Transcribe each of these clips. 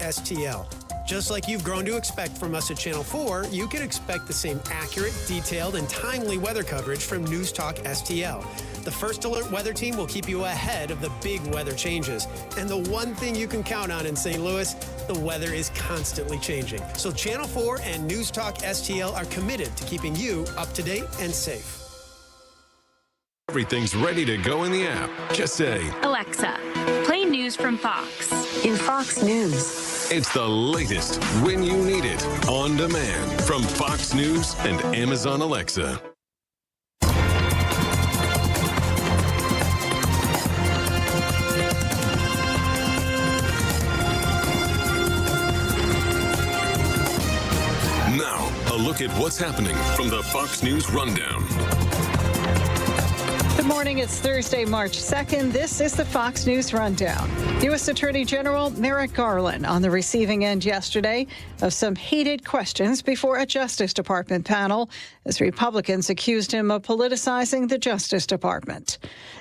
STL. Just like you've grown to expect from us at Channel 4, you can expect the same accurate, detailed, and timely weather coverage from News Talk STL. The First Alert Weather Team will keep you ahead of the big weather changes. And the one thing you can count on in St. Louis, the weather is constantly changing. So Channel 4 and News Talk STL are committed to keeping you up to date and safe. Everything's ready to go in the app. Just say, Alexa, play news from Fox. In Fox News. It's the latest when you need it, on demand from Fox News and Amazon Alexa. Now, a look at what's happening from the Fox News Rundown. Good morning. It's Thursday, March 2nd. This is the Fox News Rundown. U.S. Attorney General Merrick Garland on the receiving end yesterday of some heated questions before a Justice Department panel as Republicans accused him of politicizing the Justice Department.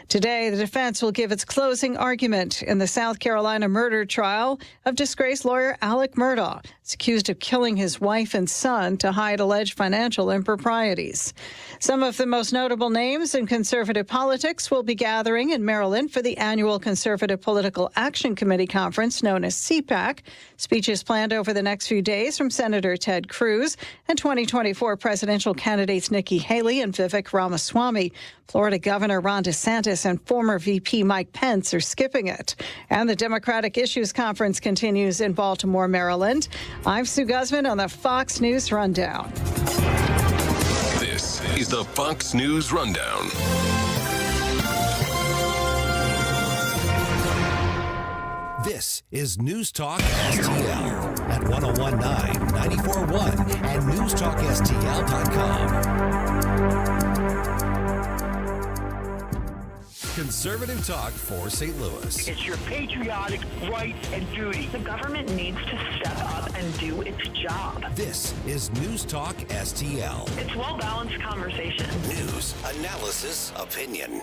Today, the defense will give its closing argument in the South Carolina murder trial of disgraced lawyer Alec Murdaugh. He's accused of killing his wife and son to hide alleged financial improprieties. Some of the most notable names in conservative politics will be gathering in Maryland for the annual Conservative Political Action Committee conference known as CPAC. Speeches planned over the next few days from Senator Ted Cruz and 2024 presidential candidates Nikki Haley and Vivek Ramaswamy. Florida Governor Ron DeSantis and former VP Mike Pence are skipping it. And the Democratic Issues Conference continues in Baltimore, Maryland. I'm Sue Guzman on the Fox News Rundown. This is the Fox News Rundown. This is News Talk STL at 1019, 94.1 and newstalkstl.com. Conservative talk for St. Louis. It's your patriotic right and duty. The government needs to step up and do its job. This is News Talk STL. It's well-balanced conversation. News, analysis, opinion.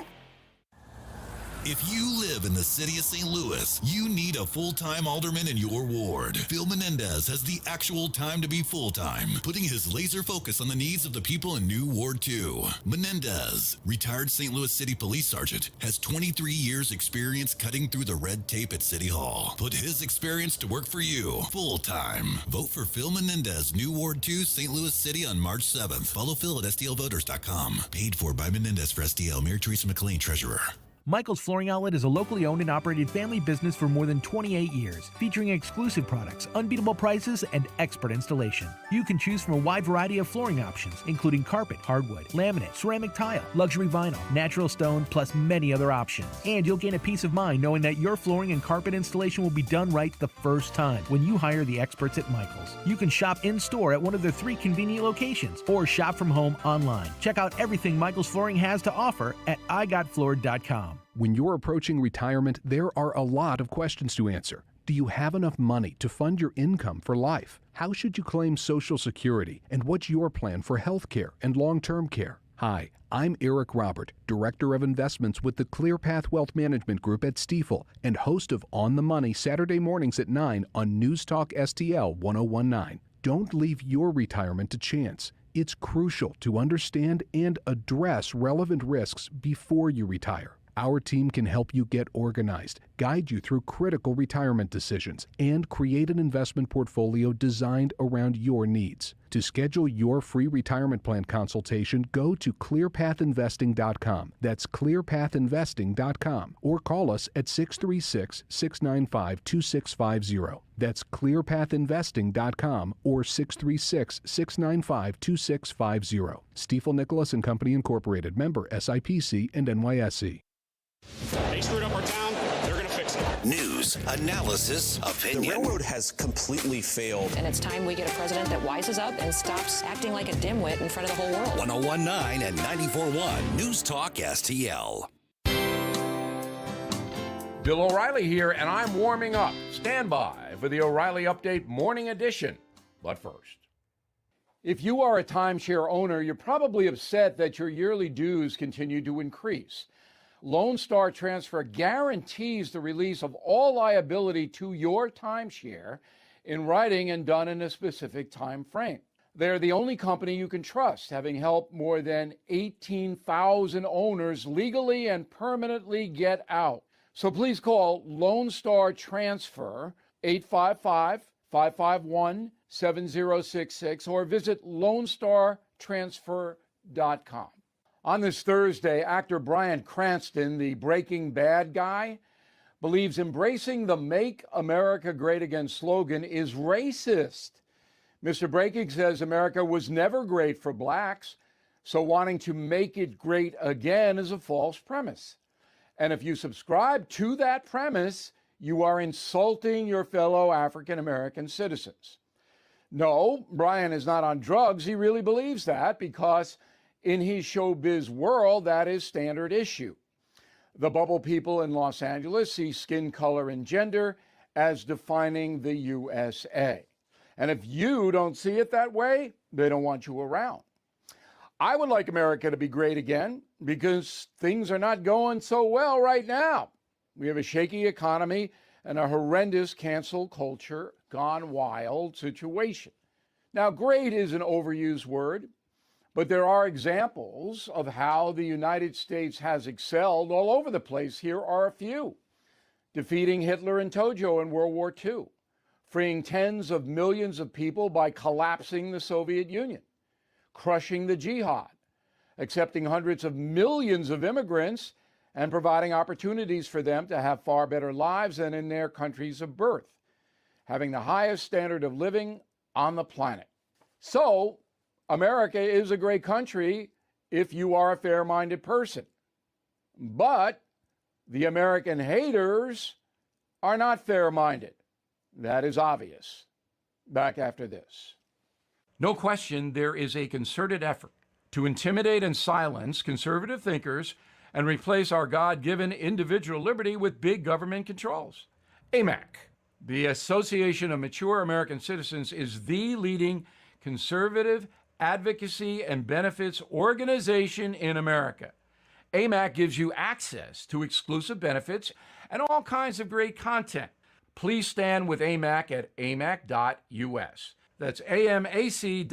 If you live in the city of St. Louis, you need a full-time alderman in your ward. Phil Menendez has the actual time to be full-time, putting his laser focus on the needs of the people in New Ward 2. Menendez, retired St. Louis City Police Sergeant, has 23 years experience cutting through the red tape at City Hall. Put his experience to work for you, full-time. Vote for Phil Menendez, New Ward 2, St. Louis City on March 7th. Follow Phil at STLvoters.com. Paid for by Menendez for STL. Mayor Teresa McLean, Treasurer. Michael's Flooring Outlet is a locally owned and operated family business for more than 28 years, featuring exclusive products, unbeatable prices, and expert installation. You can choose from a wide variety of flooring options, including carpet, hardwood, laminate, ceramic tile, luxury vinyl, natural stone, plus many other options. And you'll gain a peace of mind knowing that your flooring and carpet installation will be done right the first time when you hire the experts at Michael's. You can shop in-store at one of their 3 convenient locations or shop from home online. Check out everything Michael's Flooring has to offer at igotfloored.com. When you're approaching retirement, there are a lot of questions to answer. Do you have enough money to fund your income for life? How should you claim Social Security? And what's your plan for health care and long-term care? Hi, I'm Eric Robert, Director of Investments with the ClearPath Wealth Management Group at Stifel and host of On the Money Saturday mornings at 9 on News Talk STL 1019. Don't leave your retirement to chance. It's crucial to understand and address relevant risks before you retire. Our team can help you get organized, guide you through critical retirement decisions, and create an investment portfolio designed around your needs. To schedule your free retirement plan consultation, go to clearpathinvesting.com. That's clearpathinvesting.com. Or call us at 636-695-2650. That's clearpathinvesting.com or 636-695-2650. Stifel Nicholas and Company Incorporated. Member SIPC and NYSE. They screwed up our town. They're going to fix it. News, analysis, opinion. The railroad has completely failed. And it's time we get a president that wises up and stops acting like a dimwit in front of the whole world. 1019 and 94.1 News Talk STL. Bill O'Reilly here, and I'm warming up. Stand by for the O'Reilly Update Morning Edition. But first, if you are a timeshare owner, you're probably upset that your yearly dues continue to increase. Lone Star Transfer guarantees the release of all liability to your timeshare in writing and done in a specific time frame. They're the only company you can trust, having helped more than 18,000 owners legally and permanently get out. So please call Lone Star Transfer 855-551-7066 or visit LoneStarTransfer.com. On this Thursday, actor Bryan Cranston, the Breaking Bad guy, believes embracing the Make America Great Again slogan is racist. Mr. Breaking says America was never great for blacks, so wanting to make it great again is a false premise. And if you subscribe to that premise, you are insulting your fellow African American citizens. No, Bryan is not on drugs. He really believes that because in his showbiz world, that is standard issue. The bubble people in Los Angeles see skin color and gender as defining the USA. And if you don't see it that way, they don't want you around. I would like America to be great again because things are not going so well right now. We have a shaky economy and a horrendous cancel culture gone wild situation. Now, great is an overused word, but there are examples of how the United States has excelled all over the place. Here are a few. Defeating Hitler and Tojo in World War II, freeing tens of millions of people by collapsing the Soviet Union, crushing the jihad, accepting hundreds of millions of immigrants and providing opportunities for them to have far better lives than in their countries of birth, having the highest standard of living on the planet. So, America is a great country if you are a fair-minded person. But the American haters are not fair-minded. That is obvious. Back after this. No question, there is a concerted effort to intimidate and silence conservative thinkers and replace our God-given individual liberty with big government controls. AMAC, the Association of Mature American Citizens, is the leading conservative advocacy and benefits organization in America. AMAC gives you access to exclusive benefits and all kinds of great content. Please stand with AMAC at amac.us. That's amac.us.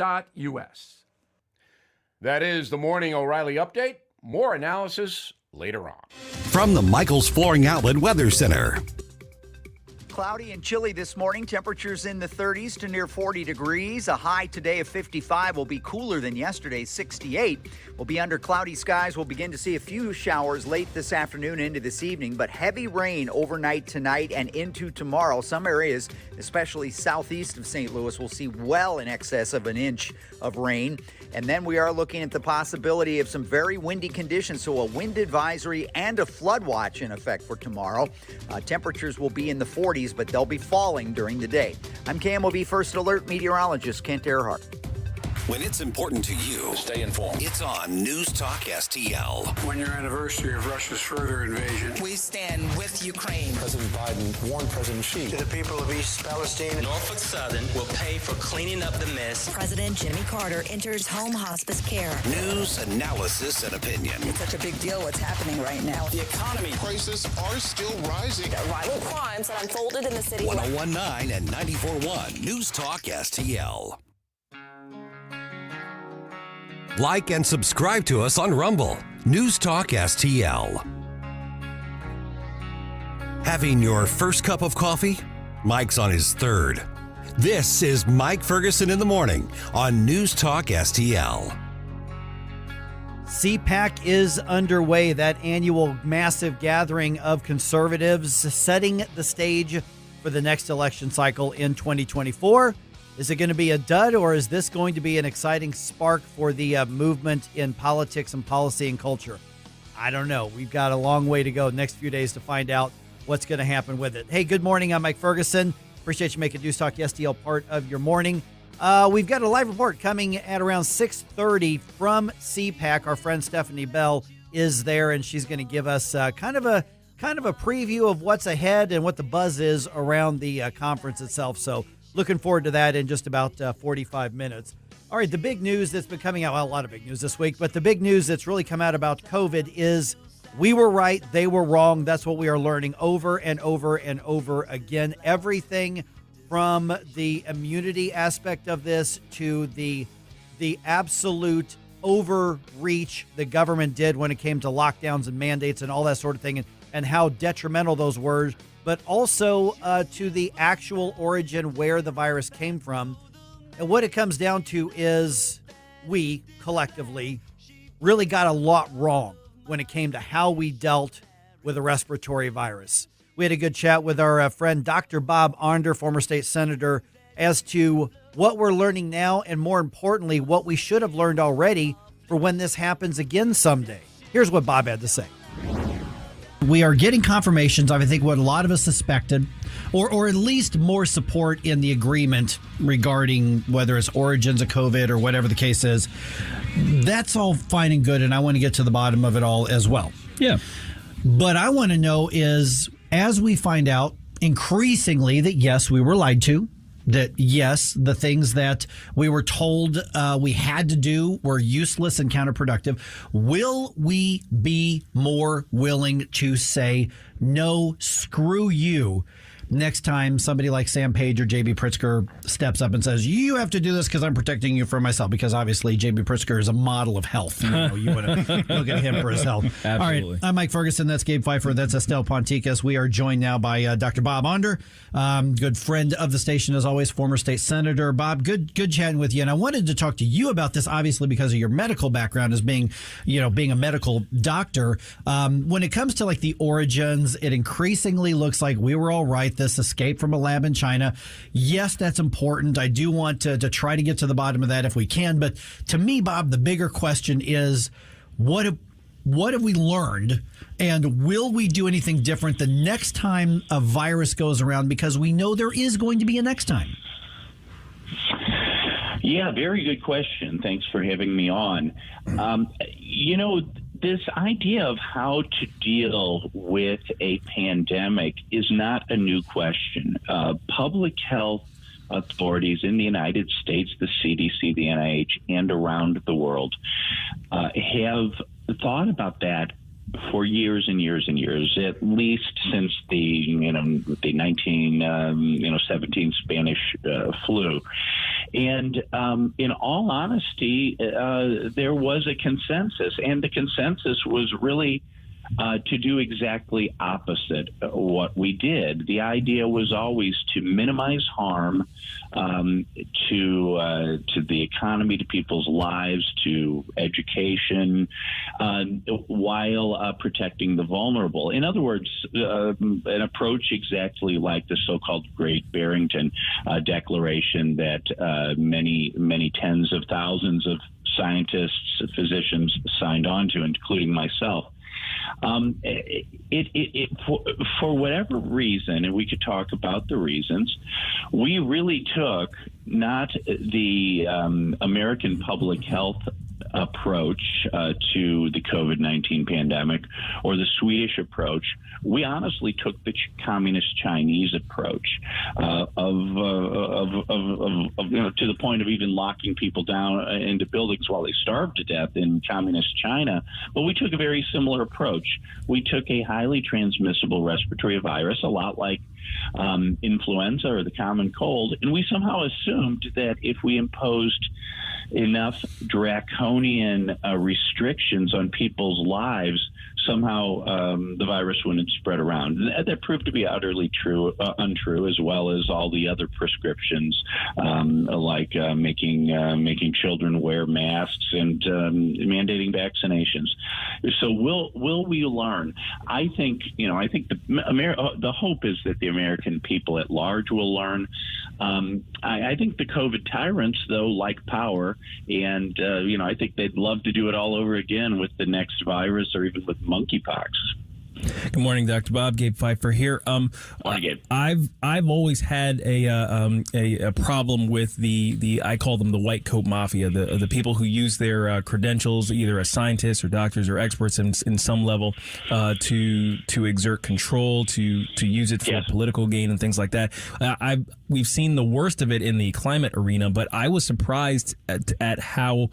That is the Morning O'Reilly Update. More analysis later on. From the Michaels Flooring Outlet Weather Center. Cloudy and chilly this morning. Temperatures in the 30s to near 40 degrees. A high today of 55 will be cooler than yesterday's 68. We'll be under cloudy skies. We'll begin to see a few showers late this afternoon into this evening, but heavy rain overnight tonight and into tomorrow. Some areas, especially southeast of St. Louis, will see well in excess of an inch of rain. And then we are looking at the possibility of some very windy conditions, so a wind advisory and a flood watch in effect for tomorrow. Temperatures will be in the 40s, but they'll be falling during the day. I'm KMOB First Alert meteorologist Kent Earhart. When it's important to you, stay informed. It's on News Talk STL. 1 year anniversary of Russia's further invasion. We stand with Ukraine. President Biden warned President Xi. To the people of East Palestine. Norfolk Southern will pay for cleaning up the mess. President Jimmy Carter enters home hospice care. News, analysis, and opinion. It's such a big deal what's happening right now. The economy. Prices are still rising. Violent crimes that unfolded in the city. 101.9 and 94.1 News Talk STL. Like and subscribe to us on Rumble. News Talk STL. Having your first cup of coffee? Mike's on his third. This is Mike Ferguson in the Morning on News Talk STL. CPAC is underway, that annual massive gathering of conservatives setting the stage for the next election cycle in 2024. Is it going to be a dud, or is this going to be an exciting spark for the movement in politics and policy and culture? I don't know. We've got a long way to go next few days to find out what's going to happen with it. Hey, good morning. I'm Mike Ferguson. Appreciate you making News Talk STL part of your morning. We've got a live report coming at around 6:30 from CPAC. Our friend Stephanie Bell is there, and she's going to give us kind of a preview of what's ahead and what the buzz is around the conference itself. So looking forward to that in just about 45 minutes. All right, the big news that's been coming out, well, a lot of big news this week, but the big news that's really come out about COVID is We were right. They were wrong. That's what we are learning over and over and over again. Everything from the immunity aspect of this to the absolute overreach the government did when it came to lockdowns and mandates and all that sort of thing, and how detrimental those were, but also to the actual origin where the virus came from. And what it comes down to is we collectively really got a lot wrong when it came to how we dealt with a respiratory virus. We had a good chat with our friend Dr. Bob Onder, former state senator, as to what we're learning now and, more importantly, what we should have learned already for when this happens again someday. Here's what Bob had to say. We are getting confirmations of, I think, what a lot of us suspected, or at least more support in the agreement regarding whether it's origins of COVID or whatever the case is. That's all fine and good, and I want to get to the bottom of it all as well. Yeah. But I want to know is, as we find out increasingly that, yes, we were lied to, that, yes, the things that we were told we had to do were useless and counterproductive, will we be more willing to say, no, screw you, next time somebody like Sam Page or J.B. Pritzker steps up and says, you have to do this because I'm protecting you from myself? Because obviously J.B. Pritzker is a model of health. You want to look at him for his health. Absolutely. All right, I'm Mike Ferguson. That's Gabe Pfeiffer. That's Estelle Ponticus. We are joined now by Dr. Bob Onder, good friend of the station, as always, former state senator. Bob, good chatting with you. And I wanted to talk to you about this, obviously, because of your medical background as being a medical doctor. When it comes to like the origins, it increasingly looks like we were all right. This escape from a lab in China. Yes, that's important. I do want to try to get to the bottom of that if we can. But to me, Bob, the bigger question is, what have we learned, and will we do anything different the next time a virus goes around? Because we know there is going to be a next time. Yeah, very good question. Thanks for having me on. This idea of how to deal with a pandemic is not a new question. Public health authorities in the United States, the CDC, the NIH, and around the world have thought about that for years and years and years, at least since the 1917 Spanish flu. And in all honesty, there was a consensus, and the consensus was really to do exactly opposite what we did. The idea was always to minimize harm to the economy, to people's lives, to education, while protecting the vulnerable. In other words, an approach exactly like the so-called Great Barrington Declaration that many tens of thousands of scientists, physicians signed on to, including myself. For whatever reason, and we could talk about the reasons, we really took not the American public health approach to the COVID-19 pandemic or the Swedish approach. We honestly took the communist Chinese approach to the point of even locking people down into buildings while they starved to death in communist China. But we took a very similar approach. We took a highly transmissible respiratory virus, a lot like influenza or the common cold, and we somehow assumed that if we imposed enough draconian restrictions on people's lives, somehow the virus wouldn't spread around. That proved to be utterly untrue, as well as all the other prescriptions, like making children wear masks and mandating vaccinations. So will we learn? I think the hope is that the American people at large will learn. I think the COVID tyrants, though, like power, and I think they'd love to do it all over again with the next virus or even with monkeypox. Good morning, Dr. Bob. Gabe Pfeiffer here. Morning, Gabe. I've always had a problem with the I call them the white coat mafia, the people who use their credentials either as scientists or doctors or experts in some level to exert control, to use it for political gain and things like that. We've seen the worst of it in the climate arena, but I was surprised at how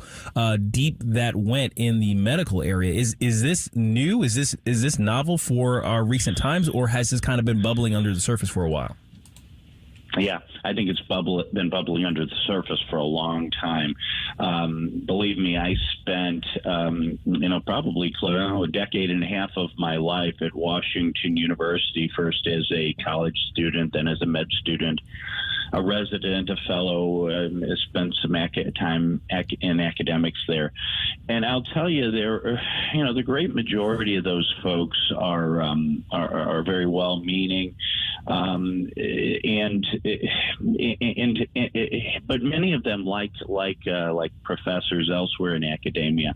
deep that went in the medical area. Is this new? Is this novel for our recent times, or has this kind of been bubbling under the surface for a while? Yeah, I think it's been bubbling under the surface for a long time. Believe me, I spent, probably a decade and a half of my life at Washington University, first as a college student, then as a med student, a resident, a fellow, spent some time in academics there. And I'll tell you, the great majority of those folks are very well-meaning, but many of them, like professors elsewhere in academia,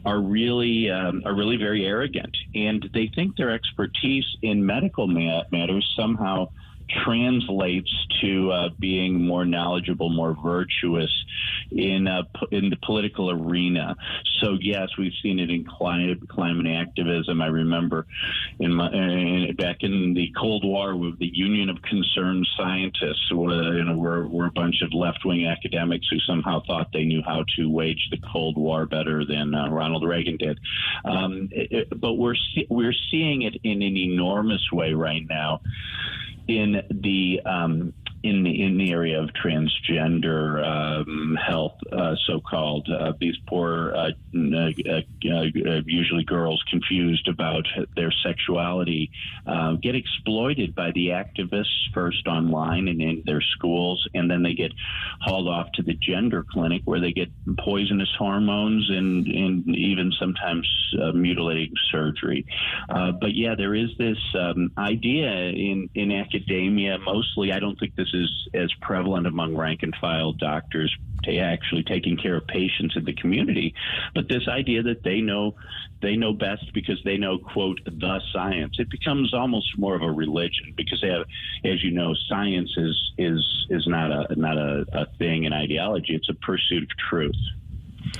are really very arrogant, and they think their expertise in medical matters somehow translates to being more knowledgeable, more virtuous in the political arena. So yes, we've seen it in climate activism. I remember back in the Cold War with the Union of Concerned Scientists, were a bunch of left-wing academics who somehow thought they knew how to wage the Cold War better than Ronald Reagan did. But we're seeing it in an enormous way right now in the area of transgender health, so-called. These poor, usually girls confused about their sexuality, get exploited by the activists first online and in their schools, and then they get hauled off to the gender clinic where they get poisonous hormones and even sometimes mutilating surgery. But yeah, there is this idea in academia, mostly. I don't think this is as prevalent among rank and file doctors actually taking care of patients in the community, but this idea that they know best because they know, quote, the science. It becomes almost more of a religion because they have, as you know, science is not a thing, an ideology. It's a pursuit of truth.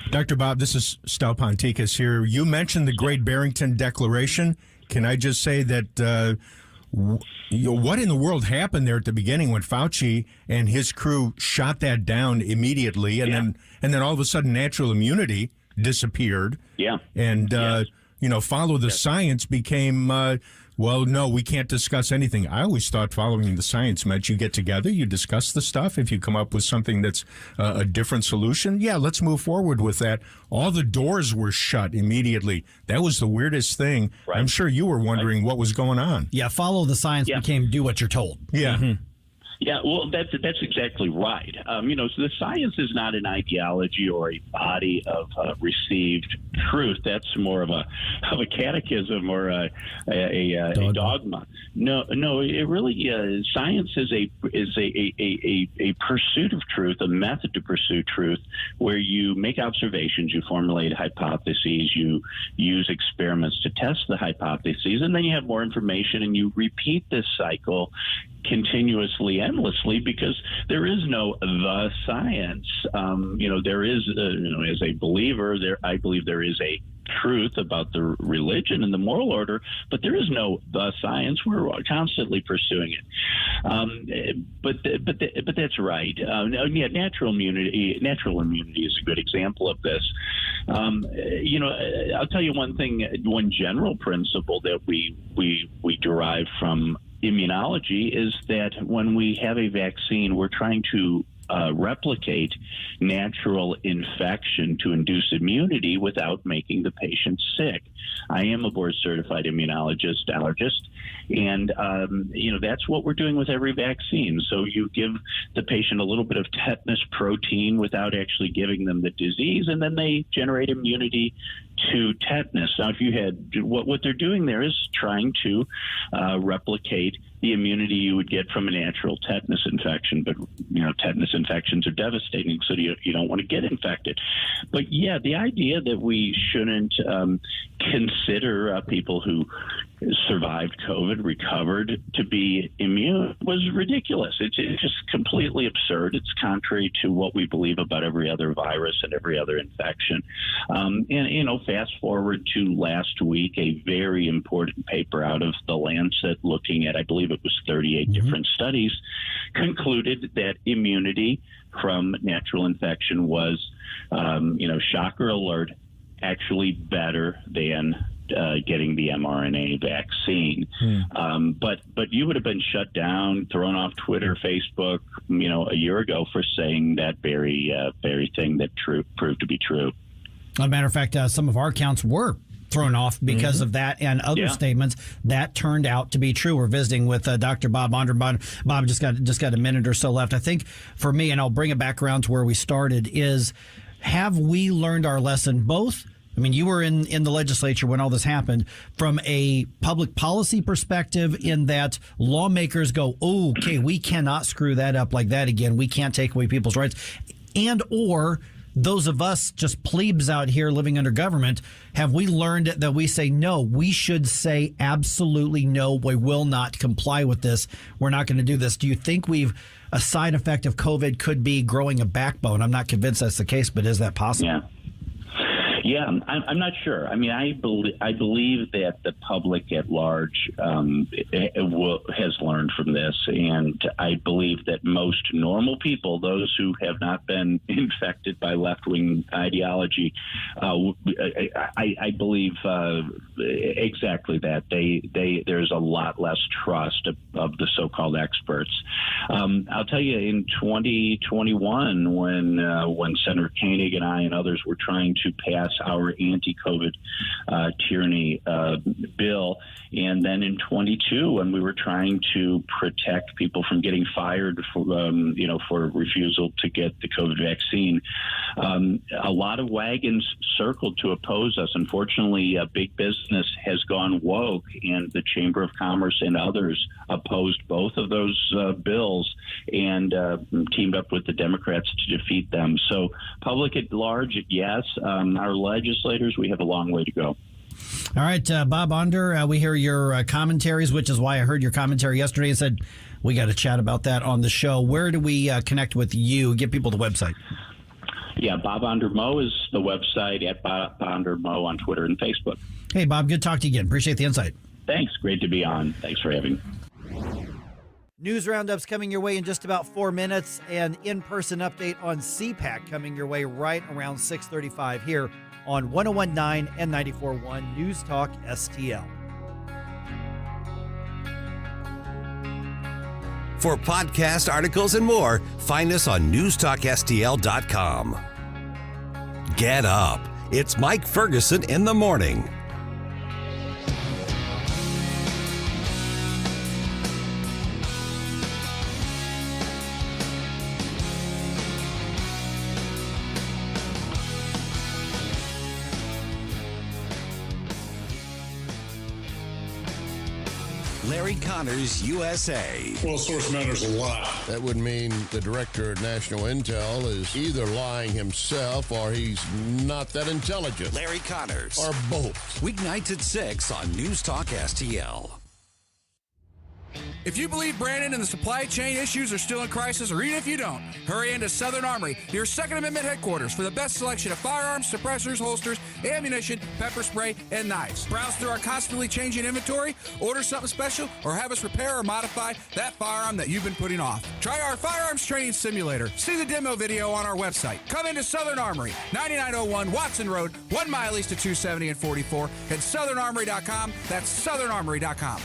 Dr. Bob, this is Stel Ponticus here. You mentioned the Great Barrington Declaration. Can I just say that what in the world happened there at the beginning when Fauci and his crew shot that down immediately, and then all of a sudden natural immunity disappeared. Yeah, and follow the science became no, we can't discuss anything. I always thought following the science meant you get together, you discuss the stuff. If you come up with something that's a different solution, let's move forward with that. All the doors were shut immediately. That was the weirdest thing. Right. I'm sure you were wondering what was going on. Yeah, follow the science became do what you're told. Yeah. Mm-hmm. Yeah, well, that's exactly right. So the science is not an ideology or a body of received truth. That's more of a catechism or a dogma. No, it really science is a pursuit of truth, a method to pursue truth, where you make observations, you formulate hypotheses, you use experiments to test the hypotheses, and then you have more information, and you repeat this cycle continuously, endlessly, because there is no the science. There is, as a believer, I believe there is a truth about the religion and the moral order, but there is no the science. We're constantly pursuing it. But that's right. Natural immunity is a good example of this. I'll tell you one general principle that we derive from immunology is that when we have a vaccine, we're trying to replicate natural infection to induce immunity without making the patient sick. I am a board-certified immunologist, allergist, and that's what we're doing with every vaccine. So you give the patient a little bit of tetanus protein without actually giving them the disease, and then they generate immunity to tetanus. Now, if you had what they're doing there is trying to replicate the immunity you would get from a natural tetanus infection, but tetanus infections are devastating, so you don't want to get infected. But yeah, the idea that we shouldn't consider people who survived COVID, recovered to be immune was ridiculous. It's just completely absurd. It's contrary to what we believe about every other virus and every other infection. Fast forward to last week, a very important paper out of the Lancet looking at, I believe it was 38 different studies, concluded that immunity from natural infection was, shocker alert, actually better than getting the mRNA vaccine. But you would have been shut down, thrown off Twitter, Facebook, a year ago for saying that very thing that proved to be true. As a matter of fact, some of our accounts were thrown off because of that and other statements that turned out to be true. We're visiting with Dr. Bob Onder. Bob just got a minute or so left. I think for me, and I'll bring it back around to where we started, is have we learned our lesson both? I mean, you were in the legislature when all this happened, from a public policy perspective, in that lawmakers go, oh, okay, we cannot screw that up like that again. We can't take away people's rights. And or those of us just plebes out here living under government, have we learned that we say, no, we should say absolutely no, we will not comply with this. We're not going to do this. Do you think a side effect of COVID could be growing a backbone? I'm not convinced that's the case, but is that possible? Yeah, I'm not sure. I mean, I believe that the public at large has learned from this, and I believe that most normal people, those who have not been infected by left-wing ideology, I believe exactly that. There's a lot less trust of the so-called experts. I'll tell you, in 2021, when Senator Koenig and I and others were trying to pass our anti-COVID tyranny bill, and then in 22 when we were trying to protect people from getting fired for refusal to get the COVID vaccine, a lot of wagons circled to oppose us. Unfortunately, big business has gone woke, and the Chamber of Commerce and others opposed both of those bills and teamed up with the Democrats to defeat them. So public at large, yes. Our legislators, we have a long way to go. All right, Bob Onder, we hear your commentaries, which is why I heard your commentary yesterday and said we got to chat about that on the show. Where do we connect with you? Give people the website. Yeah, Bob Onder Mo is the website, at Bob Onder Mo on Twitter and Facebook. Hey, Bob, good to talk to you again. Appreciate the insight. Thanks. Great to be on. Thanks for having me. News roundups coming your way in just about 4 minutes, and in-person update on CPAC coming your way right around 6:35 here on 101.9 and 94.1 News Talk STL. For podcast articles and more, find us on newstalkstl.com. Get up. It's Mike Ferguson in the morning. Larry Connors, USA. Well, source matters a lot. That would mean the director of National Intel is either lying himself or he's not that intelligent. Larry Connors. Or both. Weeknights at 6 on News Talk STL. If you believe Brandon and the supply chain issues are still in crisis, or even if you don't, hurry into Southern Armory, your Second Amendment headquarters, for the best selection of firearms, suppressors, holsters, ammunition, pepper spray, and knives. Browse through our constantly changing inventory, order something special, or have us repair or modify that firearm that you've been putting off. Try our firearms training simulator. See the demo video on our website. Come into Southern Armory, 9901 Watson Road, 1 mile east of 270 and 44, and southernarmory.com. That's southernarmory.com.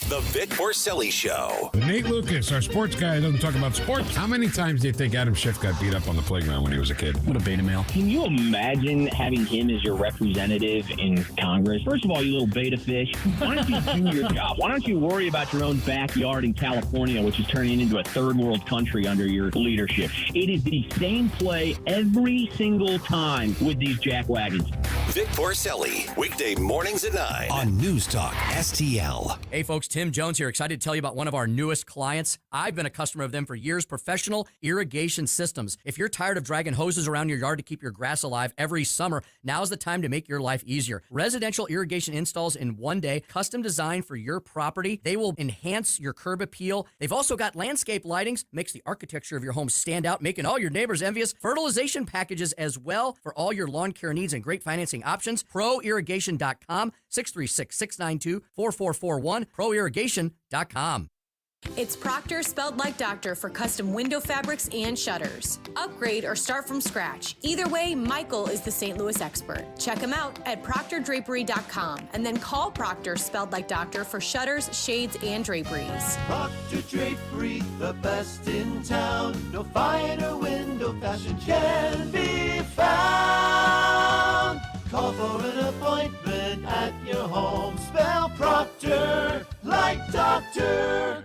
The Vic Borselli Show. Nate Lucas, our sports guy, doesn't talk about sports. How many times do you think Adam Schiff got beat up on the playground when he was a kid? What a beta male. Can you imagine having him as your representative in Congress? First of all, you little beta fish, why don't you do your job? Why don't you worry about your own backyard in California, which is turning into a third world country under your leadership? It is the same play every single time with these jackwagons. Vic Porcelli, weekday mornings at 9 on News Talk STL. Hey folks, Tim Jones here. Excited to tell you about one of our newest clients. I've been a customer of them for years, Professional Irrigation Systems. If you're tired of dragging hoses around your yard to keep your grass alive every summer, now's the time to make your life easier. Residential irrigation installs in one day, custom designed for your property. They will enhance your curb appeal. They've also got landscape lightings, makes the architecture of your home stand out, making all your neighbors envious. Fertilization packages as well for all your lawn care needs and great financing options. ProIrrigation.com, 636-692-4441, ProIrrigation.com. It's Proctor spelled like doctor for custom window fabrics and shutters. Upgrade or start from scratch. Either way, Michael is the St. Louis expert. Check him out at proctordrapery.com and then call Proctor spelled like doctor for shutters, shades, and draperies. Proctor Drapery, the best in town. No finer window fashion can be found. Call for an appointment at your home. Spell Proctor like doctor.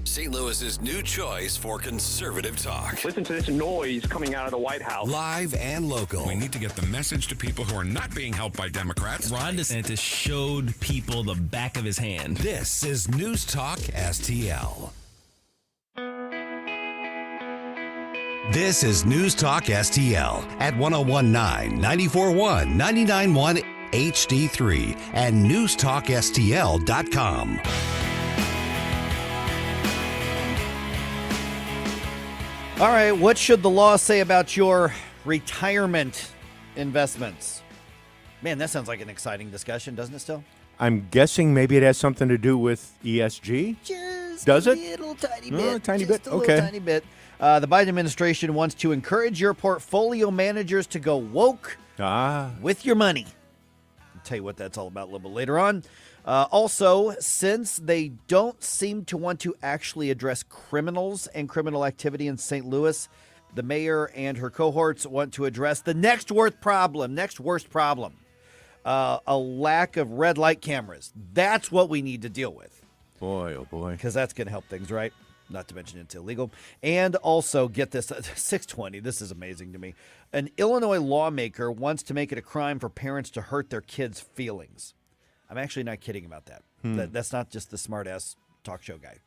St. Louis's new choice for conservative talk. Listen to this noise coming out of the White House. Live and local. We need to get the message to people who are not being helped by Democrats. Ron DeSantis showed people the back of his hand. This is News Talk STL. This is News Talk STL at 1019, 94.1, 99.1 HD3 and newstalkstl.com. All right, what should the law say about your retirement investments? Man, that sounds like an exciting discussion, doesn't it still? I'm guessing maybe it has something to do with ESG. Just Does a it? little tiny Oh, bit. a tiny just bit. A Okay. little tiny bit. The Biden administration wants to encourage your portfolio managers to go woke with your money. I'll tell you what that's all about a little bit later on. Also, since they don't seem to want to actually address criminals and criminal activity in St. Louis, the mayor and her cohorts want to address the next worst problem. A lack of red light cameras. That's what we need to deal with. Boy, oh boy. Because that's going to help things, right? Not to mention it's illegal. And also, get this, 620, this is amazing to me. An Illinois lawmaker wants to make it a crime for parents to hurt their kids' feelings. I'm actually not kidding about that. That's not just the smart-ass talk show guy.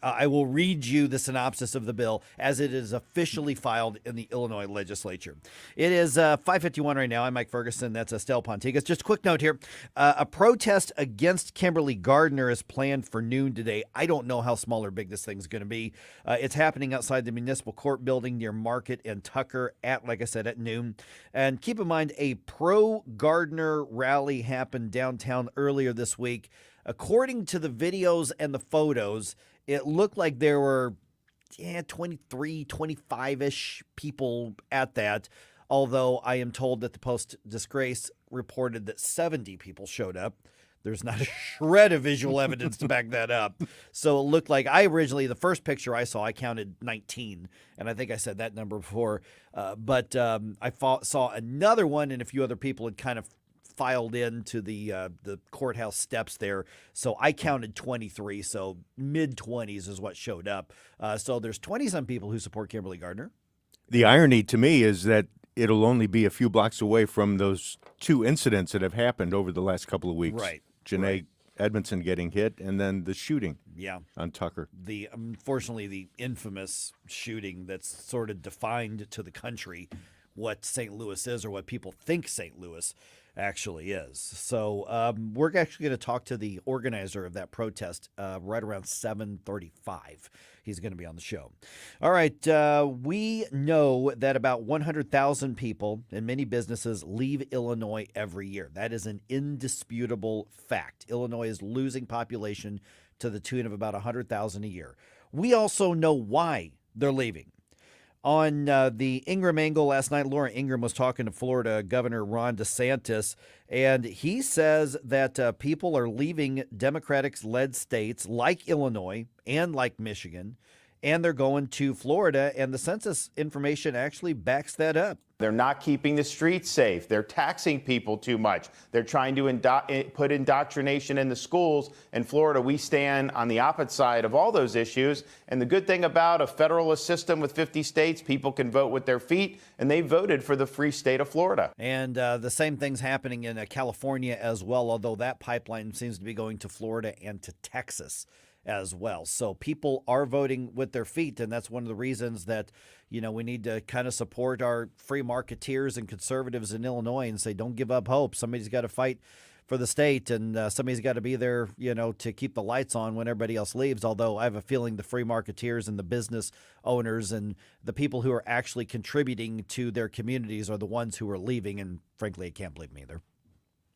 I will read you the synopsis of the bill as it is officially filed in the Illinois legislature. It is 5:51 right now. I'm Mike Ferguson. That's Estelle Pontigas. Just a quick note here. A protest against Kimberly Gardner is planned for noon today. I don't know how small or big this thing's going to be. It's happening outside the municipal court building near Market and Tucker at, like I said, at noon. And keep in mind, a pro-Gardner rally happened downtown earlier this week. According to the videos and the photos, it looked like there were 23, 25-ish people at that, although I am told that the Post-Disgrace reported that 70 people showed up. There's not a shred of visual evidence to back that up. So it looked like the first picture I saw, I counted 19, and I think I said that number before. But I saw another one, and a few other people had kind of filed into the courthouse steps there. So I counted 23. So mid-20s is what showed up. So there's 20-some people who support Kimberly Gardner. The irony to me is that it'll only be a few blocks away from those two incidents that have happened over the last couple of weeks. Right. Janae Edmondson getting hit, and then the shooting on Tucker. Unfortunately, the infamous shooting that's sort of defined to the country what St. Louis is, or what people think St. Louis actually is. So we're actually going to talk to the organizer of that protest right around 7:35. He's going to be on the show. All right. We know that about 100,000 people and many businesses leave Illinois every year. That is an indisputable fact. Illinois is losing population to the tune of about 100,000 a year. We also know why they're leaving. On the Ingram angle last night, Laura Ingram was talking to Florida Governor Ron DeSantis, and he says that people are leaving Democratic-led states like Illinois and like Michigan, and they're going to Florida, and the census information actually backs that up. They're not keeping the streets safe. They're taxing people too much. They're trying to put indoctrination in the schools. In Florida, we stand on the opposite side of all those issues. And the good thing about a federalist system with 50 states, people can vote with their feet, and they voted for the free state of Florida. And the same thing's happening in California as well, although that pipeline seems to be going to Florida and to Texas as well. So people are voting with their feet, and that's one of the reasons that, we need to kind of support our free marketeers and conservatives in Illinois and say, don't give up hope. Somebody's got to fight for the state, and somebody's got to be there, to keep the lights on when everybody else leaves. Although I have a feeling the free marketeers and the business owners and the people who are actually contributing to their communities are the ones who are leaving, and frankly, I can't blame them either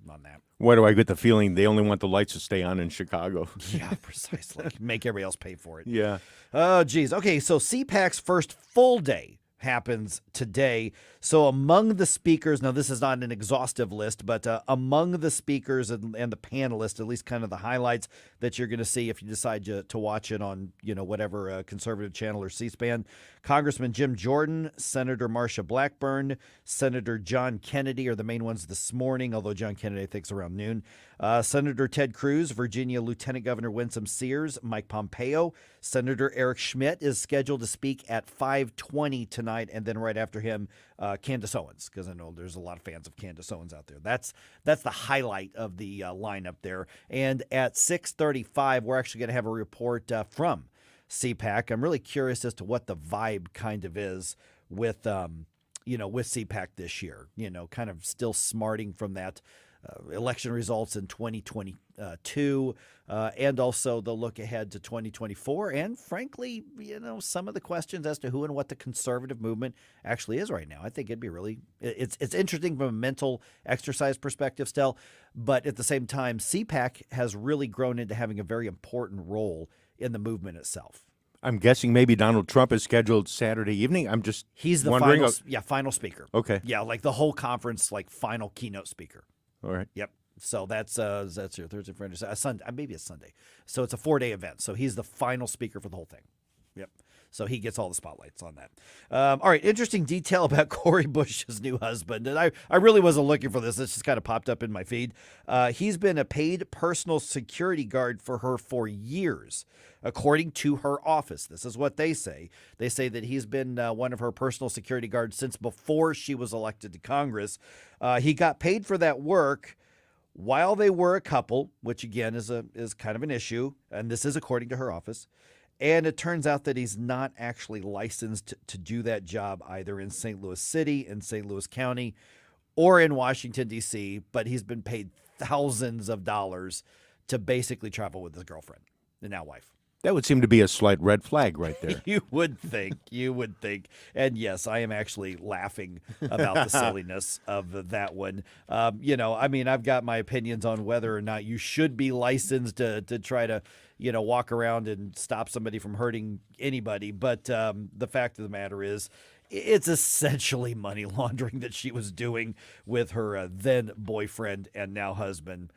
on that. Why do I get the feeling they only want the lights to stay on in Chicago? Yeah, precisely. Make everybody else pay for it. Yeah. Oh, geez. Okay, so CPAC's first full day happens today. So among the speakers, now this is not an exhaustive list, but among the speakers and the panelists, at least kind of the highlights that you're going to see if you decide to watch it on, whatever conservative channel or C-SPAN. Congressman Jim Jordan, Senator Marsha Blackburn, Senator John Kennedy are the main ones this morning, although John Kennedy I think is around noon. Senator Ted Cruz, Virginia Lieutenant Governor Winsome Sears, Mike Pompeo, Senator Eric Schmidt is scheduled to speak at 5:20 tonight, and then right after him, Candace Owens, because I know there's a lot of fans of Candace Owens out there. That's the highlight of the lineup there. And at 6:35, we're actually going to have a report from CPAC. I'm really curious as to what the vibe kind of is with with CPAC this year. Kind of still smarting from that election results in 2022, and also the look ahead to 2024, and frankly, some of the questions as to who and what the conservative movement actually is right now. I think it'd be it's interesting from a mental exercise perspective still, but at the same time, CPAC has really grown into having a very important role in the movement itself. I'm guessing maybe Donald Trump is scheduled Saturday evening. He's the wondering. final speaker. Okay. Yeah, like the whole conference, like final keynote speaker. All right. Yep. So that's your Thursday, Friday, Sunday, maybe it's Sunday. So it's a 4-day event. So he's the final speaker for the whole thing. Yep. So he gets all the spotlights on that. All right. Interesting detail about Cori Bush's new husband. And I really wasn't looking for this. This just kind of popped up in my feed. He's been a paid personal security guard for her for years, according to her office. This is what they say. They say that he's been one of her personal security guards since before she was elected to Congress. He got paid for that work while they were a couple, which again is kind of an issue. And this is according to her office. And it turns out that he's not actually licensed to do that job either in St. Louis City, in St. Louis County, or in Washington, D.C., but he's been paid thousands of dollars to basically travel with his girlfriend, the now wife. That would seem to be a slight red flag right there. You would think. And yes, I am actually laughing about the silliness of that one. I've got my opinions on whether or not you should be licensed to try to, walk around and stop somebody from hurting anybody. But the fact of the matter is, it's essentially money laundering that she was doing with her then boyfriend and now husband.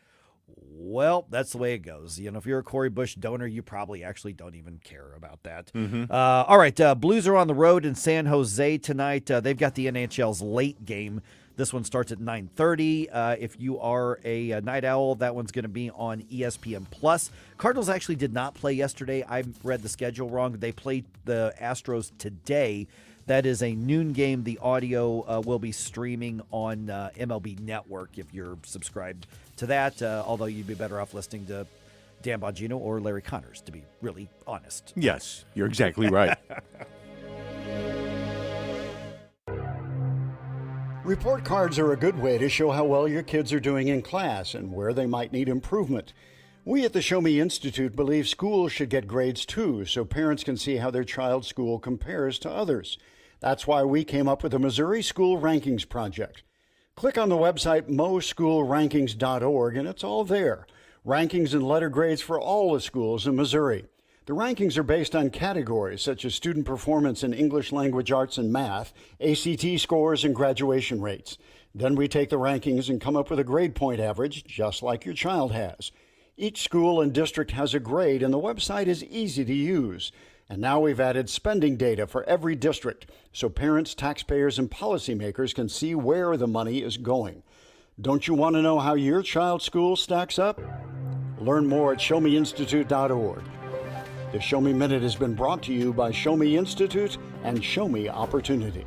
Well, that's the way it goes. If you're a Cori Bush donor, you probably actually don't even care about that. Mm-hmm. All right, Blues are on the road in San Jose tonight. They've got the NHL's late game. This one starts at 9:30. If you are a night owl, that one's going to be on ESPN+. Cardinals actually did not play yesterday. I read the schedule wrong. They played the Astros today. That is a noon game. The audio will be streaming on MLB Network if you're subscribed to that, although you'd be better off listening to Dan Bongino or Larry Connors, to be really honest. Yes, you're exactly right. Report cards are a good way to show how well your kids are doing in class and where they might need improvement. We at the Show Me Institute believe schools should get grades too, so parents can see how their child's school compares to others. That's why we came up with the Missouri School Rankings Project. Click on the website moschoolrankings.org and it's all there. Rankings and letter grades for all the schools in Missouri. The rankings are based on categories such as student performance in English language arts and math, ACT scores, and graduation rates. Then we take the rankings and come up with a grade point average, just like your child has. Each school and district has a grade, and the website is easy to use. And now we've added spending data for every district so parents, taxpayers, and policymakers can see where the money is going. Don't you want to know how your child's school stacks up? Learn more at showmeinstitute.org. The Show Me Minute has been brought to you by Show Me Institute and Show Me Opportunity.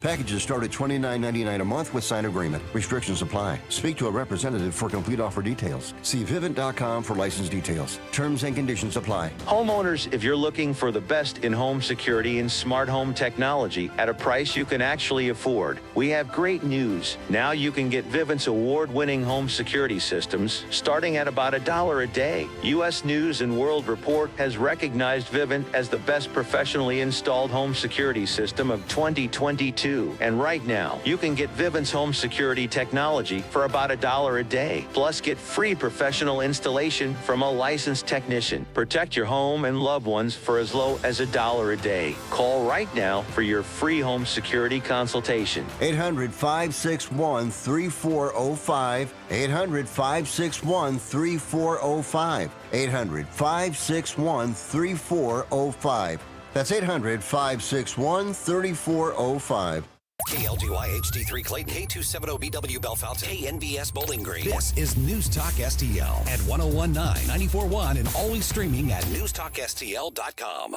Packages start at $29.99 a month with signed agreement. Restrictions apply. Speak to a representative for complete offer details. See Vivint.com for license details. Terms and conditions apply. Homeowners, if you're looking for the best in home security and smart home technology at a price you can actually afford, we have great news. Now you can get Vivint's award-winning home security systems starting at about $1 a day. U.S. News and World Report has recognized Vivint as the best professionally installed home security system of 2022. And right now, you can get Vivint's home security technology for about $1 a day. Plus, get free professional installation from a licensed technician. Protect your home and loved ones for as low as $1 a day. Call right now for your free home security consultation. 800-561-3405. 800-561-3405. 800-561-3405. That's 800-561-3405. KLGY HD3 Clayton, K270BW Bellefonte, KNBS Bowling Green. This is News Talk STL at 1019, 94.1, and always streaming at newstalkstl.com.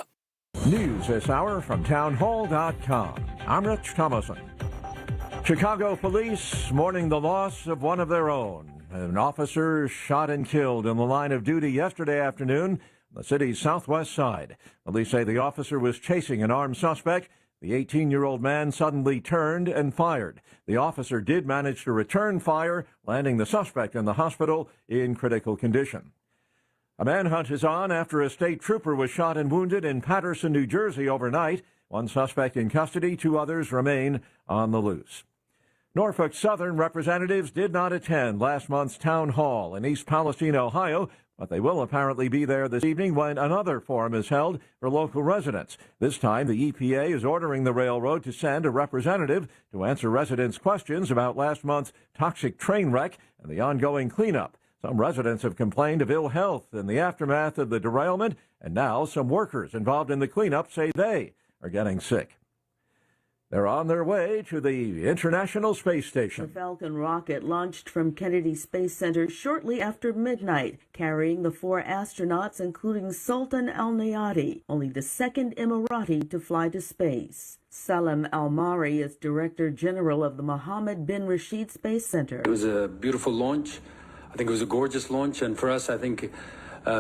News this hour from townhall.com. I'm Rich Thomason. Chicago police mourning the loss of one of their own. An officer shot and killed in the line of duty yesterday afternoon on the city's southwest side. Police say the officer was chasing an armed suspect. The 18-year-old man suddenly turned and fired. The officer did manage to return fire, landing the suspect in the hospital in critical condition. A manhunt is on after a state trooper was shot and wounded in Paterson, New Jersey overnight. One suspect in custody, 2 others remain on the loose. Norfolk Southern representatives did not attend last month's town hall in East Palestine, Ohio, but they will apparently be there this evening when another forum is held for local residents. This time, the EPA is ordering the railroad to send a representative to answer residents' questions about last month's toxic train wreck and the ongoing cleanup. Some residents have complained of ill health in the aftermath of the derailment, and now some workers involved in the cleanup say they are getting sick. They're on their way to the International Space Station. The Falcon rocket launched from Kennedy Space Center shortly after midnight, carrying the 4 astronauts, including Sultan Al Nayati, only the second Emirati to fly to space. Salam Al-Mari is Director General of the Mohammed bin Rashid Space Center. It was a beautiful launch. I think it was a gorgeous launch, and for us, I think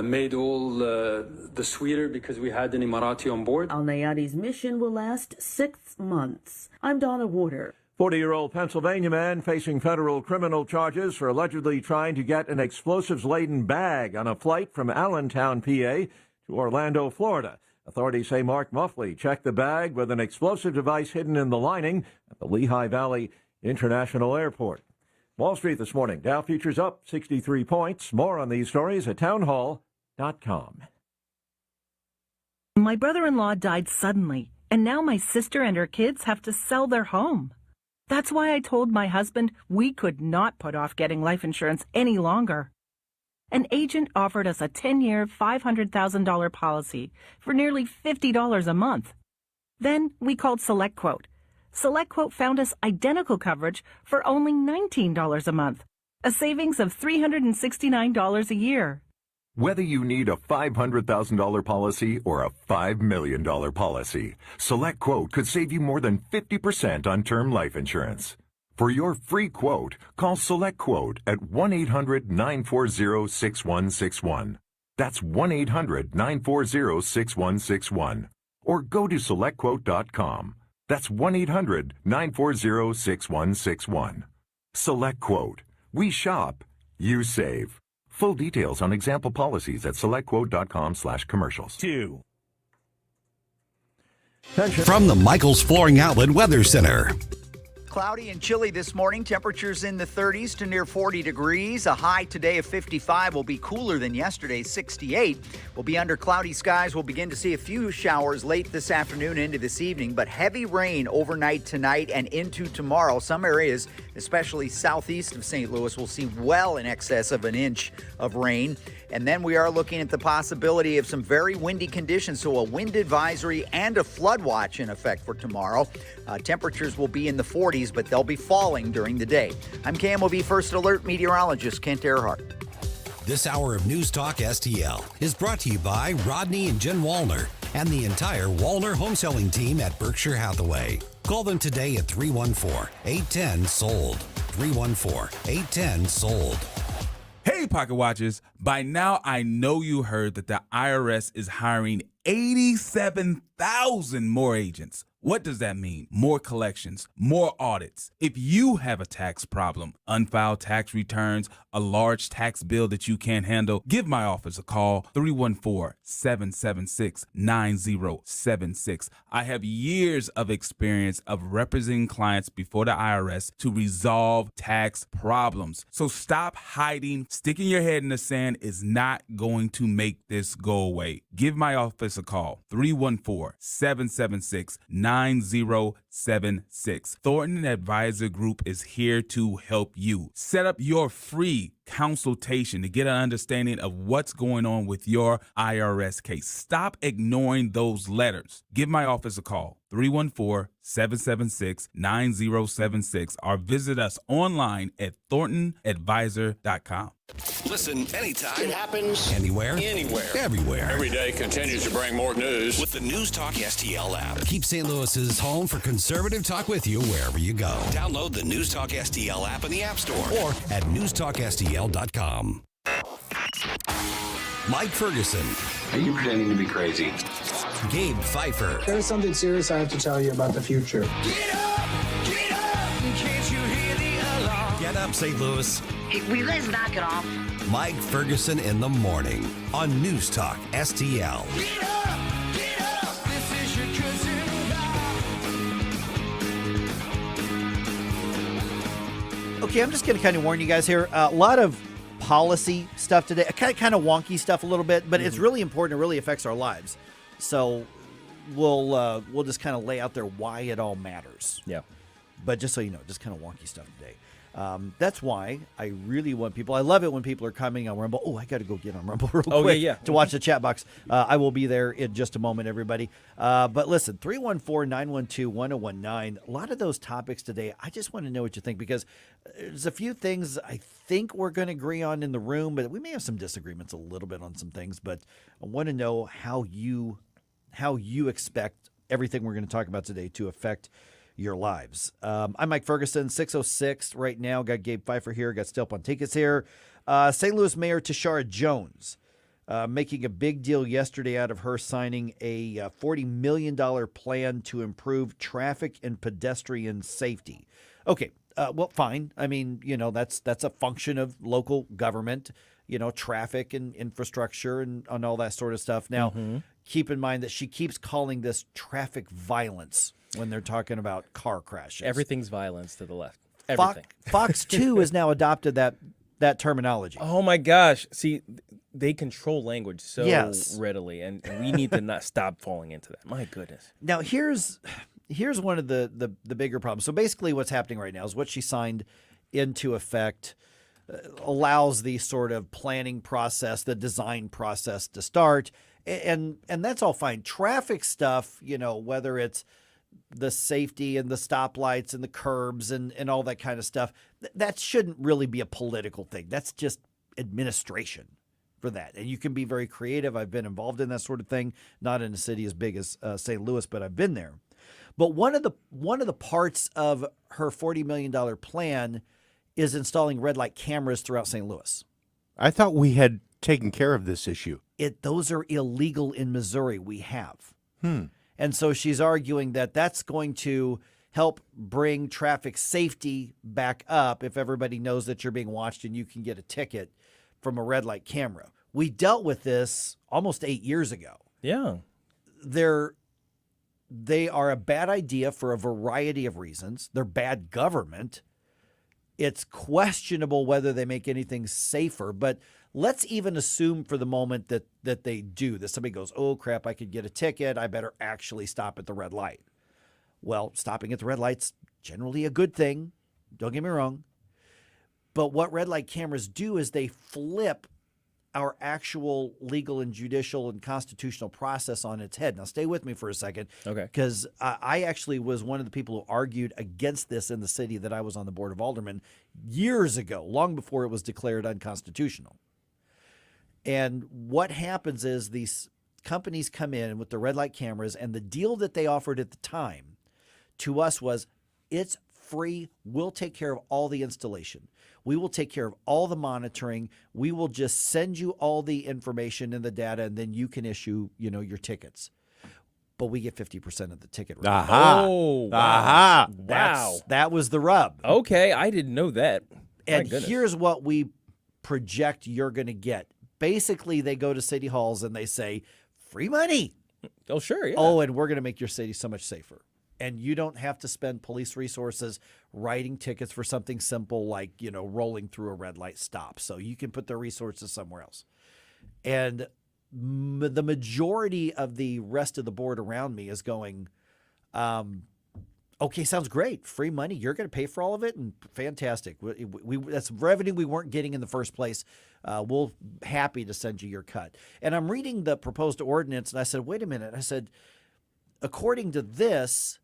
made all the sweeter because we had an Emirati on board. Al-Nayati's mission will last 6 months. I'm Donna Warder. 40-year-old Pennsylvania man facing federal criminal charges for allegedly trying to get an explosives-laden bag on a flight from Allentown, PA, to Orlando, Florida. Authorities say Mark Muffley checked the bag with an explosive device hidden in the lining at the Lehigh Valley International Airport. Wall Street this morning. Dow futures up 63 points. More on these stories at townhall.com. My brother-in-law died suddenly, and now my sister and her kids have to sell their home. That's why I told my husband we could not put off getting life insurance any longer. An agent offered us a 10-year, $500,000 policy for nearly $50 a month. Then we called SelectQuote. SelectQuote found us identical coverage for only $19 a month, a savings of $369 a year. Whether you need a $500,000 policy or a $5 million policy, SelectQuote could save you more than 50% on term life insurance. For your free quote, call SelectQuote at 1-800-940-6161. That's 1-800-940-6161. Or go to SelectQuote.com. That's 1-800-940-6161. SelectQuote. We shop. You save. Full details on example policies at SelectQuote.com/commercials. From the Michaels Flooring Outlet Weather Center. Cloudy and chilly this morning. Temperatures in the 30s to near 40 degrees. A high today of 55 will be cooler than yesterday's 68. We'll be under cloudy skies. We'll begin to see a few showers late this afternoon into this evening, but heavy rain overnight tonight and into tomorrow. Some areas, especially southeast of St. Louis, will see well in excess of an inch of rain. And then we are looking at the possibility of some very windy conditions, so a wind advisory and a flood watch in effect for tomorrow. Temperatures will be in the 40s, but they'll be falling during the day. I'm KMOV First Alert meteorologist Kent Earhart. This hour of News Talk STL is brought to you by Rodney and Jen Wallner and the entire Wallner home selling team at Berkshire Hathaway. Call them today at 314-810-SOLD. 314-810-SOLD. Hey, Pocket Watchers. By now, I know you heard that the IRS is hiring 87,000 more agents. What does that mean? More collections, more audits. If you have a tax problem, unfiled tax returns, a large tax bill that you can't handle, give my office a call, 314-776-9076. I have years of experience of representing clients before the IRS to resolve tax problems. So stop hiding. Sticking your head in the sand is not going to make this go away. Give my office a call, 314-776-9076. Thornton Advisor Group is here to help you. Set up your free consultation to get an understanding of what's going on with your IRS case. Stop ignoring those letters. Give my office a call, 314-776-9076, or visit us online at thorntonadvisor.com. Listen anytime. It happens anywhere. Everywhere. Every day continues to bring more news. With the News Talk STL app. Keep St. Louis's home for conservative talk with you wherever you go. Download the News Talk STL app in the App Store or at newstalkstl.com. Mike Ferguson. Are you pretending to be crazy? Gabe Pfeiffer. There's something serious I have to tell you about the future. Get up! Can't you hear the alarm? Get up, St. Louis. Hey, will you guys knock it off? Mike Ferguson in the morning on News Talk STL. Get up! This is your cousin. Okay, I'm just going to kind of warn you guys here. A lot of policy stuff today, kind of wonky stuff a little bit, but it's really important. It really affects our lives. So we'll just kind of lay out there why it all matters. Yeah. But just so you know, just kind of wonky stuff today. That's why I really want people. I love it when people are commenting on Rumble. Oh, I got to go get on Rumble real quick to watch the chat box. I will be there in just a moment, everybody. But listen, 314-912-1019. A lot of those topics today, I just want to know what you think, because there's a few things I think we're going to agree on in the room, but we may have some disagreements a little bit on some things. But I want to know how you expect everything we're going to talk about today to affect your lives. I'm Mike Ferguson, 606 right now. Got Gabe Pfeiffer here. Got Stel Ponticus here. St. Louis Mayor Tashara Jones making a big deal yesterday out of her signing a $40 million plan to improve traffic and pedestrian safety. Okay, well, fine. I mean, that's a function of local government, traffic and infrastructure and all that sort of stuff. Now, keep in mind that she keeps calling this traffic violence when they're talking about car crashes. Everything's violence to the left. Everything. Fox 2 has now adopted that terminology. Oh my gosh. See, they control language so readily, and we need to not stop falling into that. My goodness. Now, here's one of the bigger problems. So basically what's happening right now is what she signed into effect allows the sort of planning process, the design process to start. And that's all fine. Traffic stuff, whether it's the safety and the stoplights and the curbs and all that kind of stuff, that shouldn't really be a political thing. That's just administration for that. And you can be very creative. I've been involved in that sort of thing, not in a city as big as St. Louis, but I've been there. But one of the parts of her $40 million plan is installing red light cameras throughout St. Louis. I thought we had taken care of this issue. Those are illegal in Missouri. We have. And so she's arguing that that's going to help bring traffic safety back up if everybody knows that you're being watched and you can get a ticket from a red light camera. We dealt with this almost 8 years ago. Yeah. they are a bad idea for a variety of reasons. They're bad government. It's questionable whether they make anything safer, but let's even assume for the moment that they do, that somebody goes, oh crap, I could get a ticket. I better actually stop at the red light. Well, stopping at the red light's generally a good thing. Don't get me wrong. But what red light cameras do is they flip our actual legal and judicial and constitutional process on its head. Now, stay with me for a second. Okay. Because I actually was one of the people who argued against this in the city that I was on the Board of Aldermen years ago, long before it was declared unconstitutional. And what happens is these companies come in with the red light cameras, and the deal that they offered at the time to us was, it's free. We'll take care of all the installation. We will take care of all the monitoring. We will just send you all the information and the data, and then you can issue, your tickets. But we get 50% of the ticket rate. Aha. Oh, wow. Aha. Wow. That was the rub. Okay, I didn't know that. And here's what we project you're going to get. Basically, they go to city halls and they say, free money. Oh, sure, yeah. Oh, and we're going to make your city so much safer. And you don't have to spend police resources writing tickets for something simple like, rolling through a red light stop. So you can put their resources somewhere else. And the majority of the rest of the board around me is going, okay, sounds great. Free money. You're going to pay for all of it? And fantastic. That's revenue we weren't getting in the first place. We'll happy to send you your cut. And I'm reading the proposed ordinance, and I said, wait a minute. I said, according to this,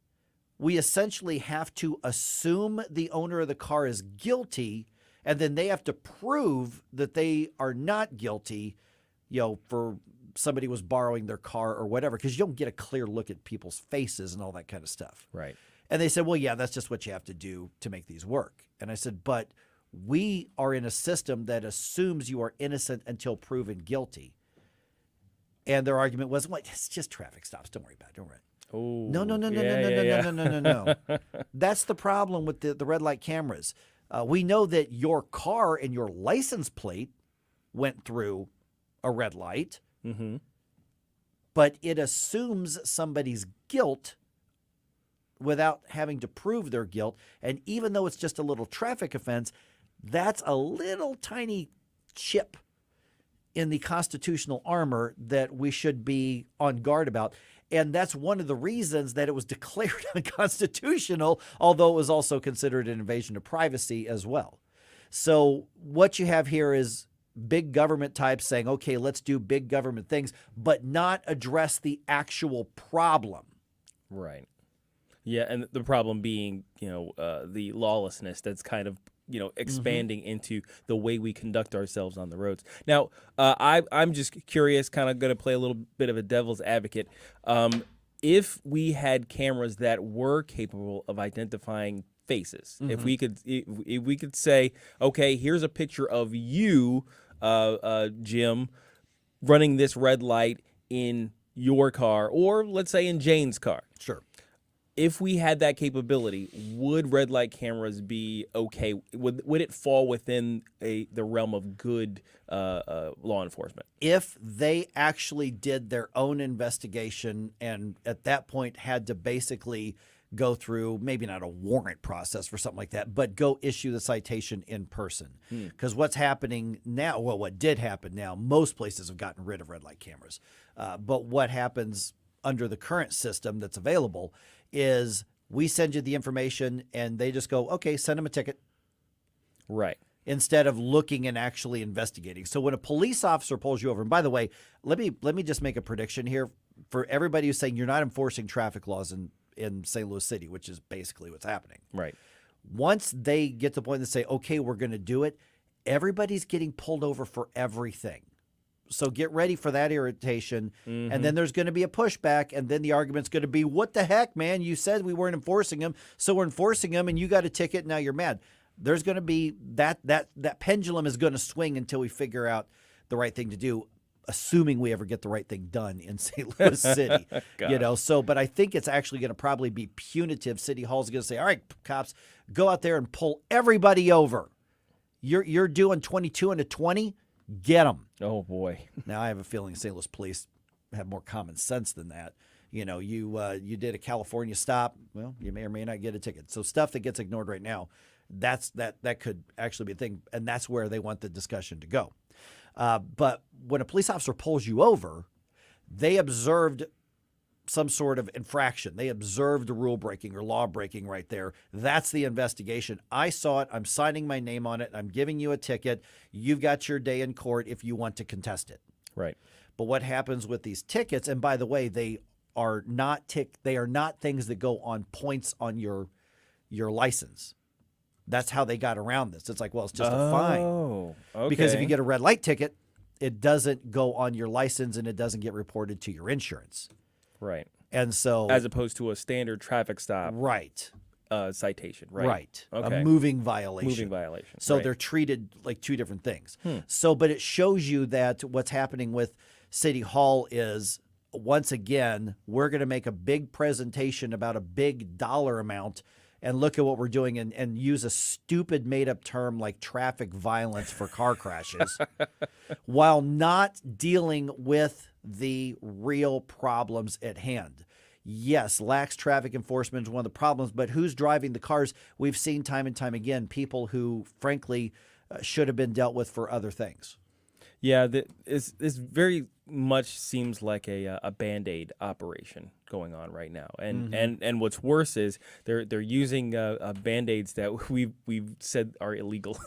we essentially have to assume the owner of the car is guilty, and then they have to prove that they are not guilty, for somebody was borrowing their car or whatever, because you don't get a clear look at people's faces and all that kind of stuff. Right. And they said, well, yeah, that's just what you have to do to make these work. And I said, but we are in a system that assumes you are innocent until proven guilty. And their argument was, well, it's just traffic stops. Don't worry about it. Don't worry. Oh, No. That's the problem with the red light cameras. We know that your car and your license plate went through a red light, but it assumes somebody's guilt without having to prove their guilt. And even though it's just a little traffic offense, that's a little tiny chip in the constitutional armor that we should be on guard about. And that's one of the reasons that it was declared unconstitutional, although it was also considered an invasion of privacy as well. So what you have here is big government types saying, okay, let's do big government things, but not address the actual problem. Right. Yeah, and the problem being, the lawlessness that's kind of, expanding into the way we conduct ourselves on the roads. Now, I'm just curious, kind of going to play a little bit of a devil's advocate. If we had cameras that were capable of identifying faces, if we could say, okay, here's a picture of you, Jim, running this red light in your car, or let's say in Jane's car. Sure. If we had that capability, would red light cameras be okay? Would it fall within the realm of good law enforcement? If they actually did their own investigation and at that point had to basically go through, maybe not a warrant process for something like that, but go issue the citation in person. Because what's happening now, well, what did happen now, most places have gotten rid of red light cameras. But what happens under the current system that's available is we send you the information and they just go, okay, send them a ticket. Right. Instead of looking and actually investigating. So when a police officer pulls you over, and by the way, let me just make a prediction here for everybody who's saying you're not enforcing traffic laws in St. Louis City, which is basically what's happening. Right. Once they get to the point and say, okay, we're going to do it, everybody's getting pulled over for everything. So get ready for that irritation. And then there's going to be a pushback. And then the argument's going to be, what the heck, man? You said we weren't enforcing them. So we're enforcing them and you got a ticket. Now you're mad. There's going to be that pendulum is going to swing until we figure out the right thing to do, assuming we ever get the right thing done in St. Louis City. But I think it's actually going to probably be punitive. City Hall's going to say, all right, cops, go out there and pull everybody over. You're doing 22 and a 20. Get them. Oh, boy. Now, I have a feeling St. Louis police have more common sense than that. You did a California stop. Well, you may or may not get a ticket. So stuff that gets ignored right now, that could actually be a thing, and that's where they want the discussion to go. But when a police officer pulls you over, they observed some sort of infraction. They observed rule breaking or law breaking right there. That's the investigation. I saw it. I'm signing my name on it. I'm giving you a ticket. You've got your day in court if you want to contest it. Right. But what happens with these tickets, and by the way, they are not things that go on points on your license. That's how they got around this. It's like, well, it's just a fine. Okay. Because if you get a red light ticket, it doesn't go on your license and it doesn't get reported to your insurance. Right. And so, as opposed to a standard traffic stop. Right. Citation. Right. Right. Okay. A moving violation. Moving violation. So right. they're treated like two different things. So, but it shows you that what's happening with City Hall is, once again, we're going to make a big presentation about a big dollar amount and look at what we're doing and use a stupid made-up term like traffic violence for car crashes while not dealing with the real problems at hand. Yes, lax traffic enforcement is one of the problems, but who's driving the cars? We've seen time and time again people who, frankly, should have been dealt with for other things. Yeah, this very much seems like a Band-Aid operation going on right now, and what's worse is they're using Band-Aids that we've said are illegal.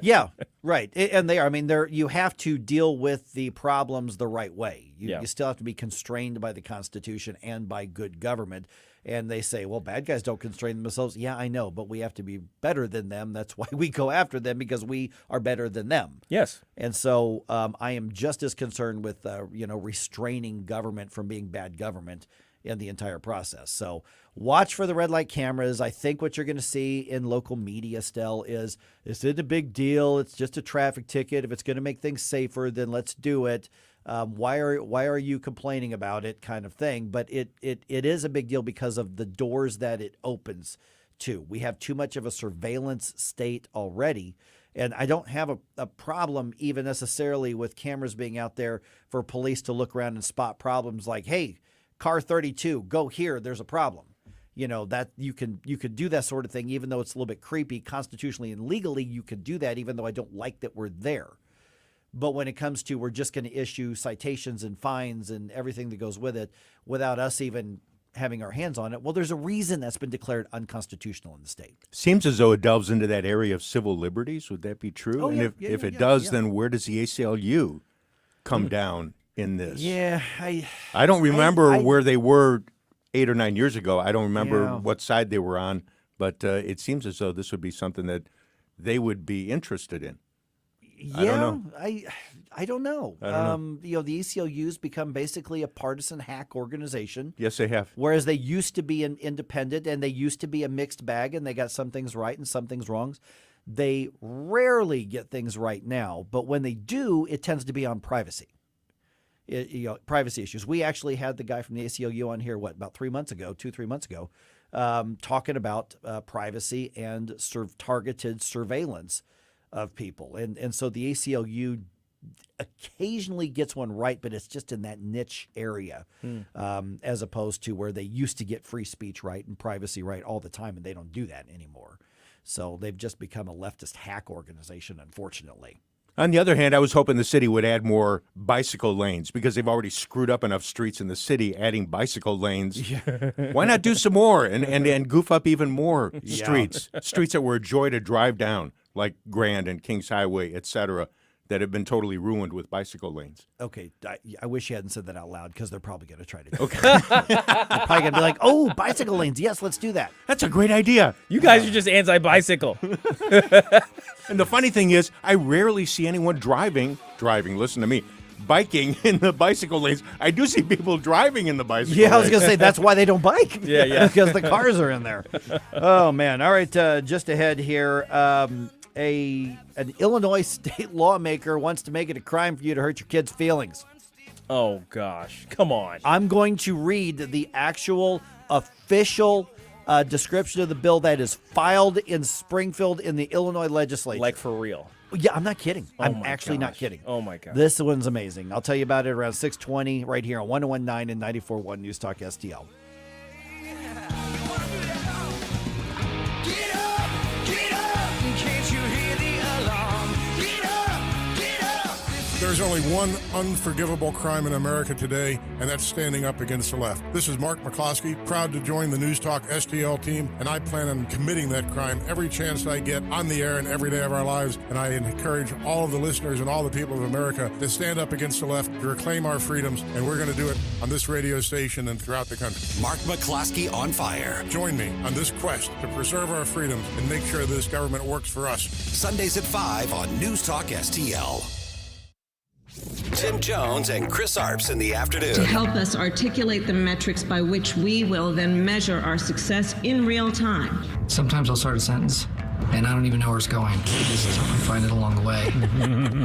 Yeah, right, and they are. I mean, you have to deal with the problems the right way. You still have to be constrained by the Constitution and by good government. And they say, well, bad guys don't constrain themselves. Yeah, I know, but we have to be better than them. That's why we go after them, because we are better than them. Yes. And so I am just as concerned with, restraining government from being bad government in the entire process. So watch for the red light cameras. I think what you're going to see in local media still is, this isn't a big deal. It's just a traffic ticket. If it's going to make things safer, then let's do it. Why are you complaining about it, kind of thing? But it is a big deal because of the doors that it opens to. We have too much of a surveillance state already, and I don't have a problem even necessarily with cameras being out there for police to look around and spot problems like, hey, car 32, go here, there's a problem. That you could do that sort of thing, even though it's a little bit creepy. Constitutionally and legally, you could do that, even though I don't like that we're there. But when it comes to, we're just going to issue citations and fines and everything that goes with it without us even having our hands on it, well, there's a reason that's been declared unconstitutional in the state. Seems as though it delves into that area of civil liberties. Would that be true? Oh, and yeah, if it does, then where does the ACLU come down in this? Yeah, I don't remember where they were 8 or 9 years ago. I don't remember what side they were on, but it seems as though this would be something that they would be interested in. Yeah, I don't know. I don't know. The ACLU's become basically a partisan hack organization. Yes, they have. Whereas they used to be an independent, and they used to be a mixed bag, and they got some things right and some things wrong. They rarely get things right now, but when they do, it tends to be on privacy. Privacy issues. We actually had the guy from the ACLU on here, about 3 months ago, 2-3 months ago, talking about privacy and targeted surveillance of people. And so the ACLU occasionally gets one right, but it's just in that niche area, as opposed to where they used to get free speech right and privacy right all the time, and they don't do that anymore. So they've just become a leftist hack organization, unfortunately. On the other hand, I was hoping the city would add more bicycle lanes, because they've already screwed up enough streets in the city. Adding bicycle lanes, why not do some more and goof up even more streets? Streets that were a joy to drive down, like Grand and Kings Highway, etc., that have been totally ruined with bicycle lanes. Okay, I wish you hadn't said that out loud, because they're probably going to try to do that. They're probably going to be like, oh, bicycle lanes, yes, let's do that. That's a great idea. You guys are just anti-bicycle. And the funny thing is, I rarely see anyone driving, listen to me, biking in the bicycle lanes. I do see people driving in the bicycle lanes. Yeah, I was going to say, that's why they don't bike. Yeah. Because the cars are in there. Oh, man. All right, just ahead here. An Illinois state lawmaker wants to make it a crime for you to hurt your kids' feelings. Oh, gosh. Come on. I'm going to read the actual official description of the bill that is filed in Springfield in the Illinois legislature. Like for real. Yeah, I'm not kidding. Oh I'm my actually not gosh. kidding. Oh, my God. This one's amazing. I'll tell you about it around 6:20 right here on 101.9 and 94.1 News Talk STL. There's only one unforgivable crime in America today, and that's standing up against the left. This is Mark McCloskey, proud to join the News Talk STL team, and I plan on committing that crime every chance I get on the air and every day of our lives. And I encourage all of the listeners and all the people of America to stand up against the left, to reclaim our freedoms, and we're going to do it on this radio station and throughout the country. Mark McCloskey on fire. Join me on this quest to preserve our freedoms and make sure this government works for us. Sundays at 5 on News Talk STL. Tim Jones and Chris Arps in the afternoon. To help us articulate the metrics by which we will then measure our success in real time. Sometimes I'll start a sentence and I don't even know where it's going. So I find it along the way.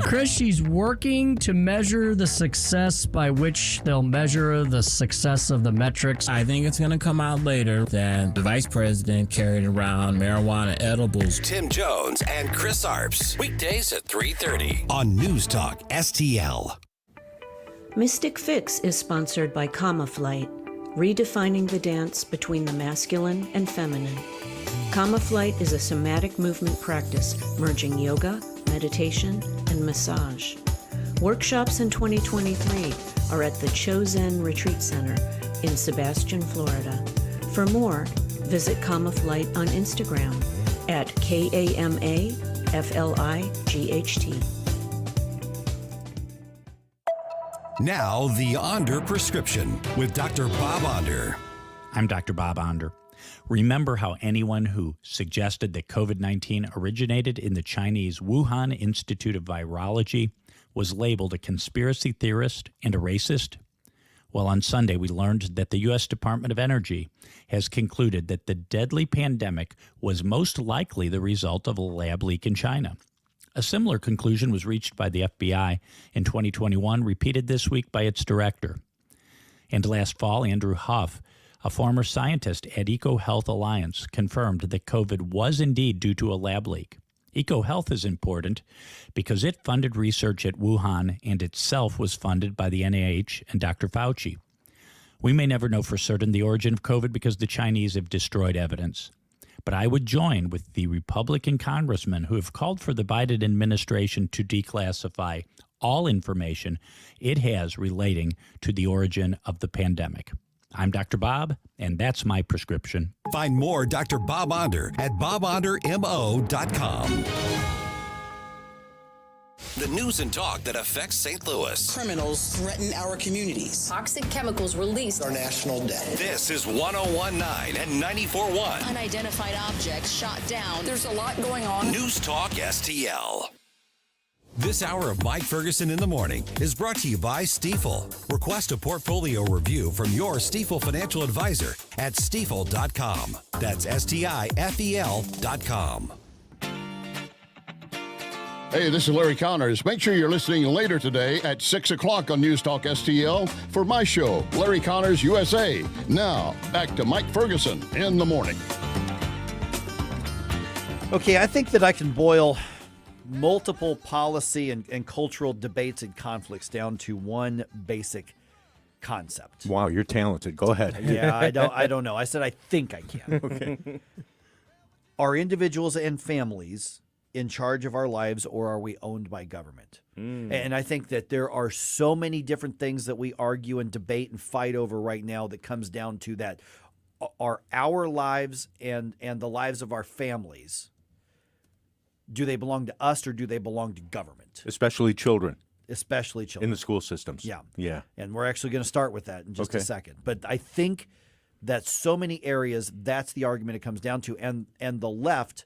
Chris, she's working to measure the success by which they'll measure the success of the metrics. I think it's going to come out later that the vice president carried around marijuana edibles. Tim Jones and Chris Arps. Weekdays at 3:30 on News Talk STL. Mystic Fix is sponsored by Kama Flight, redefining the dance between the masculine and feminine. Kama Flight is a somatic movement practice merging yoga, meditation, and massage. Workshops in 2023 are at the Chosen Retreat Center in Sebastian, Florida. For more, visit Kama Flight on Instagram at KAMAFLIGHT. Now, the Onder Prescription with Dr. Bob Onder. I'm Dr. Bob Onder. Remember how anyone who suggested that COVID-19 originated in the Chinese Wuhan Institute of Virology was labeled a conspiracy theorist and a racist? Well, on Sunday, we learned that the U.S. Department of Energy has concluded that the deadly pandemic was most likely the result of a lab leak in China. A similar conclusion was reached by the FBI in 2021, repeated this week by its director. And last fall, Andrew Huff, a former scientist at EcoHealth Alliance, confirmed that COVID was indeed due to a lab leak. EcoHealth is important because it funded research at Wuhan and itself was funded by the NIH and Dr. Fauci. We may never know for certain the origin of COVID because the Chinese have destroyed evidence. But I would join with the Republican congressmen who have called for the Biden administration to declassify all information it has relating to the origin of the pandemic. I'm Dr. Bob, and that's my prescription. Find more Dr. Bob Onder at bobondermo.com. The news and talk that affects St. Louis. Criminals threaten our communities. Toxic chemicals released. Our national debt. This is 101.9 and 94.1. Unidentified objects shot down. There's a lot going on. News Talk STL. This hour of Mike Ferguson in the Morning is brought to you by Stifel. Request a portfolio review from your Stifel financial advisor at stifel.com. That's STIFEL.com. Hey, this is Larry Connors. Make sure you're listening later today at 6 o'clock on News Talk STL for my show, Larry Connors USA. Now, back to Mike Ferguson in the morning. Okay, I think that I can boil multiple policy and cultural debates and conflicts down to one basic concept. Wow, you're talented. Go ahead. Yeah, I don't know. I said I think I can. Okay. Are individuals and families in charge of our lives, or are we owned by government? And I think that there are so many different things that we argue and debate and fight over right now that comes down to that. Are our lives and the lives of our families, do they belong to us or do they belong to government? Especially children. Especially children. In the school systems. Yeah. Yeah. And we're actually going to start with that in just a second. But I think that so many areas, that's the argument it comes down to. And the left,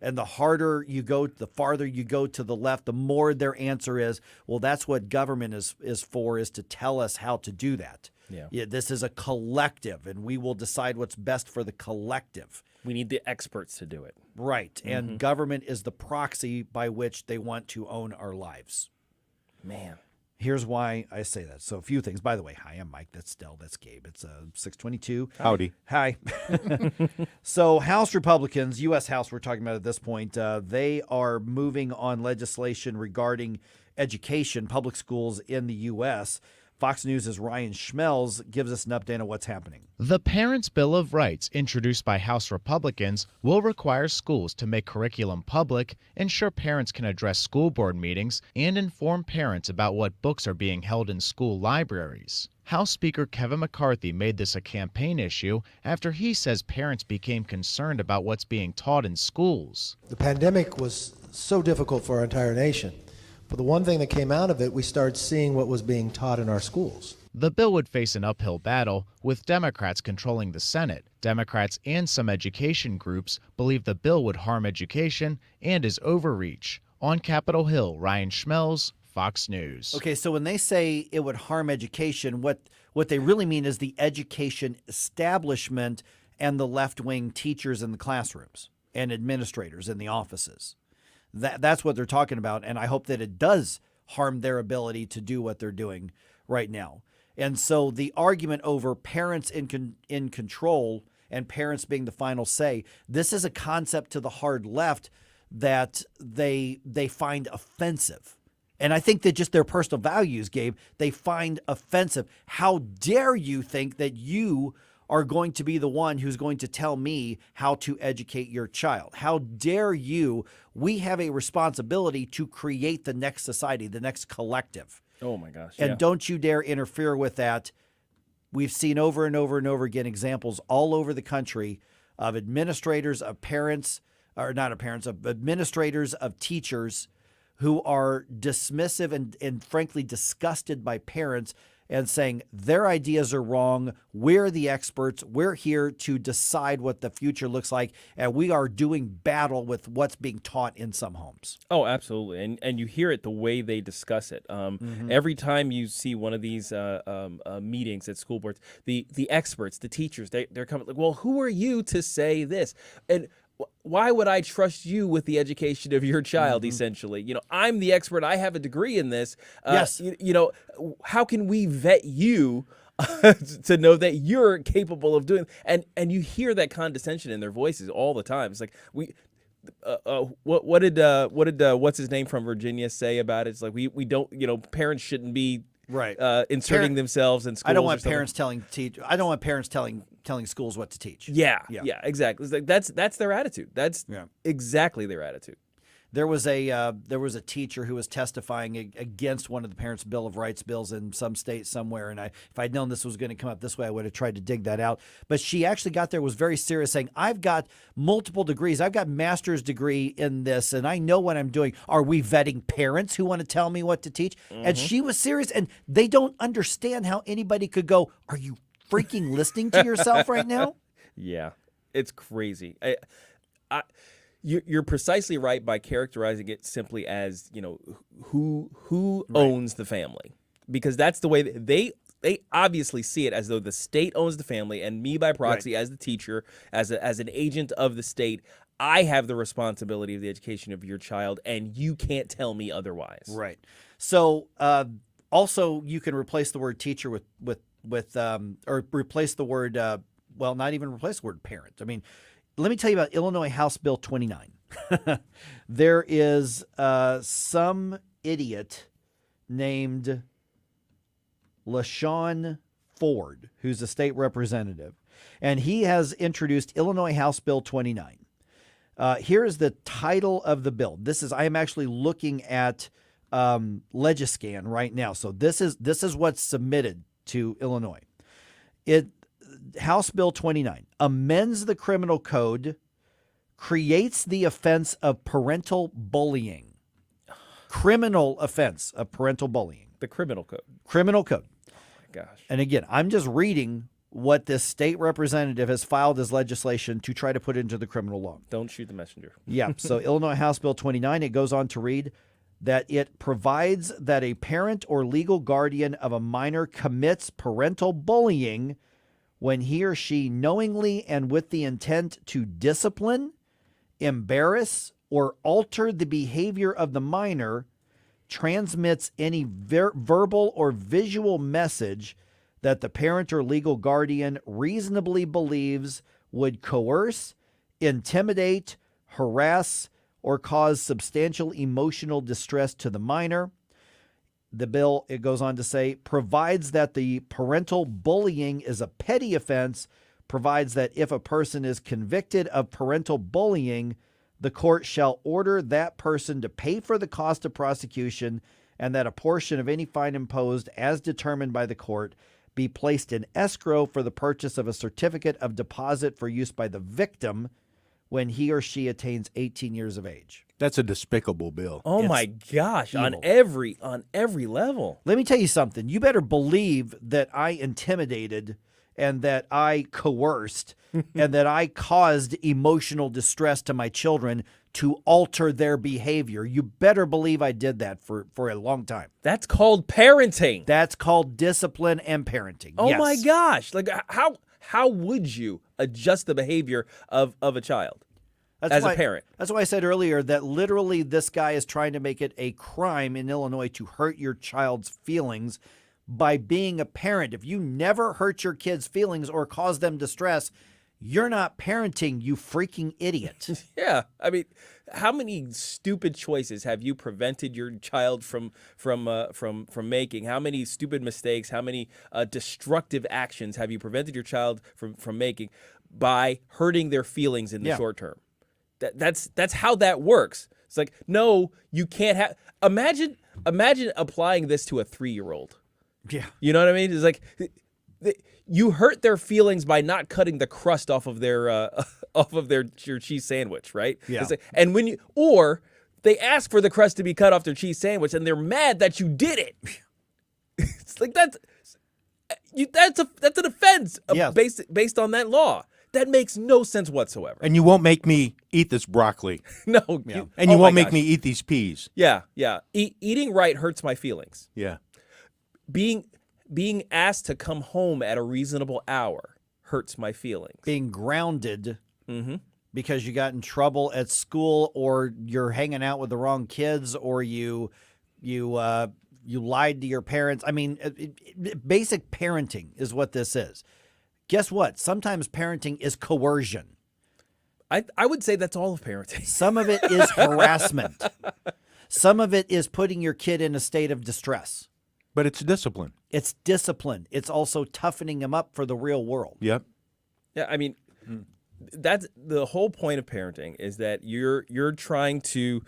and the harder you go, the farther you go to the left, the more their answer is, well, that's what government is for, is to tell us how to do that. Yeah, this is a collective, and we will decide what's best for the collective. We need the experts to do it. Right. Mm-hmm. And government is the proxy by which they want to own our lives. Man. Here's why I say that. So a few things. By the way, hi, I'm Mike. That's Stell. That's Gabe. It's 622. Howdy. Hi. So House Republicans, U.S. House we're talking about at this point, they are moving on legislation regarding education, public schools in the U.S. Fox News' Ryan Schmelz gives us an update on what's happening. The Parents' Bill of Rights, introduced by House Republicans, will require schools to make curriculum public, ensure parents can address school board meetings, and inform parents about what books are being held in school libraries. House Speaker Kevin McCarthy made this a campaign issue after he says parents became concerned about what's being taught in schools. The pandemic was so difficult for our entire nation. But the one thing that came out of it, we started seeing what was being taught in our schools. The bill would face an uphill battle, with Democrats controlling the Senate. Democrats and some education groups believe the bill would harm education and is overreach. On Capitol Hill, Ryan Schmelz, Fox News. Okay, so when they say it would harm education, what they really mean is the education establishment and the left-wing teachers in the classrooms and administrators in the offices. That's what they're talking about, and I hope that it does harm their ability to do what they're doing right now. And so the argument over parents in control and parents being the final say, this is a concept to the hard left that they find offensive. And I think that just their personal values, Gabe, they find offensive. How dare you think that you are going to be the one who's going to tell me how to educate your child? How dare you? We have a responsibility to create the next society, the next collective. Oh my gosh. And yeah. don't you dare interfere with that. We've seen over and over and over again examples all over the country of administrators, of parents, or not of parents, of administrators, of teachers who are dismissive and frankly disgusted by parents and saying their ideas are wrong. We're the experts. We're here to decide what the future looks like, and we are doing battle with what's being taught in some homes. Oh, absolutely, and you hear it the way they discuss it. Every time you see one of these meetings at school boards, the experts, the teachers, they're coming like, well, who are you to say this? And why would I trust you with the education of your child, essentially? You know, I'm the expert. I have a degree in this. Yes. You know, how can we vet you to know that you're capable of doing? And you hear that condescension in their voices all the time. It's like, what did what's his name from Virginia say about it? It's like, we don't, you know, parents shouldn't be inserting themselves in schools. I don't want parents telling schools what to teach. Yeah, exactly. It's like that's their attitude. That's exactly their attitude. There was a teacher who was testifying against one of the Parents' Bill of Rights bills in some state somewhere, and if I'd known this was going to come up this way, I would have tried to dig that out. But she actually got there, was very serious, saying, "I've got multiple degrees. I've got master's degree in this, and I know what I'm doing. Are we vetting parents who want to tell me what to teach?" And she was serious, and they don't understand how anybody could go, "Are you freaking listening to yourself right now?" Yeah, it's crazy. You're precisely right by characterizing it simply as, you know, who owns the family, because that's the way they obviously see it, as though the state owns the family, and me by proxy as the teacher, as an agent of the state, I have the responsibility of the education of your child, and you can't tell me otherwise. Right. So also you can replace the word teacher with or replace the word not even replace the word parent. I mean, let me tell you about Illinois House Bill 29. There is some idiot named LaShawn Ford, who's a state representative, and he has introduced Illinois House Bill 29. Here is the title of the bill. I am actually looking at Legiscan right now. So this is what's submitted to Illinois. House Bill 29 amends the criminal code, creates the offense of parental bullying. Criminal offense of parental bullying. The criminal code. Criminal code. Oh my gosh. And again, I'm just reading what this state representative has filed as legislation to try to put into the criminal law. Don't shoot the messenger. Yeah. So Illinois House Bill 29, it goes on to read that it provides that a parent or legal guardian of a minor commits parental bullying when he or she knowingly and with the intent to discipline, embarrass, or alter the behavior of the minor transmits any verbal or visual message that the parent or legal guardian reasonably believes would coerce, intimidate, harass, or cause substantial emotional distress to the minor. The bill, it goes on to say, provides that the parental bullying is a petty offense, provides that if a person is convicted of parental bullying, the court shall order that person to pay for the cost of prosecution and that a portion of any fine imposed as determined by the court be placed in escrow for the purchase of a certificate of deposit for use by the victim when he or she attains 18 years of age. That's a despicable bill. Oh It's my gosh, evil. on every level. Let me tell you something. You better believe that I intimidated and that I coerced and that I caused emotional distress to my children to alter their behavior. You better believe I did that for a long time. That's called parenting. That's called discipline and parenting. Oh Yes. my gosh. Like how would you adjust the behavior of a child as a parent? That's why I said earlier that literally this guy is trying to make it a crime in Illinois to hurt your child's feelings by being a parent. If you never hurt your kids' feelings or cause them distress, you're not parenting, you freaking idiot. Yeah. I mean, how many stupid choices have you prevented your child from making? How many stupid mistakes, how many destructive actions have you prevented your child from making by hurting their feelings in the short term? That's how that works. It's like, no, you can't have. Imagine applying this to a 3-year-old. Yeah. You know what I mean? It's like you hurt their feelings by not cutting the crust off of their your cheese sandwich, right? Yeah. It's like, and or they ask for the crust to be cut off their cheese sandwich, and they're mad that you did it. It's like that's an offense based on that law. That makes no sense whatsoever. And you won't make me eat this broccoli. No. And you won't make me eat these peas. Yeah. Eating right hurts my feelings. Yeah. Being asked to come home at a reasonable hour hurts my feelings. Being grounded because you got in trouble at school, or you're hanging out with the wrong kids, or you lied to your parents. I mean, basic parenting is what this is. Guess what? Sometimes parenting is coercion. I would say that's all of parenting. Some of it is harassment. Some of it is putting your kid in a state of distress. But it's discipline. It's discipline. It's also toughening them up for the real world. Yep. Yeah, I mean, that's the whole point of parenting, is that you're trying to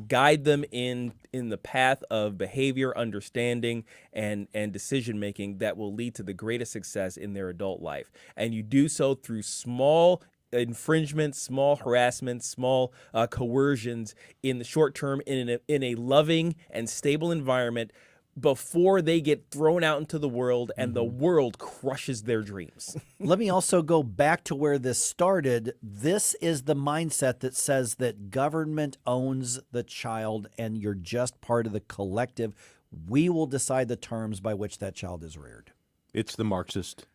guide them in the path of behavior, understanding, and decision making that will lead to the greatest success in their adult life. And you do so through small infringements, small harassments, small coercions in the short term in a loving and stable environment, before they get thrown out into the world and the world crushes their dreams. Let me also go back to where this started. This is the mindset that says that government owns the child and you're just part of the collective. We will decide the terms by which that child is reared. It's the Marxist.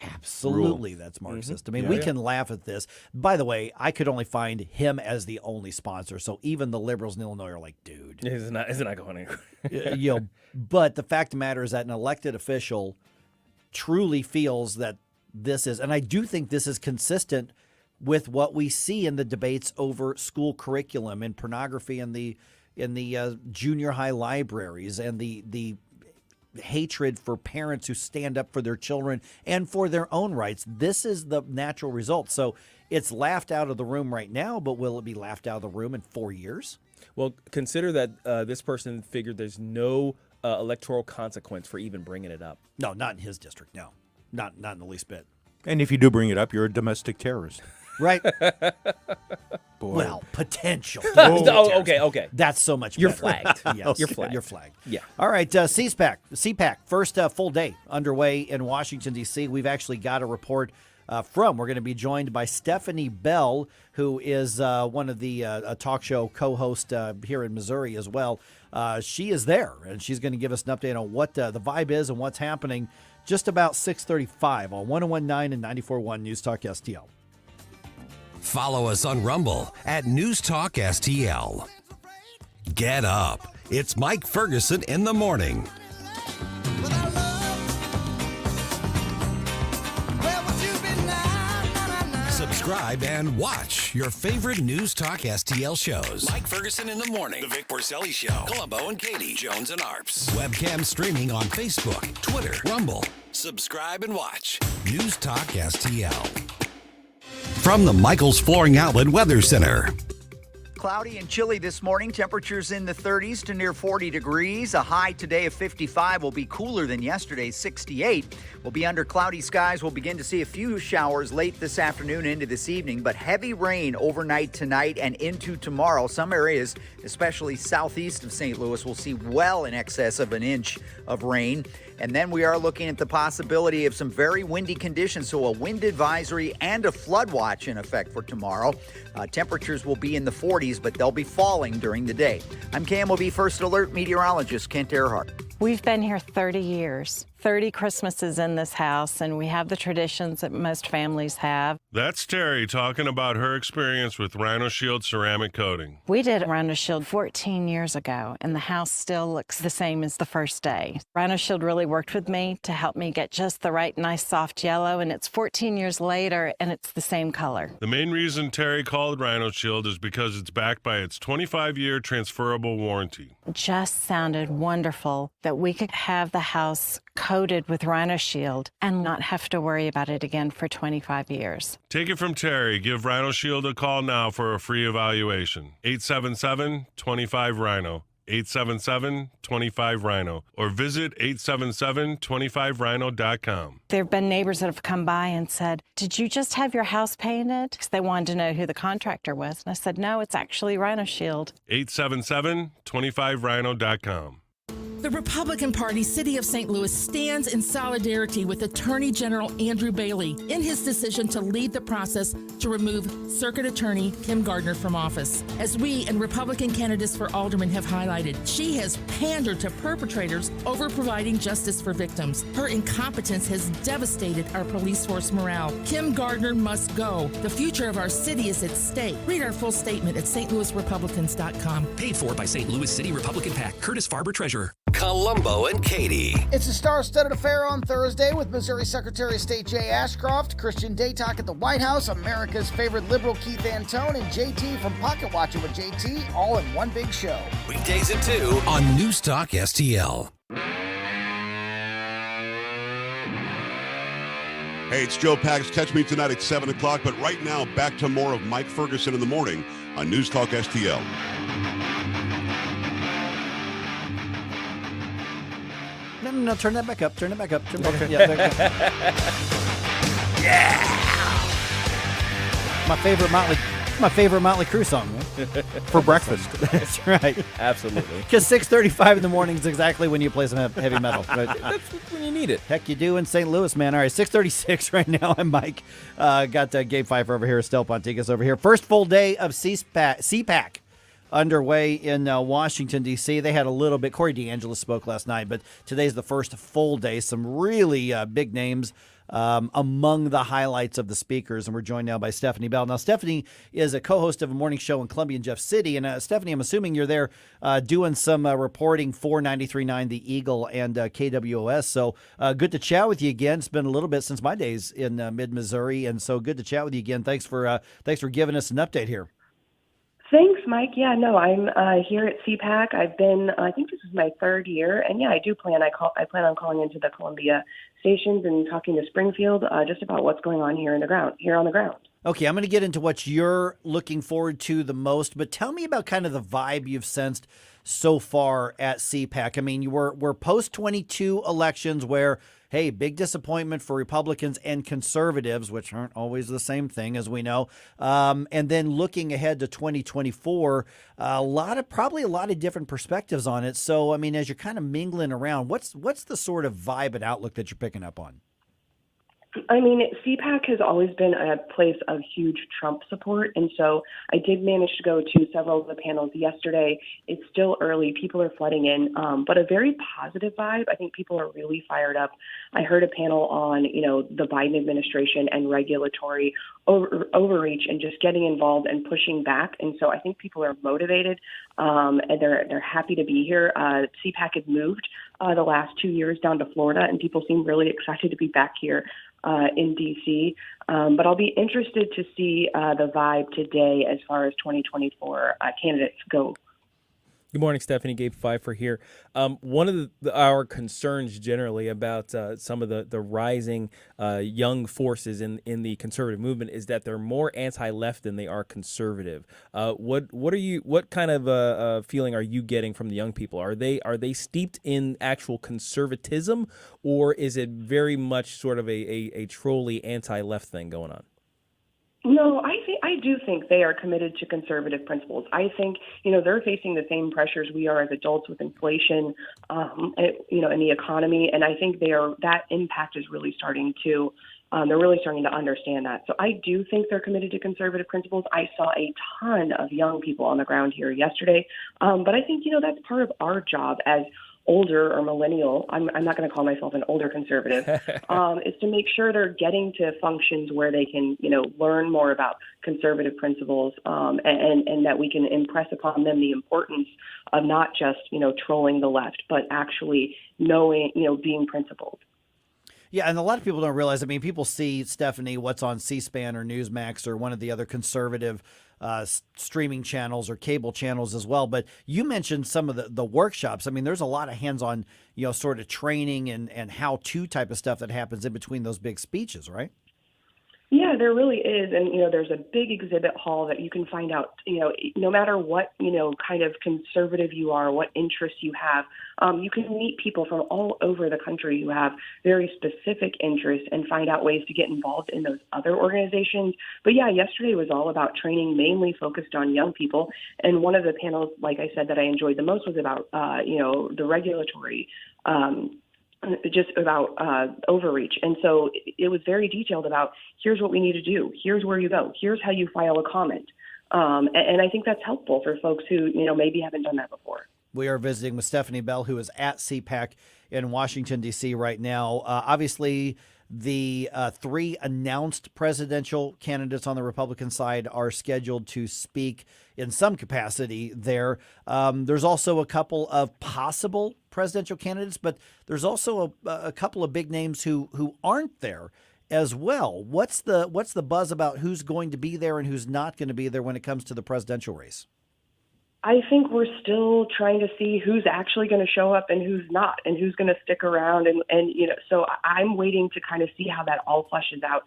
Absolutely, rule. That's Marxist. I mean, we can laugh at this. By the way, I could only find him as the only sponsor, so even the liberals in Illinois are like, dude. Isn't that going anywhere? But the fact of the matter is that an elected official truly feels that this is, and I do think this is consistent with what we see in the debates over school curriculum and pornography in the junior high libraries, and the hatred for parents who stand up for their children and for their own rights. This is the natural result. So it's laughed out of the room right now, but will it be laughed out of the room in 4 years? Well, consider that this person figured there's no electoral consequence for even bringing it up. No, not in his district. No, not in the least bit. And if you do bring it up, you're a domestic terrorist. Right. Boy. Well, potential. Okay. That's so much You're better. flagged. Yes, You're flagged. You're flagged. Yeah. All right, CPAC, first full day underway in Washington, D.C. We've actually got a report we're going to be joined by Stephanie Bell, who is one of the talk show co-hosts here in Missouri as well. She is there, and she's going to give us an update on what the vibe is and what's happening just about 6:35 on 101.9 and 94.1 News Talk STL. Follow us on Rumble at News Talk STL. Get up. It's Mike Ferguson in the morning. Subscribe and watch your favorite News Talk STL shows. Mike Ferguson in the morning. The Vic Porcelli Show. Columbo and Katie. Jones and Arps. Webcam streaming on Facebook, Twitter, Rumble. Subscribe and watch News Talk STL. From the Michaels Flooring Outlet Weather Center. Cloudy and chilly this morning. Temperatures in the 30s to near 40 degrees. A high today of 55 will be cooler than yesterday's 68. We'll be under cloudy skies. We'll begin to see a few showers late this afternoon into this evening, but heavy rain overnight tonight and into tomorrow. Some areas, especially southeast of St. Louis, will see well in excess of an inch of rain. And then we are looking at the possibility of some very windy conditions, so a wind advisory and a flood watch in effect for tomorrow. Temperatures will be in the 40s, but they'll be falling during the day. I'm KMOV First Alert meteorologist Kent Earhart. We've been here 30 years, 30 Christmases in this house, and we have the traditions that most families have. That's Terry talking about her experience with Rhino Shield ceramic coating. We did Rhino Shield 14 years ago, and the house still looks the same as the first day. Rhino Shield really worked with me to help me get just the right nice soft yellow, and it's 14 years later, and it's the same color. The main reason Terry called Rhino Shield is because it's backed by its 25-year transferable warranty. It just sounded wonderful that we could have the house coated with Rhino Shield and not have to worry about it again for 25 years. Take it from Terry. Give Rhino Shield a call now for a free evaluation. 877-25-RHINO. 877-25-RHINO. Or visit 877-25rhino.com. There have been neighbors that have come by and said, "Did you just have your house painted?" Because they wanted to know who the contractor was. And I said, "No, it's actually Rhino Shield." 877-25rhino.com. The Republican Party, City of St. Louis, stands in solidarity with Attorney General Andrew Bailey in his decision to lead the process to remove Circuit Attorney Kim Gardner from office. As we and Republican candidates for alderman have highlighted, she has pandered to perpetrators over providing justice for victims. Her incompetence has devastated our police force morale. Kim Gardner must go. The future of our city is at stake. Read our full statement at stlouisrepublicans.com. Paid for by St. Louis City Republican PAC. Curtis Farber, Treasurer. Columbo and Katie. It's a star-studded affair on Thursday with Missouri Secretary of State Jay Ashcroft, Christian Day Talk at the White House, America's favorite liberal Keith Antone, and JT from Pocket Watching with JT, all in one big show. Weekdays at 2 on News Talk STL. Hey, it's Joe Pags. Catch me tonight at 7 o'clock. But right now, back to more of Mike Ferguson in the morning on News Talk STL. No, turn that back up. Turn it back up. Turn it back up. Yeah. My favorite Motley Crue song, right? For breakfast. That's right. Absolutely. Because 6:35 in the morning is exactly when you play some heavy metal. Right? That's when you need it. Heck, you do in St. Louis, man. All right, 6:36 right now. I'm Mike. Got Gabe Pfeiffer over here. Estelle Ponticus over here. First full day of CPAC underway in Washington, D.C. They had a little bit. Corey DeAngelis spoke last night, but today's the first full day. Some really big names among the highlights of the speakers, and we're joined now by Stephanie Bell. Now, Stephanie is a co-host of a morning show in Columbia and Jeff City, and Stephanie, I'm assuming you're there doing some reporting for 93.9 The Eagle and KWOS, so good to chat with you again. It's been a little bit since my days in mid-Missouri, and so good to chat with you again. Thanks for giving us an update here. Thanks, Mike. Yeah, no, I'm here at CPAC. I've been, I think this is my third year, and yeah, I plan on calling into the Columbia stations and talking to Springfield just about what's going on here on the ground. Okay, I'm going to get into what you're looking forward to the most, but tell me about kind of the vibe you've sensed so far at CPAC. I mean, we're post-22 elections where, hey, big disappointment for Republicans and conservatives, which aren't always the same thing, as we know. And then looking ahead to 2024, probably a lot of different perspectives on it. So, I mean, as you're kind of mingling around, what's the sort of vibe and outlook that you're picking up on? I mean, CPAC has always been a place of huge Trump support, and so I did manage to go to several of the panels yesterday. It's still early. People are flooding in, but a very positive vibe. I think people are really fired up. I heard a panel on, the Biden administration and regulatory overreach and just getting involved and pushing back. And so I think people are motivated, and they're happy to be here. CPAC had moved the last 2 years down to Florida, and people seem really excited to be back here in D.C. But I'll be interested to see the vibe today as far as 2024 candidates go. Good morning, Stephanie. Gabe Pfeiffer here. One of our concerns generally about some of the rising young forces in the conservative movement is that they're more anti-left than they are conservative. What kind of feeling are you getting from the young people? Are they steeped in actual conservatism, or is it very much sort of a trolley anti-left thing going on? No, I do think they are committed to conservative principles. I think, they're facing the same pressures we are as adults with inflation, and the economy. And I think that impact is really starting to, they're really starting to understand that. So I do think they're committed to conservative principles. I saw a ton of young people on the ground here yesterday. But I think, that's part of our job as older or millennial, I'm not going to call myself an older conservative, is to make sure they're getting to functions where they can, learn more about conservative principles, and that we can impress upon them the importance of not just, trolling the left, but actually knowing, being principled. Yeah, and a lot of people don't realize, people see, Stephanie, what's on C-SPAN or Newsmax or one of the other conservative streaming channels or cable channels as well. But you mentioned some of the workshops. There's a lot of hands-on, sort of training and how-to type of stuff that happens in between those big speeches, right? Yeah, there really is. And, there's a big exhibit hall that you can find out, no matter what, kind of conservative you are, what interests you have, you can meet people from all over the country who have very specific interests and find out ways to get involved in those other organizations. But yeah, yesterday was all about training, mainly focused on young people. And one of the panels, like I said, that I enjoyed the most was about, the regulatory just about overreach. And so it was very detailed about, here's what we need to do, here's where you go, here's how you file a comment. And I think that's helpful for folks who, maybe haven't done that before. We are visiting with Stephanie Bell, who is at CPAC in Washington, D.C. right now. Obviously, the three announced presidential candidates on the Republican side are scheduled to speak in some capacity there. There's also a couple of possible presidential candidates, but there's also a couple of big names who aren't there as well. What's the buzz about who's going to be there and who's not going to be there when it comes to the presidential race? I think we're still trying to see who's actually going to show up and who's not, and who's going to stick around. And so I'm waiting to kind of see how that all fleshes out.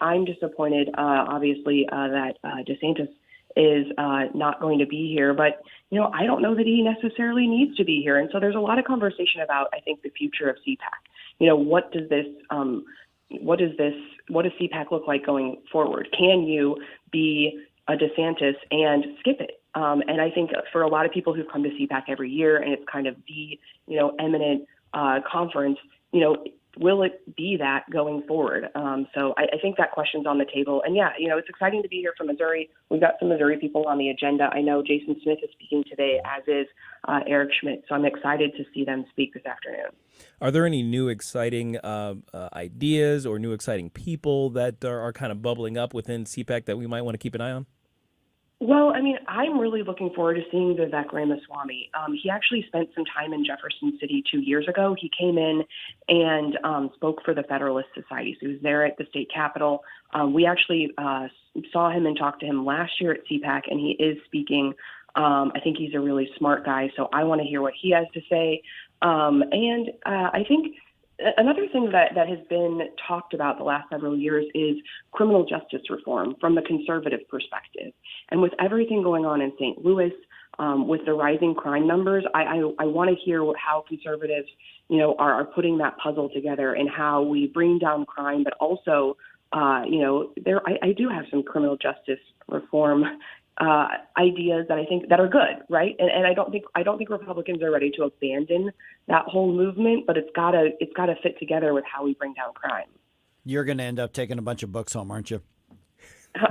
I'm disappointed, obviously, that DeSantis is not going to be here. But, I don't know that he necessarily needs to be here. And so there's a lot of conversation about, I think, the future of CPAC. What does CPAC look like going forward? Can you be a DeSantis and skip it? And I think for a lot of people who've come to CPAC every year, and it's kind of the, eminent conference, will it be that going forward? So I think that question's on the table. And yeah, it's exciting to be here from Missouri. We've got some Missouri people on the agenda. I know Jason Smith is speaking today, as is Eric Schmidt. So I'm excited to see them speak this afternoon. Are there any new exciting ideas or new exciting people that are kind of bubbling up within CPAC that we might want to keep an eye on? Well, I'm really looking forward to seeing Vivek Ramaswamy. He actually spent some time in Jefferson City 2 years ago. He came in and spoke for the Federalist Society. So he was there at the state capitol. We actually saw him and talked to him last year at CPAC, and he is speaking. I think he's a really smart guy, so I want to hear what he has to say. And I think another thing that has been talked about the last several years is criminal justice reform from the conservative perspective. And with everything going on in St. Louis, with the rising crime numbers, I want to hear how conservatives, are putting that puzzle together and how we bring down crime, but also, I do have some criminal justice reform ideas that I think that are good, right? And I don't think Republicans are ready to abandon that whole movement, but it's gotta fit together with how we bring down crime. You're going to end up taking a bunch of books home, aren't you?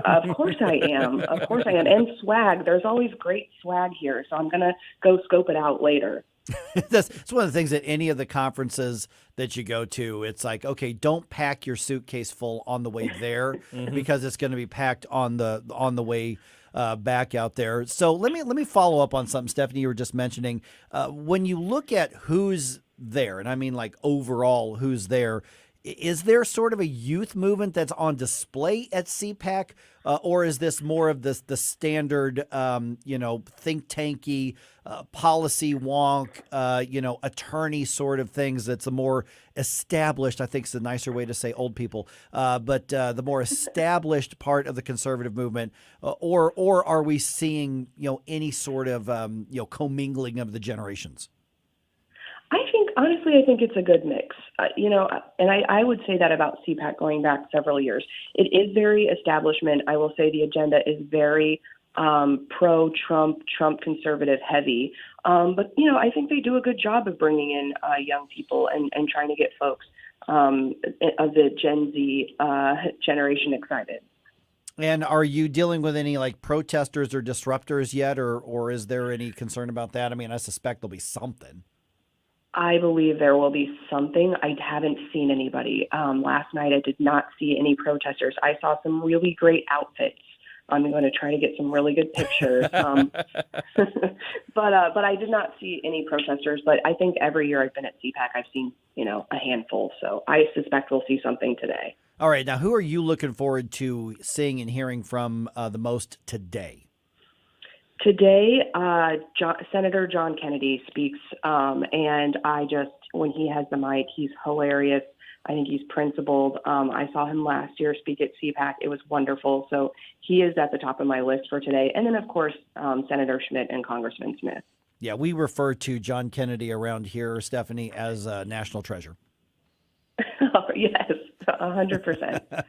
Of course I am. Of course I am. And swag. There's always great swag here, so I'm gonna go scope it out later. It's one of the things at any of the conferences that you go to. It's like, okay, don't pack your suitcase full on the way there because it's going to be packed on the way back out there. So let me follow up on something, Stephanie, you were just mentioning. When you look at who's there, and I mean like overall who's there, is there sort of a youth movement that's on display at CPAC, or is this more of the standard, think tanky, policy wonk, attorney sort of things that's a more established, I think is a nicer way to say old people, but the more established part of the conservative movement, or are we seeing, any sort of, commingling of the generations? Honestly, I think it's a good mix, and I would say that about CPAC going back several years. It is very establishment. I will say the agenda is very pro-Trump, Trump conservative heavy. But, I think they do a good job of bringing in young people and trying to get folks of the Gen Z generation excited. And are you dealing with any like protesters or disruptors yet, or is there any concern about that? I mean, I suspect there'll be something. I believe there will be something. I haven't seen anybody. Last night, I did not see any protesters. I saw some really great outfits. I'm going to try to get some really good pictures. But I did not see any protesters. But I think every year I've been at CPAC, I've seen, a handful. So I suspect we'll see something today. All right. Now, who are you looking forward to seeing and hearing from the most today? Today, Senator John Kennedy speaks, and when he has the mic, he's hilarious. I think he's principled. I saw him last year speak at CPAC. It was wonderful. So he is at the top of my list for today. And then, of course, Senator Schmidt and Congressman Smith. Yeah, we refer to John Kennedy around here, Stephanie, as a national treasure. Oh, yes. 100%.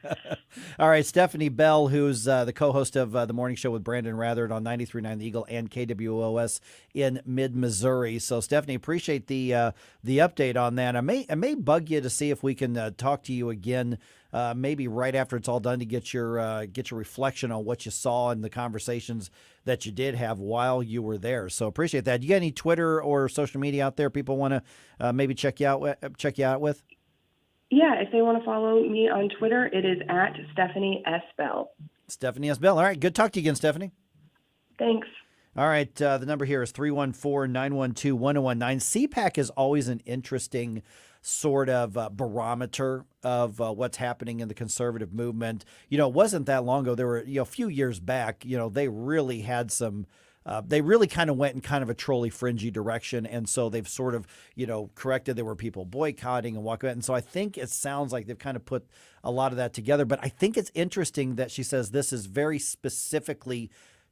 All right, Stephanie Bell, who's the co-host of the morning show with Brandon Rathard on 93.9 The Eagle and KWOS in mid-Missouri. So, Stephanie, appreciate the update on that. I may bug you to see if we can talk to you again, maybe right after it's all done, to get your reflection on what you saw and the conversations that you did have while you were there. So, appreciate that. You got any Twitter or social media out there people want to maybe check you out with? Yeah, if they want to follow me on Twitter, it is at Stephanie S. Bell. Stephanie S. Bell. All right, good talk to you again, Stephanie. Thanks. All right, the number here is 314-912-1019. CPAC is always an interesting sort of barometer of what's happening in the conservative movement. It wasn't that long ago. There were, a few years back, they really had some they really kind of went in kind of a trolley fringy direction. And so they've sort of, corrected. There were people boycotting and walking out. And so I think it sounds like they've kind of put a lot of that together. But I think it's interesting that she says this is very specifically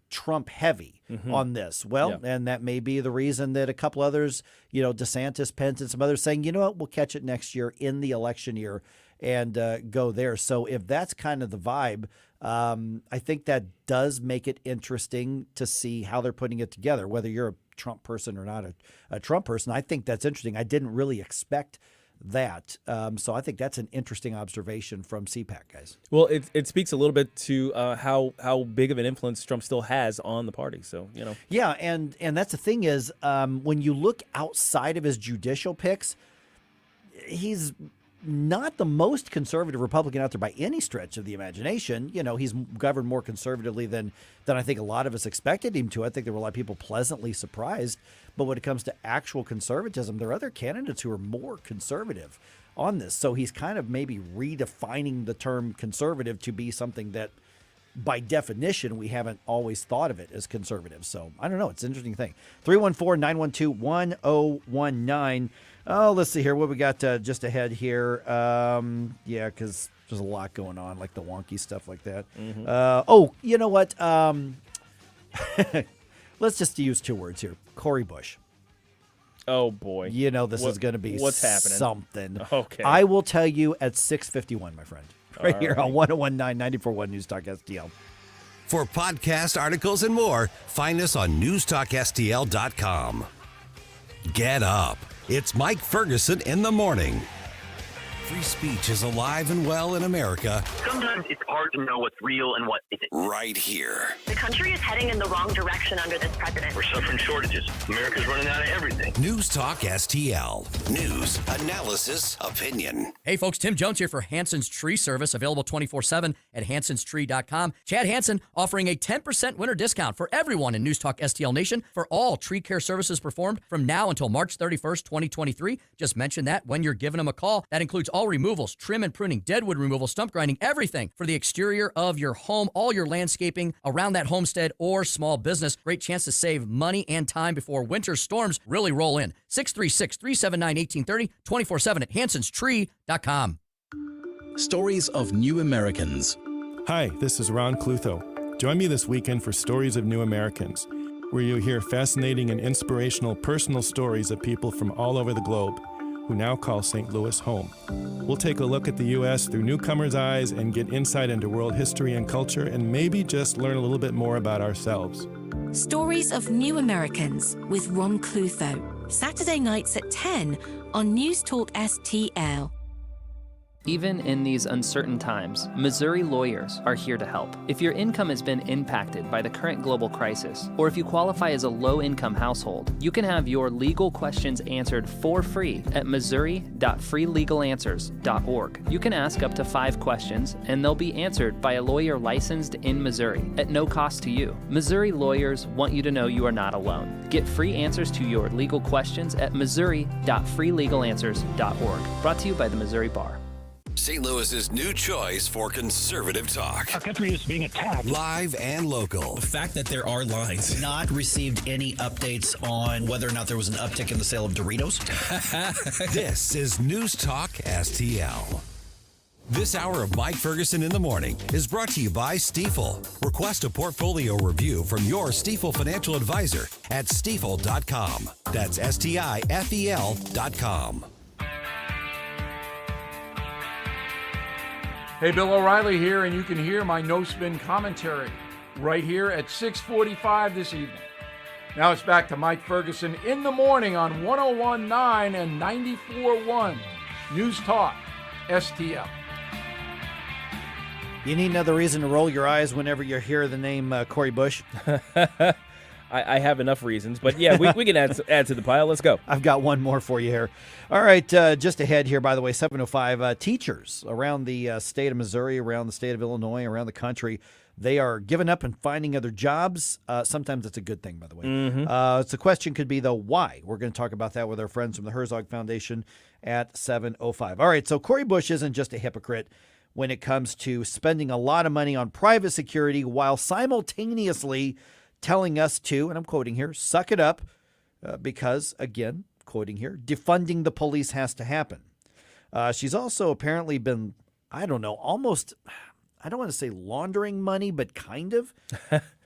Trump heavy on this. Well, and that may be the reason that a couple others, DeSantis, Pence, and some others saying, you know what, we'll catch it next year in the election year and go there. So if that's kind of the vibe, I think that does make it interesting to see how they're putting it together, whether you're a Trump person or not a Trump person. I think that's interesting. I didn't really expect that. So I think that's an interesting observation from CPAC, guys. Well, it speaks a little bit to how big of an influence Trump still has on the party. So, Yeah, and that's the thing is when you look outside of his judicial picks, he's not the most conservative Republican out there by any stretch of the imagination. He's governed more conservatively than I think a lot of us expected him to. I think there were a lot of people pleasantly surprised. But when it comes to actual conservatism, there are other candidates who are more conservative on this. So he's kind of maybe redefining the term conservative to be something that, by definition, we haven't always thought of it as conservative. So I don't know. It's an interesting thing. 314-912-1019. Oh, let's see here. What we got just ahead here. Because there's a lot going on, like the wonky stuff like that. You know what? Let's just use two words here. Cory Bush. Oh, boy. This is going to be what's happening? Something. Okay. I will tell you at 6:51, my friend. Right here on 101.9 94.1 News Talk STL. For podcast articles and more, find us on newstalkstl.com. Get up. It's Mike Ferguson in the morning. Free speech is alive and well in America. Sometimes it's hard to know what's real and what isn't. Right here. The country is heading in the wrong direction under this president. We're suffering shortages. America's running out of everything. News Talk STL. News, analysis, opinion. Hey folks, Tim Jones here for Hanson's Tree Service, available 24/7 at hansonstree.com. Chad Hanson offering a 10% winter discount for everyone in News Talk STL Nation for all tree care services performed from now until March 31st, 2023. Just mention that when you're giving them a call. That includes all removals, trim and pruning, deadwood removal, stump grinding, everything for the exterior of your home, all your landscaping around that homestead or small business. Great chance to save money and time before winter storms really roll in. 636-379-1830, 24/7 at hansonstree.com. Stories of New Americans. Hi, this is Ron Clutho. Join me this weekend for Stories of New Americans, where you'll hear fascinating and inspirational personal stories of people from all over the globe who now call St. Louis home. We'll take a look at the U.S. through newcomers' eyes and get insight into world history and culture, and maybe just learn a little bit more about ourselves. Stories of New Americans with Ron Clutho. Saturday nights at 10 on News Talk STL. Even in these uncertain times, Missouri lawyers are here to help. If your income has been impacted by the current global crisis, or if you qualify as a low-income household, you can have your legal questions answered for free at missouri.freelegalanswers.org. You can ask up to 5 questions, and they'll be answered by a lawyer licensed in Missouri at no cost to you. Missouri lawyers want you to know you are not alone. Get free answers to your legal questions at missouri.freelegalanswers.org. Brought to you by the Missouri Bar. St. Louis's new choice for conservative talk. Our country is being attacked. Live and local. The fact that there are lines. Not received any updates on whether or not there was an uptick in the sale of Doritos. This is News Talk STL. This hour of Mike Ferguson in the Morning is brought to you by Stifel. Request a portfolio review from your Stifel financial advisor at stifel.com. That's STIFEL.com. Hey, Bill O'Reilly here, and you can hear my no-spin commentary right here at 6:45 this evening. Now it's back to Mike Ferguson in the morning on 101.9 and 94.1 News Talk STL. You need another reason to roll your eyes whenever you hear the name Cori Bush? I have enough reasons, but yeah, we can add to the pile. Let's go. I've got one more for you here. All right, just ahead here, by the way, 7:05, teachers around the state of Missouri, around the state of Illinois, around the country, they are giving up and finding other jobs. Sometimes it's a good thing, by the way. So the question could be, though, why? We're going to talk about that with our friends from the Herzog Foundation at 7:05. All right, so Cori Bush isn't just a hypocrite when it comes to spending a lot of money on private security while simultaneously telling us to, and I'm quoting here, suck it up because, again, quoting here, defunding the police has to happen. She's also apparently been, I don't know, almost, I don't want to say laundering money, but kind of,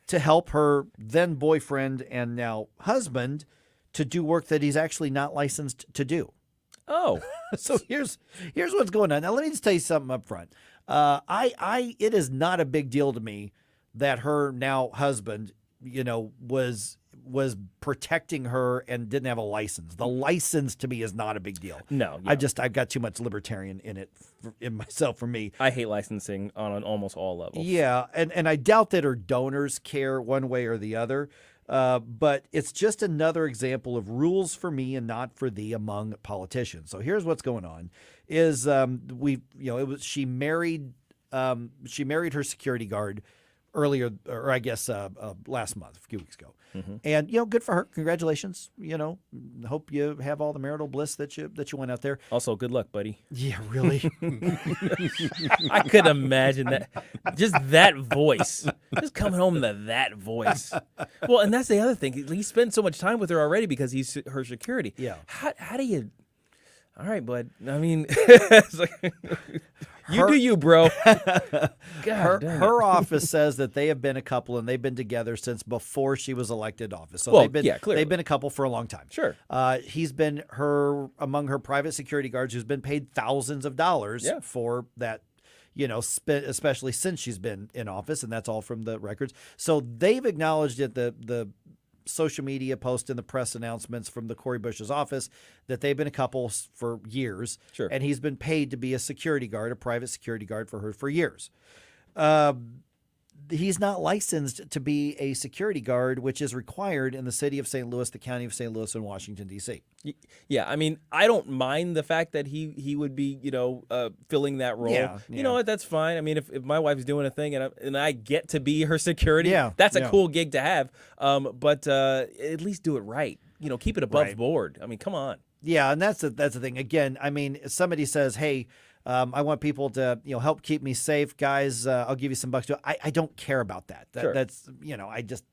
to help her then boyfriend and now husband to do work that he's actually not licensed to do. Oh. So here's what's going on. Now, let me just tell you something up front. It is not a big deal to me that her now husband, was protecting her and didn't have a license. The license to me is not a big deal. No. Yeah. I've got too much libertarian in it in myself for me. I hate licensing on almost all levels. Yeah, and I doubt that her donors care one way or the other. But it's just another example of rules for me and not for thee among politicians. So here's what's going on: is she married her security guard earlier, or I guess last month, a few weeks ago. And good for her. Congratulations. Hope you have all the marital bliss that you went out there. Also, good luck, buddy. Yeah, really. I could imagine that. Just that voice. Just coming home to that voice. Well, and that's the other thing. He spent so much time with her already because he's her security. Yeah. How do you? All right, bud. I mean, it's like, you do you, bro. Her office says that they have been a couple and they've been together since before she was elected office. So clearly. They've been a couple for a long time. Sure. He's been among her private security guards who's been paid thousands of dollars for that, especially since she's been in office, and that's all from the records. So they've acknowledged that the social media post in the press announcements from the Cori Bush's office that they've been a couple for years. Sure. And he's been paid to be a security guard, a private security guard for her for years. He's not licensed to be a security guard, which is required in the city of St. Louis, the county of St. Louis, and Washington, D.C. Yeah, I mean, I don't mind the fact that he would be, filling that role. Yeah, You know what? That's fine. I mean, if my wife's doing a thing and I get to be her security, Yeah, that's a yeah. cool gig to have. But at least do it right. Keep it above Right. board. I mean, come on. Yeah, and that's the thing. Again, I mean, if somebody says, "Hey, I want people to help keep me safe, guys. I'll give you some bucks." I don't care about that. Sure. That's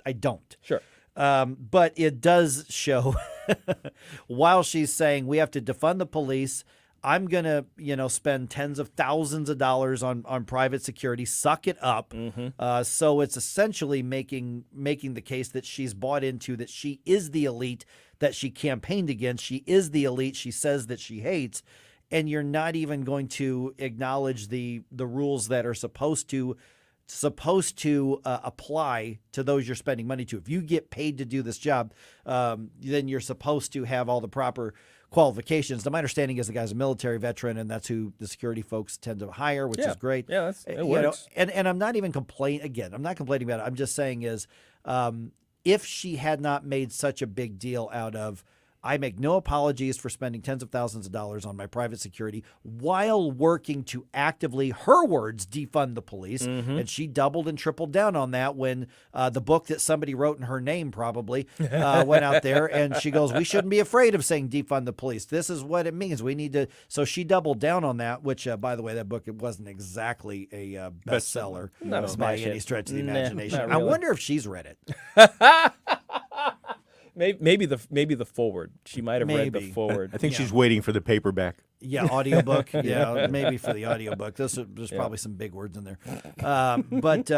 I don't. Sure. But it does show while she's saying we have to defund the police. I'm gonna spend tens of thousands of dollars on private security. Suck it up. So it's essentially making the case that she's bought into, that she is the elite that she campaigned against. She is the elite she says that she hates. And you're not even going to acknowledge the rules that are supposed to apply to those you're spending money to. If you get paid to do this job, then you're supposed to have all the proper qualifications. Now, my understanding is the guy's a military veteran, and that's who the security folks tend to hire, which is great. Yeah, it works. And I'm not even I'm not complaining about it. I'm just saying is if she had not made such a big deal out of, I make no apologies for spending tens of thousands of dollars on my private security while working to actively, her words, defund the police. And she doubled and tripled down on that when the book that somebody wrote in her name probably went out there. And she goes, we shouldn't be afraid of saying defund the police. This is what it means. We need to. So she doubled down on that, which, by the way, that book, it wasn't exactly a bestseller by any stretch of the imagination. not I really. wonder if she's read it. Maybe the forward. She might have read the Maybe. forward. I think she's waiting for the paperback. Yeah, audiobook. Yeah, maybe for the audiobook. There's probably some big words in there. But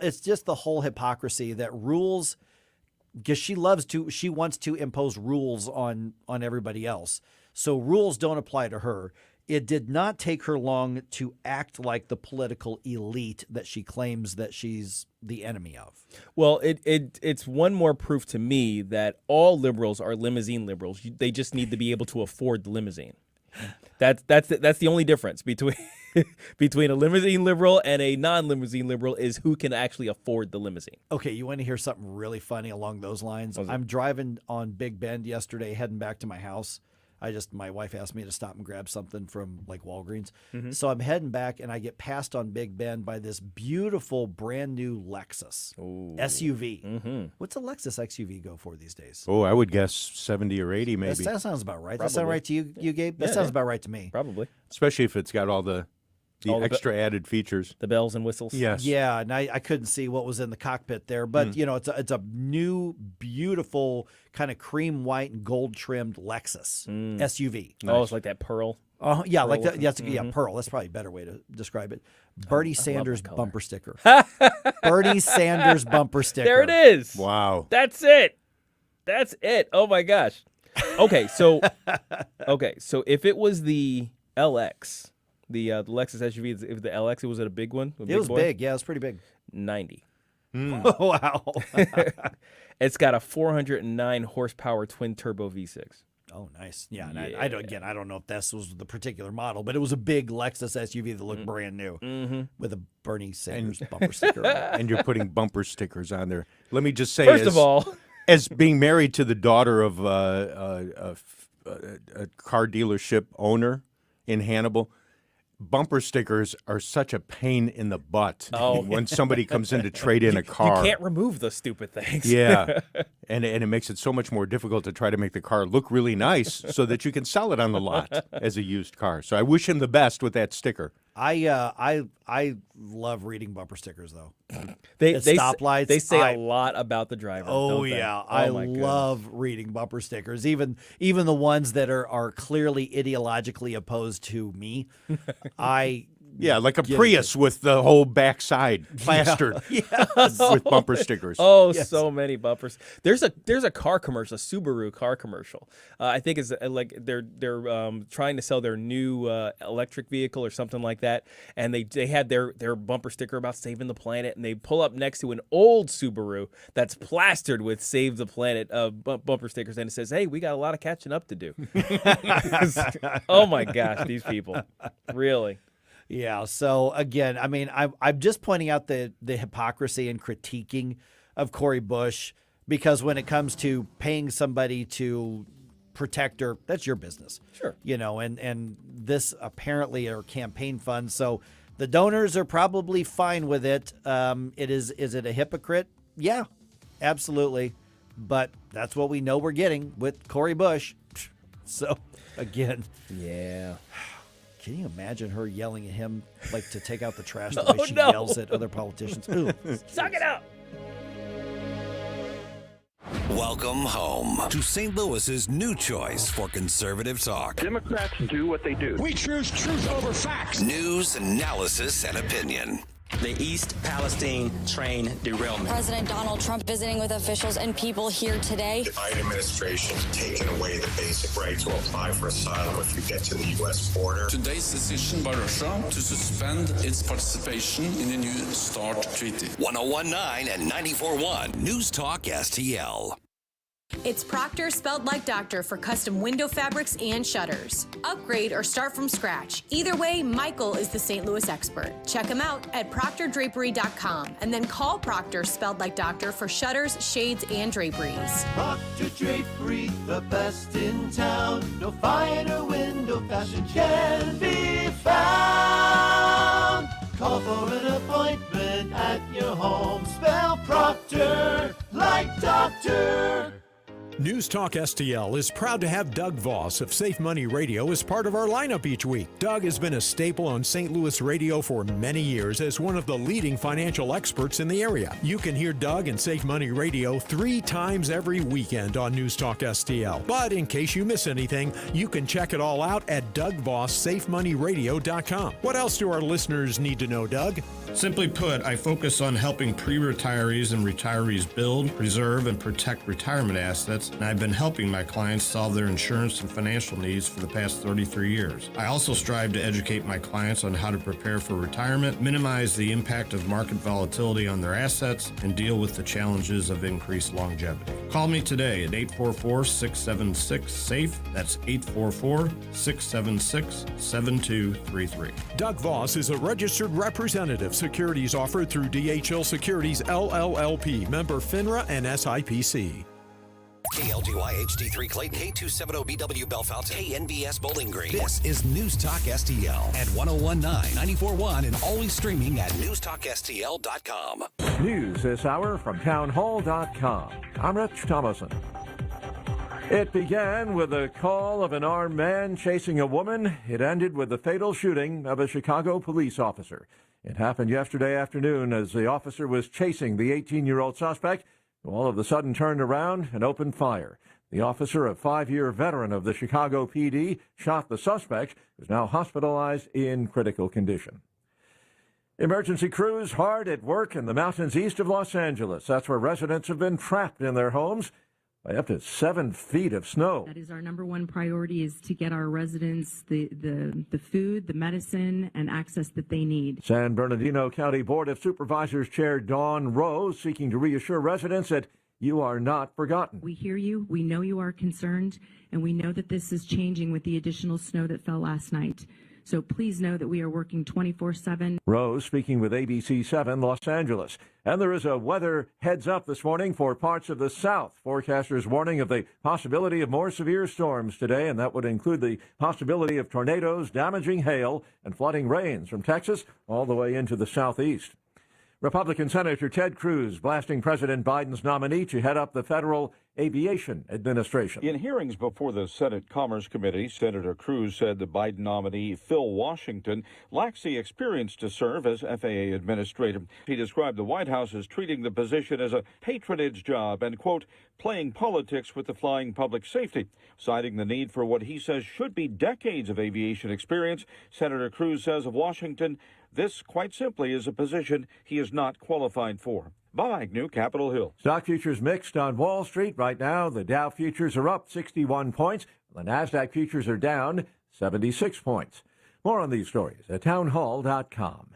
it's just the whole hypocrisy that rules, because she wants to impose rules on everybody else. So rules don't apply to her. It did not take her long to act like the political elite that she claims that she's the enemy of. Well, it's one more proof to me that all liberals are limousine liberals. They just need to be able to afford the limousine. That's the only difference between a limousine liberal and a non-limousine liberal is who can actually afford the limousine. Okay, you want to hear something really funny along those lines? I'm driving on Big Bend yesterday, heading back to my house. My wife asked me to stop and grab something from like Walgreens. So I'm heading back and I get passed on Big Bend by this beautiful brand new Lexus SUV. What's a Lexus SUV go for these days? Oh, I would guess 70 or 80 maybe. That sounds about right. Probably. That sound right to you, Gabe? That sounds about right to me. Probably. Especially if it's got all the extra added features. The bells and whistles. Yes. Yeah, and I couldn't see what was in the cockpit there, but it's a new, beautiful kind of cream white and gold trimmed Lexus SUV. Oh, it's like that pearl. Yeah, Pearl like that. looking. Yeah, pearl. That's probably a better way to describe it. Bernie Sanders that color. bumper sticker. Bernie Sanders bumper sticker. There it is. Wow. That's it. Oh my gosh. Okay, so if it was the LX, the Lexus SUV, if the LX, was it a big one? It was big. Yeah, it was pretty big. 90. Wow. It's got a 409 horsepower twin turbo V6. Oh, nice. Yeah, and I don't know if this was the particular model, but it was a big Lexus SUV that looked brand new with a Bernie Sanders bumper sticker on it. And you're putting bumper stickers on there. Let me just say, First of all, as being married to the daughter of a car dealership owner in Hannibal, bumper stickers are such a pain in the butt when somebody comes in to trade in a car. You can't remove those stupid things. Yeah, and it makes it so much more difficult to try to make the car look really nice so that you can sell it on the lot as a used car. So I wish him the best with that sticker. I love reading bumper stickers though. They stoplights. They say a lot about the driver. Oh don't they? yeah, Oh, my goodness. love reading bumper stickers. Even the ones that are clearly ideologically opposed to me. I Yeah, like a get Prius with the whole backside plastered with bumper stickers. Oh, so many bumpers. There's a car commercial, a Subaru car commercial. I think it's like they're trying to sell their new electric vehicle or something like that, and they had their bumper sticker about saving the planet, and they pull up next to an old Subaru that's plastered with "Save the Planet" bumper stickers, and it says, "Hey, we got a lot of catching up to do." Oh my gosh, these people, really. Yeah. So again, I mean, I'm just pointing out the hypocrisy and critiquing of Cori Bush, because when it comes to paying somebody to protect her, that's your business. Sure. You know, and this apparently are campaign funds. So the donors are probably fine with it. Is it a hypocrite? Yeah, absolutely. But that's what we know we're getting with Cori Bush. So again. Yeah. Can you imagine her yelling at him like to take out the trash the way she yells at other politicians? Ooh. Suck it up. Welcome home to St. Louis's new choice for conservative talk. Democrats do what they do. We choose truth over facts. News, analysis, and opinion. The East Palestine train derailment. President Donald Trump visiting with officials and people here today. The Biden administration has taken away the basic right to apply for asylum if you get to the U.S. border. Today's decision by Russia to suspend its participation in the New START Treaty. 1019 and 94.1 News Talk STL. It's Proctor spelled like doctor for custom window fabrics and shutters. Upgrade or start from scratch. Either way, Michael is the St. Louis expert. Check him out at proctordrapery.com and then call Proctor spelled like doctor for shutters, shades, and draperies. Proctor Drapery, the best in town. No finer window fashion can be found. Call for an appointment at your home. Spell Proctor like doctor. News Talk STL is proud to have Doug Voss of Safe Money Radio as part of our lineup each week. Doug has been a staple on St. Louis radio for many years as one of the leading financial experts in the area. You can hear Doug and Safe Money Radio 3 times every weekend on News Talk STL. But in case you miss anything, you can check it all out at DougVossSafeMoneyRadio.com. What else do our listeners need to know, Doug? Simply put, I focus on helping pre-retirees and retirees build, preserve, and protect retirement assets, and I've been helping my clients solve their insurance and financial needs for the past 33 years. I also strive to educate my clients on how to prepare for retirement, minimize the impact of market volatility on their assets, and deal with the challenges of increased longevity. Call me today at 844-676-SAFE. That's 844-676-7233. Doug Voss is a registered representative. Securities offered through DHL Securities LLLP, member FINRA and SIPC. KLGY HD3 Clayton, K270BW Bellefonte, KNBS Bowling Green. This is News Talk STL at 1019, 94.1, and always streaming at newstalkstl.com. News this hour from townhall.com. I'm Rich Thomason. It began with a call of an armed man chasing a woman. It ended with the fatal shooting of a Chicago police officer. It happened yesterday afternoon as the officer was chasing the 18-year-old suspect, who all of a sudden turned around and opened fire. The officer, a 5-year veteran of the Chicago PD, shot the suspect, who is now hospitalized in critical condition. Emergency crews hard at work in the mountains east of Los Angeles. That's where residents have been trapped in their homes by up to 7 feet of snow. That is our number one priority, is to get our residents the food, the medicine, and access that they need. San Bernardino County Board of Supervisors Chair Dawn Rose seeking to reassure residents that you are not forgotten. We hear you, we know you are concerned, and we know that this is changing with the additional snow that fell last night. So please know that we are working 24/7. Rose speaking with ABC 7 Los Angeles. And there is a weather heads up this morning for parts of the south. Forecasters warning of the possibility of more severe storms today, and that would include the possibility of tornadoes, damaging hail, and flooding rains from Texas all the way into the southeast. Republican Senator Ted Cruz blasting President Biden's nominee to head up the Federal Aviation Administration. In hearings before the Senate Commerce Committee, Senator Cruz said the Biden nominee, Phil Washington, lacks the experience to serve as FAA administrator. He described the White House as treating the position as a patronage job and, quote, playing politics with the flying public safety. Citing the need for what he says should be decades of aviation experience, Senator Cruz says of Washington, this, quite simply, is a position he is not qualified for. Bob Agnew, Capitol Hill. Stock futures mixed on Wall Street right now. The Dow futures are up 61 points. The NASDAQ futures are down 76 points. More on these stories at townhall.com.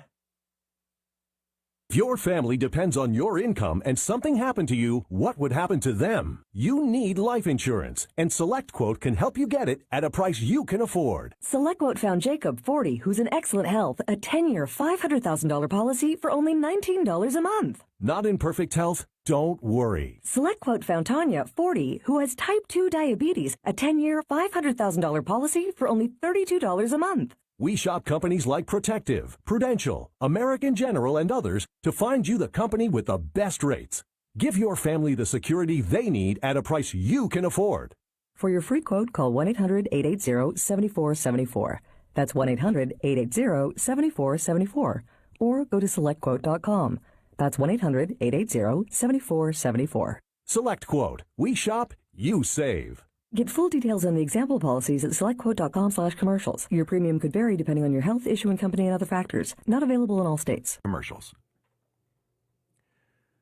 If your family depends on your income and something happened to you, what would happen to them? You need life insurance, and SelectQuote can help you get it at a price you can afford. SelectQuote found Jacob, 40, who's in excellent health, a 10-year, $500,000 policy for only $19 a month. Not in perfect health? Don't worry. SelectQuote found Tanya, 40, who has type 2 diabetes, a 10-year, $500,000 policy for only $32 a month. We shop companies like Protective, Prudential, American General, and others to find you the company with the best rates. Give your family the security they need at a price you can afford. For your free quote, call 1-800-880-7474. That's 1-800-880-7474. Or go to SelectQuote.com. That's 1-800-880-7474. SelectQuote. We shop, you save. Get full details on the example policies at selectquote.com/commercials. Your premium could vary depending on your health, issuing company, and other factors. Not available in all states. Commercials.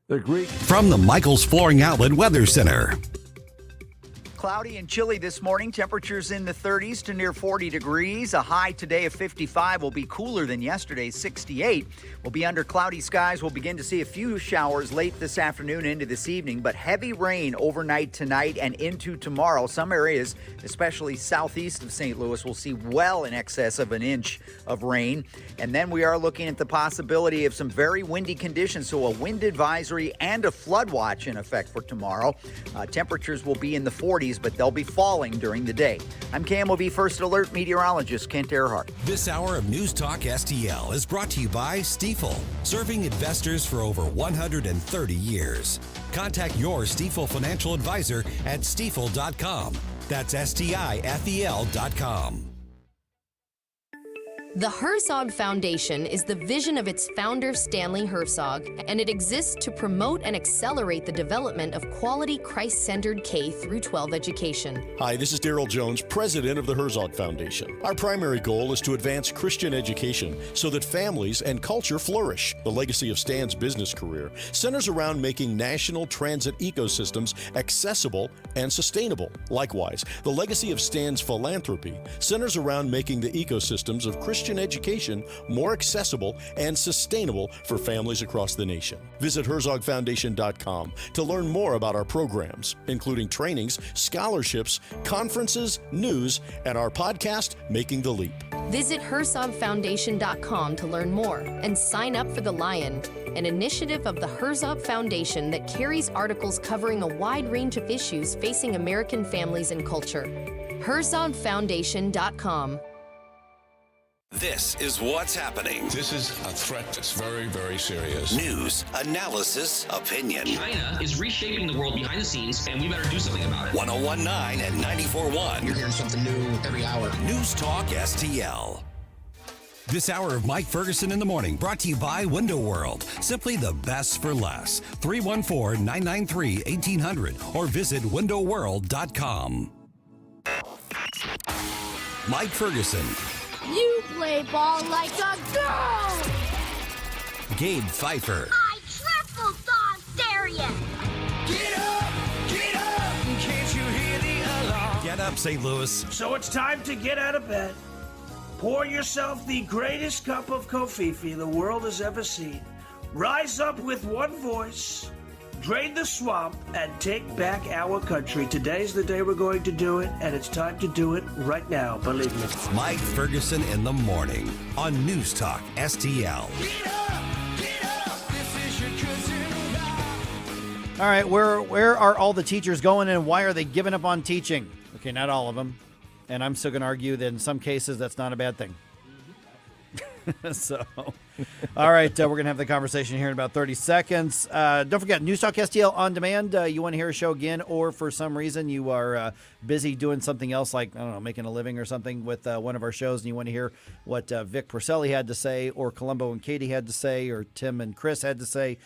The Greek. From the Michael's Flooring Outlet Weather Center. Cloudy and chilly this morning. Temperatures in the 30s to near 40 degrees. A high today of 55 will be cooler than yesterday's 68. We'll be under cloudy skies. We'll begin to see a few showers late this afternoon into this evening, but heavy rain overnight tonight and into tomorrow. Some areas, especially southeast of St. Louis, will see well in excess of an inch of rain. And then we are looking at the possibility of some very windy conditions, so a wind advisory and a flood watch in effect for tomorrow. Temperatures will be in the 40s, but they'll be falling during the day. I'm KMOV First Alert meteorologist Kent Earhart. This hour of News Talk STL is brought to you by Stifel, serving investors for over 130 years. Contact your Stifel financial advisor at stifel.com. That's STIFEL.com. The Herzog Foundation is the vision of its founder, Stanley Herzog, and it exists to promote and accelerate the development of quality Christ-centered K-12 education. Hi, this is Daryl Jones, president of the Herzog Foundation. Our primary goal is to advance Christian education so that families and culture flourish. The legacy of Stan's business career centers around making national transit ecosystems accessible and sustainable. Likewise, the legacy of Stan's philanthropy centers around making the ecosystems of Christian education more accessible and sustainable for families across the nation. Visit HerzogFoundation.com to learn more about our programs, including trainings, scholarships, conferences, news, and our podcast, Making the Leap. Visit HerzogFoundation.com to learn more and sign up for The Lion, an initiative of the Herzog Foundation that carries articles covering a wide range of issues facing American families and culture. HerzogFoundation.com. This is what's happening. This is a threat that's very, very serious. News, analysis, opinion. China is reshaping the world behind the scenes, and we better do something about it. 1019 and 94.1. You're hearing something new every hour. News Talk STL. This hour of Mike Ferguson in the Morning brought to you by Window World. Simply the best for less. 314-993-1800 or visit windowworld.com. Mike Ferguson. You play ball like a girl! Gabe Pfeiffer. I triple dog dare you! Get up! Get up! Can't you hear the alarm? Get up, St. Louis. So it's time to get out of bed. Pour yourself the greatest cup of Kofifi the world has ever seen. Rise up with one voice. Drain the swamp and take back our country. Today's the day we're going to do it, and it's time to do it right now, believe me. Mike Ferguson in the Morning on News Talk STL. Get up! Get up! This is your cousin. All right, where are all the teachers going, and why are they giving up on teaching? Okay, not all of them. And I'm still going to argue that in some cases that's not a bad thing. So All right, we're going to have the conversation here in about 30 seconds. Don't forget, Newstalk STL On Demand. You want to hear a show again, or for some reason you are busy doing something else, like, I don't know, making a living or something with one of our shows, and you want to hear what Vic Porcelli had to say, or Columbo and Katie had to say, or Tim and Chris had to say,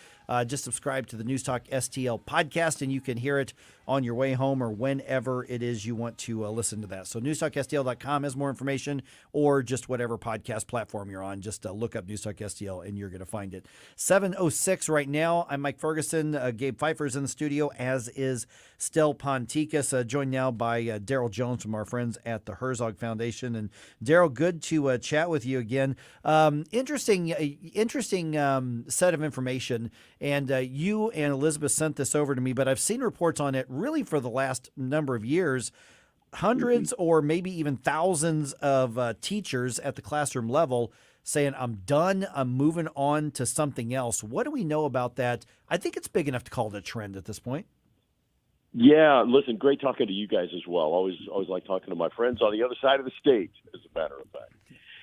just subscribe to the Newstalk STL podcast, and you can hear it on your way home or whenever it is you want to listen to that. So newstalkstl.com has more information, or just whatever podcast platform you're on. Just look up Newstalk STL and you're going to find it. 7:06 right now. I'm Mike Ferguson. Gabe Pfeiffer's in the studio, as is Stel Ponticus, joined now by Daryl Jones from our friends at the Herzog Foundation. And Daryl, good to chat with you again. Interesting set of information. And you and Elizabeth sent this over to me, but I've seen reports on it really for the last number of years. Hundreds or maybe even thousands of teachers at the classroom level saying, I'm done, I'm moving on to something else. What do we know about that? I think it's big enough to call it a trend at this point. Yeah, listen, great talking to you guys as well. Always like talking to my friends on the other side of the stage, as a matter of fact.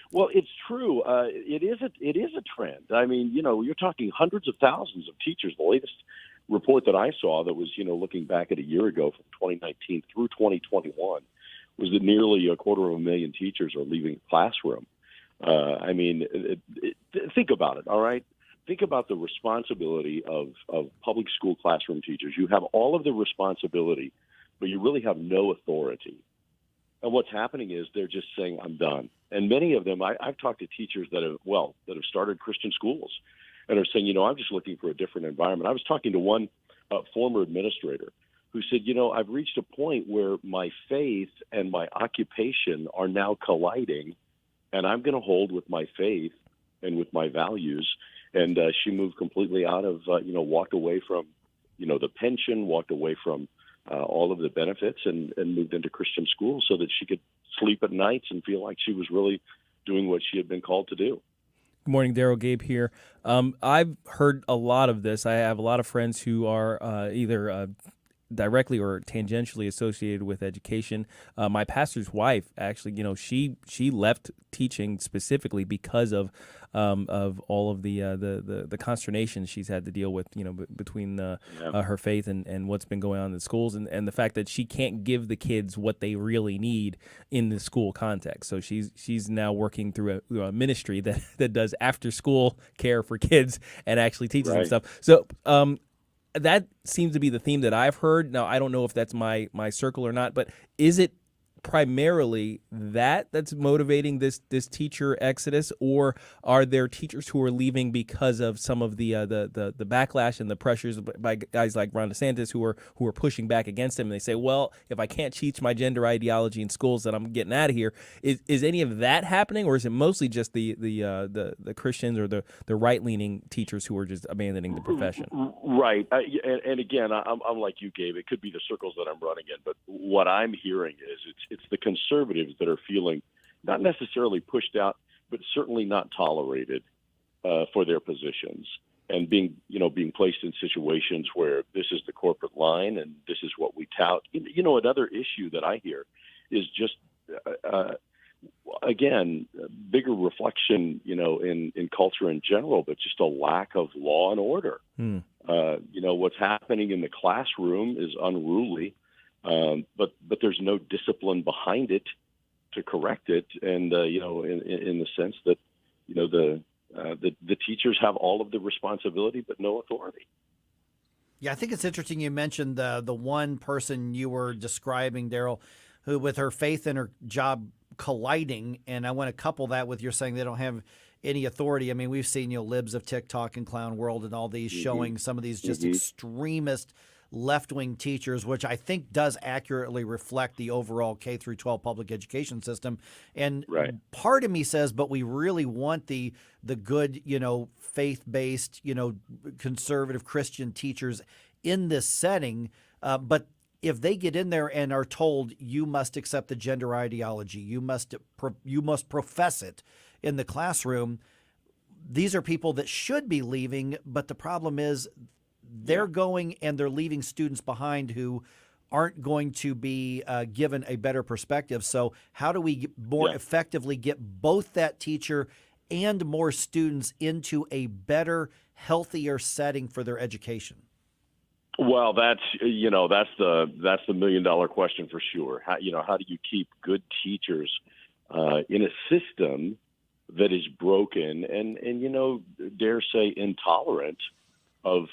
Well, it's true. It is a trend. I mean, you're talking hundreds of thousands of teachers. The latest report that I saw that was, looking back at a year ago from 2019 through 2021 was that nearly 250,000 teachers are leaving the classroom. I mean, think about it, all right? Think about the responsibility of public school classroom teachers. You have all of the responsibility, but you really have no authority. And what's happening is they're just saying, I'm done. And many of them, I've talked to teachers that have started Christian schools and are saying, I'm just looking for a different environment. I was talking to one former administrator who said, I've reached a point where my faith and my occupation are now colliding, and I'm going to hold with my faith and with my values. And she moved completely out of, walked away from, the pension, walked away from all of the benefits, and moved into Christian schools so that she could sleep at nights and feel like she was really doing what she had been called to do. Good morning, Daryl. Gabe here. I've heard a lot of this. I have a lot of friends who are either directly or tangentially associated with education. My pastor's wife, actually, she left teaching specifically because of all of the consternation she's had to deal with, between her faith and what's been going on in the schools, and the fact that she can't give the kids what they really need in the school context. So she's now working through a ministry that does after school care for kids and actually teaches them stuff. So that seems to be the theme that I've heard. Now, I don't know if that's my circle or not, but is it primarily that's motivating this teacher exodus, or are there teachers who are leaving because of some of the backlash and the pressures by guys like Ron DeSantis who are pushing back against him, and they say, well, if I can't teach my gender ideology in schools, then I'm getting out of here. Is any of that happening, or is it mostly just the Christians or the right-leaning teachers who are just abandoning the profession? Right. And again, I'm like you, Gabe. It could be the circles that I'm running in, but what I'm hearing is it's the conservatives that are feeling not necessarily pushed out, but certainly not tolerated for their positions, and being placed in situations where this is the corporate line and this is what we tout. Another issue that I hear is just again, bigger reflection, in culture in general, but just a lack of law and order. What's happening in the classroom is unruly. But there's no discipline behind it to correct it, and in the sense that the teachers have all of the responsibility but no authority. Yeah, I think it's interesting you mentioned the one person you were describing, Daryl, who with her faith and her job colliding, and I want to couple that with you're saying they don't have any authority. I mean, we've seen libs of TikTok and Clown World and all these showing some of these just extremist left-wing teachers, which I think does accurately reflect the overall K-12 public education system. And part of me says, but we really want the good, faith-based, conservative Christian teachers in this setting. But if they get in there and are told you must accept the gender ideology, you must profess it in the classroom, these are people that should be leaving. But the problem is, they're going and they're leaving students behind who aren't going to be given a better perspective. So how do we more effectively get both that teacher and more students into a better, healthier setting for their education? Well, that's the $1 million question for sure. How do you keep good teachers in a system that is broken and dare say intolerant of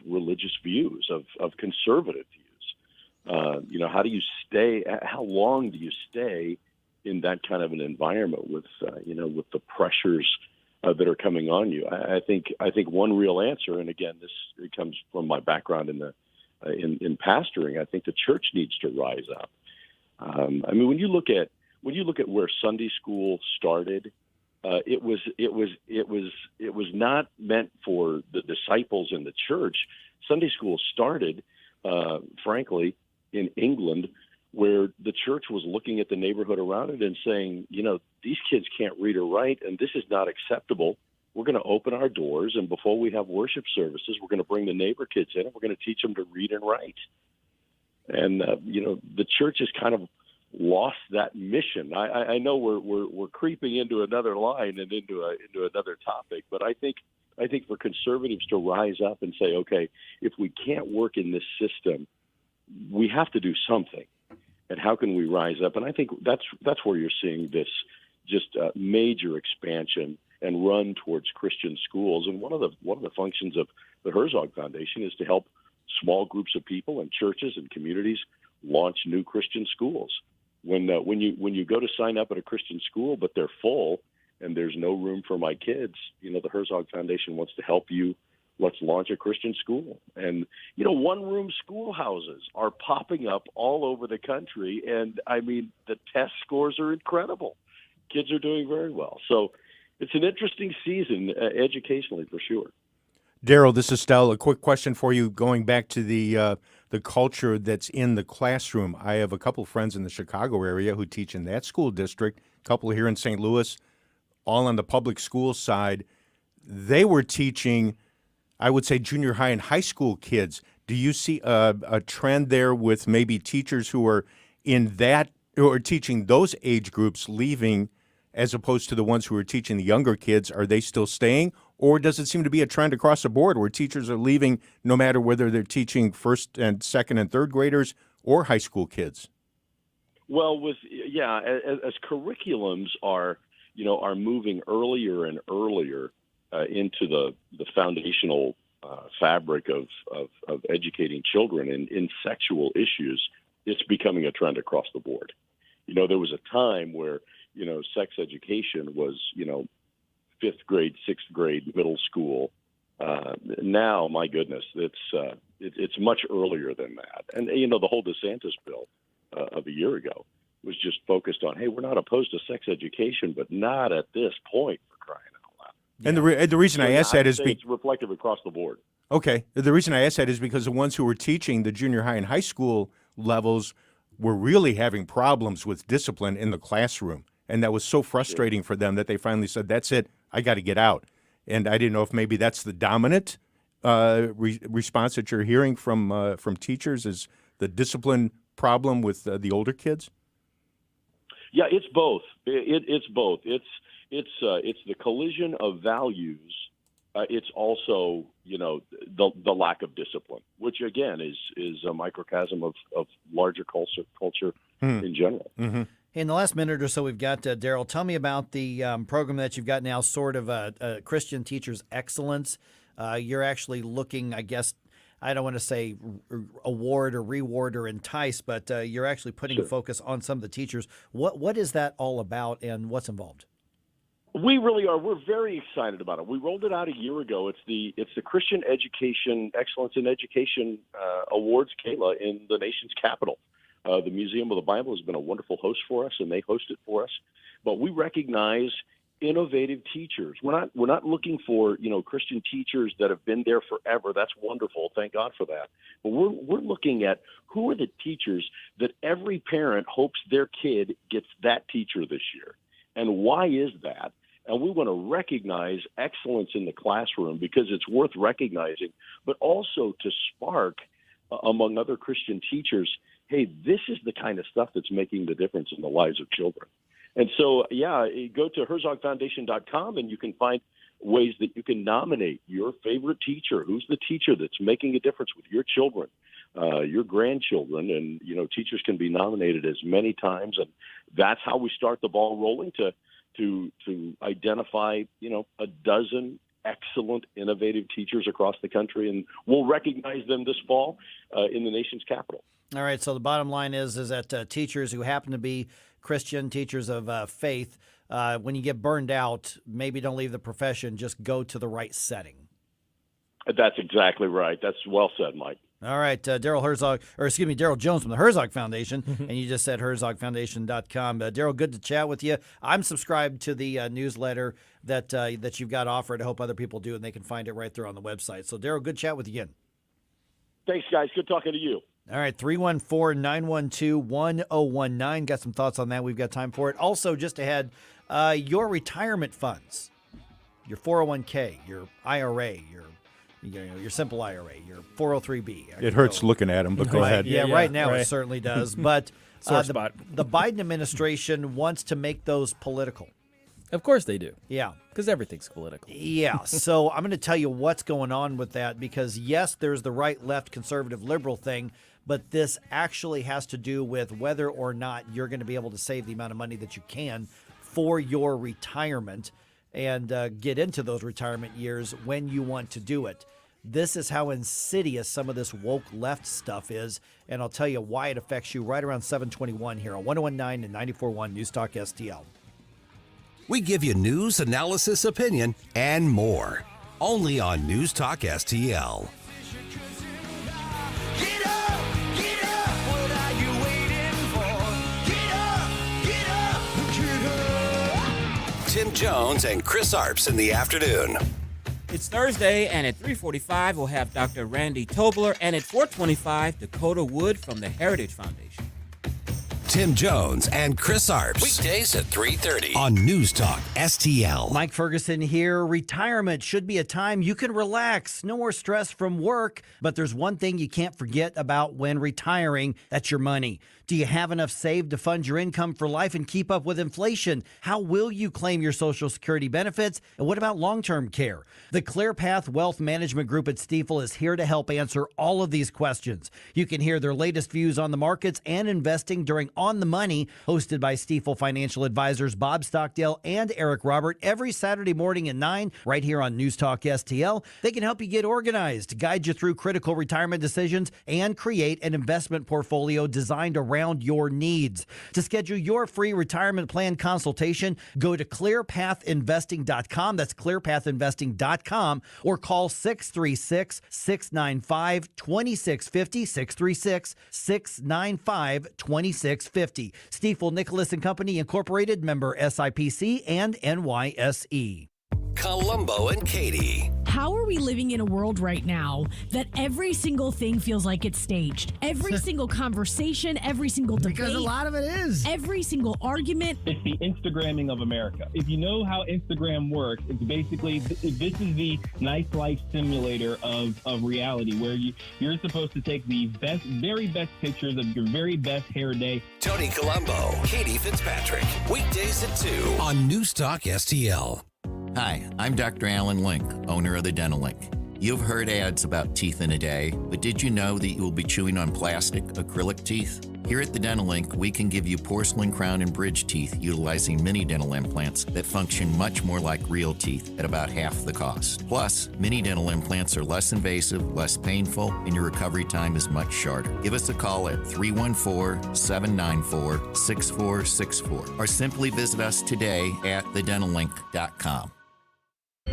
religious views, of conservative views? How do you stay? How long do you stay in that kind of an environment with with the pressures that are coming on you? I think one real answer, and again, it comes from my background in pastoring. I think the church needs to rise up. When you look at where Sunday school started, it was not meant for the disciples in the church. Sunday school started, frankly, in England, where the church was looking at the neighborhood around it and saying, these kids can't read or write, and this is not acceptable. We're going to open our doors, and before we have worship services, we're going to bring the neighbor kids in, and we're going to teach them to read and write. And, the church has kind of lost that mission. I know we're creeping into another line and into another topic, but I think for conservatives to rise up and say, okay, if we can't work in this system, we have to do something. And how can we rise up? And I think that's where you're seeing this just major expansion and run towards Christian schools. And one of the functions of the Herzog Foundation is to help small groups of people and churches and communities launch new Christian schools. When you go to sign up at a Christian school, but they're full and there's no room for my kids, the Herzog Foundation wants to help you. Let's launch a Christian school. And, one-room schoolhouses are popping up all over the country. And, the test scores are incredible. Kids are doing very well. So it's an interesting season educationally for sure. Daryl, this is Stel. A quick question for you, going back to the culture that's in the classroom. I have a couple of friends in the Chicago area who teach in that school district, a couple here in St. Louis, all on the public school side. They were teaching, I would say, junior high and high school kids. Do you see a trend there with maybe teachers who are in that or teaching those age groups leaving as opposed to the ones who are teaching the younger kids? Are they still staying? Or does it seem to be a trend across the board where teachers are leaving no matter whether they're teaching first and second and third graders or high school kids? Well, as curriculums are moving earlier and earlier into the foundational fabric of educating children in sexual issues, it's becoming a trend across the board. There was a time where, sex education was, 5th grade, 6th grade, middle school. Now, my goodness, it's much earlier than that. And, the whole DeSantis bill of a year ago was just focused on, hey, we're not opposed to sex education, but not at this point, for crying out loud. And the reason I ask that is it's reflective across the board. Okay. The reason I ask that is because the ones who were teaching the junior high and high school levels were really having problems with discipline in the classroom. And that was so frustrating for them that they finally said, that's it, I got to get out. And I didn't know if maybe that's the dominant response that you're hearing from teachers is the discipline problem with the older kids? Yeah, it's both. It's both. It's the collision of values. It's also, the lack of discipline, which again is a microcosm of larger culture in general. Mm-hmm. In the last minute or so we've got, Daryl, tell me about the program that you've got now, sort of Christian Teachers Excellence. You're actually looking, I guess, I don't want to say award or reward or entice, but you're actually putting a focus on some of the teachers. What is that all about and what's involved? We really are. We're very excited about it. We rolled it out a year ago. It's the Christian Education Excellence in Education Awards Gala in the nation's capital. The Museum of the Bible has been a wonderful host for us, and they host it for us. But we recognize innovative teachers. We're not looking for Christian teachers that have been there forever. That's wonderful. Thank God for that. But we're looking at who are the teachers that every parent hopes their kid gets that teacher this year, and why is that? And we want to recognize excellence in the classroom because it's worth recognizing, but also to spark among other Christian teachers, hey, this is the kind of stuff that's making the difference in the lives of children. And so, yeah, go to herzogfoundation.com and you can find ways that you can nominate your favorite teacher. Who's the teacher that's making a difference with your children, your grandchildren? And, teachers can be nominated as many times. And that's how we start the ball rolling to identify, a dozen excellent, innovative teachers across the country. And we'll recognize them this fall in the nation's capital. All right. So the bottom line is that teachers who happen to be Christian teachers of faith, when you get burned out, maybe don't leave the profession, just go to the right setting. That's exactly right. That's well said, Mike. All right, Daryl Jones from the Herzog Foundation, and you just said herzogfoundation.com. Daryl, good to chat with you. I'm subscribed to the newsletter that you've got offered. I hope other people do, and they can find it right there on the website. So, Daryl, good chat with you again. Thanks, guys. Good talking to you. All right, 314-912-1019. Got some thoughts on that. We've got time for it. Also, just ahead, your retirement funds, your 401k, your IRA, your simple IRA, your 403b. It hurts looking at them, but go ahead. Yeah, right now it certainly does. But spot. The Biden administration wants to make those political. Of course they do. Yeah. Because everything's political. Yeah. So I'm going to tell you what's going on with that because, yes, there's the right, left, conservative, liberal thing, but this actually has to do with whether or not you're going to be able to save the amount of money that you can for your retirement and get into those retirement years when you want to do it. This is how insidious some of this woke left stuff is, and I'll tell you why it affects you right around 721 here on 1019 and 94.1 News Talk STL. We give you news, analysis, opinion, and more. Only on News Talk STL. Tim Jones and Chris Arps in the afternoon. It's Thursday, and at 3:45, we'll have Dr. Randy Tobler, and at 4:25, Dakota Wood from the Heritage Foundation. Tim Jones and Chris Arps. Weekdays at 3:30 on News Talk STL. Mike Ferguson here. Retirement should be a time you can relax. No more stress from work. But there's one thing you can't forget about when retiring. That's your money. Do you have enough saved to fund your income for life and keep up with inflation? How will you claim your Social Security benefits? And what about long-term care? The ClearPath Wealth Management Group at Stifel is here to help answer all of these questions. You can hear their latest views on the markets and investing during On the Money, hosted by Stifel financial advisors Bob Stockdale and Eric Robert, every Saturday morning at 9, right here on News Talk STL. They can help you get organized, guide you through critical retirement decisions, and create an investment portfolio designed around your needs. To schedule your free retirement plan consultation, go to clearpathinvesting.com. That's clearpathinvesting.com, or call 636-695-2650, 636-695-2650. Stifel Nicholas and Company Incorporated, member SIPC and NYSE. Columbo and Katie. How are we living in a world right now that every single thing feels like it's staged? Every single conversation, every single debate. Because a lot of it is. Every single argument. It's the Instagramming of America. If you know how Instagram works, it's basically, this is the nice life simulator of reality, where you're supposed to take the very best pictures of your very best hair day. Tony Columbo, Katie Fitzpatrick. Weekdays at 2 on News Talk STL. Hi, I'm Dr. Alan Link, owner of the Dental Link. You've heard ads about teeth in a day, but did you know that you will be chewing on plastic, acrylic teeth? Here at the Dental Link, we can give you porcelain crown and bridge teeth utilizing mini dental implants that function much more like real teeth at about half the cost. Plus, mini dental implants are less invasive, less painful, and your recovery time is much shorter. Give us a call at 314-794-6464 or simply visit us today at thedentallink.com.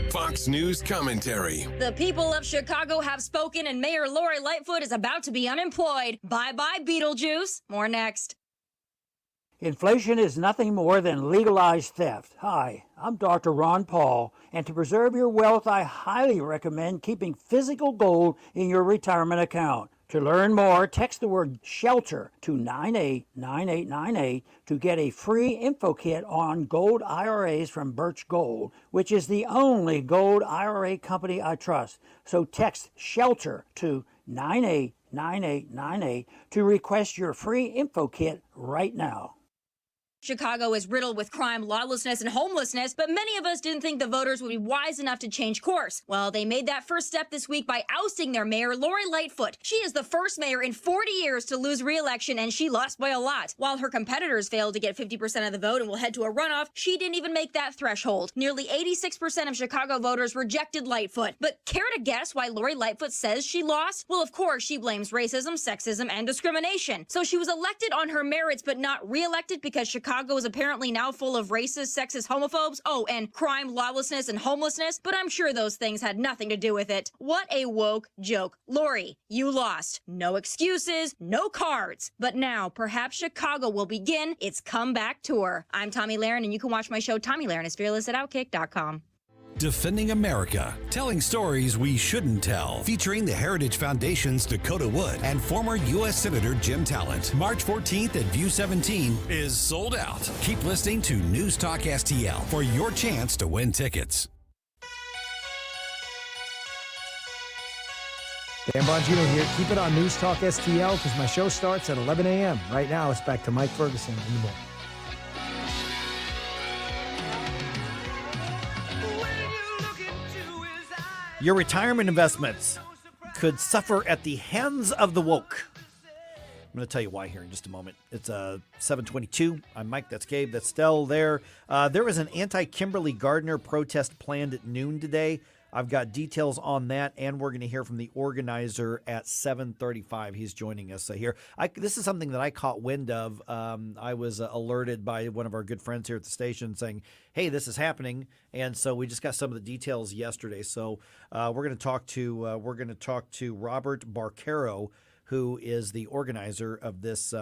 Fox News commentary. The people of Chicago have spoken, and Mayor Lori Lightfoot is about to be unemployed. Bye-bye, Beetlejuice. More next. Inflation is nothing more than legalized theft. Hi, I'm Dr. Ron Paul, and to preserve your wealth, I highly recommend keeping physical gold in your retirement account. To learn more, text the word SHELTER to 989898 to get a free info kit on gold IRAs from Birch Gold, which is the only gold IRA company I trust. So text SHELTER to 989898 to request your free info kit right now. Chicago is riddled with crime, lawlessness, and homelessness, but many of us didn't think the voters would be wise enough to change course. Well, they made that first step this week by ousting their mayor, Lori Lightfoot. She is the first mayor in 40 years to lose re-election, and she lost by a lot. While her competitors failed to get 50% of the vote and will head to a runoff, she didn't even make that threshold. Nearly 86% of Chicago voters rejected Lightfoot. But care to guess why Lori Lightfoot says she lost? Well, of course, she blames racism, sexism, and discrimination. So she was elected on her merits, but not re-elected because Chicago is apparently now full of racist, sexist, homophobes, and crime, lawlessness, and homelessness, but I'm sure those things had nothing to do with it. What a woke joke. Lori, you lost. No excuses, no cards. But now, perhaps Chicago will begin its comeback tour. I'm Tommy Lahren, and you can watch my show, Tommy Lahren is Fearless at Outkick.com. Defending America, telling stories we shouldn't tell. Featuring the Heritage Foundation's Dakota Wood and former U.S. Senator Jim Talent. March 14th at View 17 is sold out. Keep listening to News Talk STL for your chance to win tickets. Dan Bongino here. Keep it on News Talk STL because my show starts at 11 a.m. Right now, it's back to Mike Ferguson in the morning. Your retirement investments could suffer at the hands of the woke. I'm going to tell you why here in just a moment. It's 7:22. I'm Mike. That's Gabe. That's Stell there. There is an anti-Kimberly Gardner protest planned at noon today. I've got details on that, and we're going to hear from the organizer at 7:35. He's joining us here. This is something that I caught wind of. I was alerted by one of our good friends here at the station saying, hey, this is happening, and so we just got some of the details yesterday. So we're going to talk to Robert Barcaro, who is the organizer of this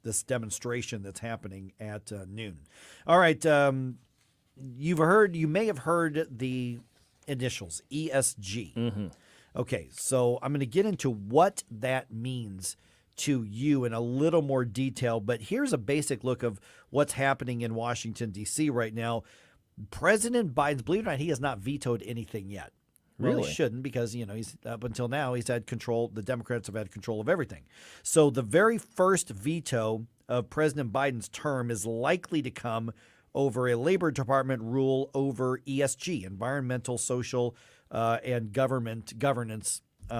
this demonstration that's happening at noon. All right, you may have heard the initials, ESG. Mm-hmm. Okay, so I'm going to get into what that means to you in a little more detail, but here's a basic look of what's happening in Washington, D.C. right now. President Biden, believe it or not, he has not vetoed anything yet. Well, Really? he shouldn't because, he's up until now, he's had control. The Democrats have had control of everything. So the very first veto of President Biden's term is likely to come over a Labor Department rule over ESG, environmental, social, and governance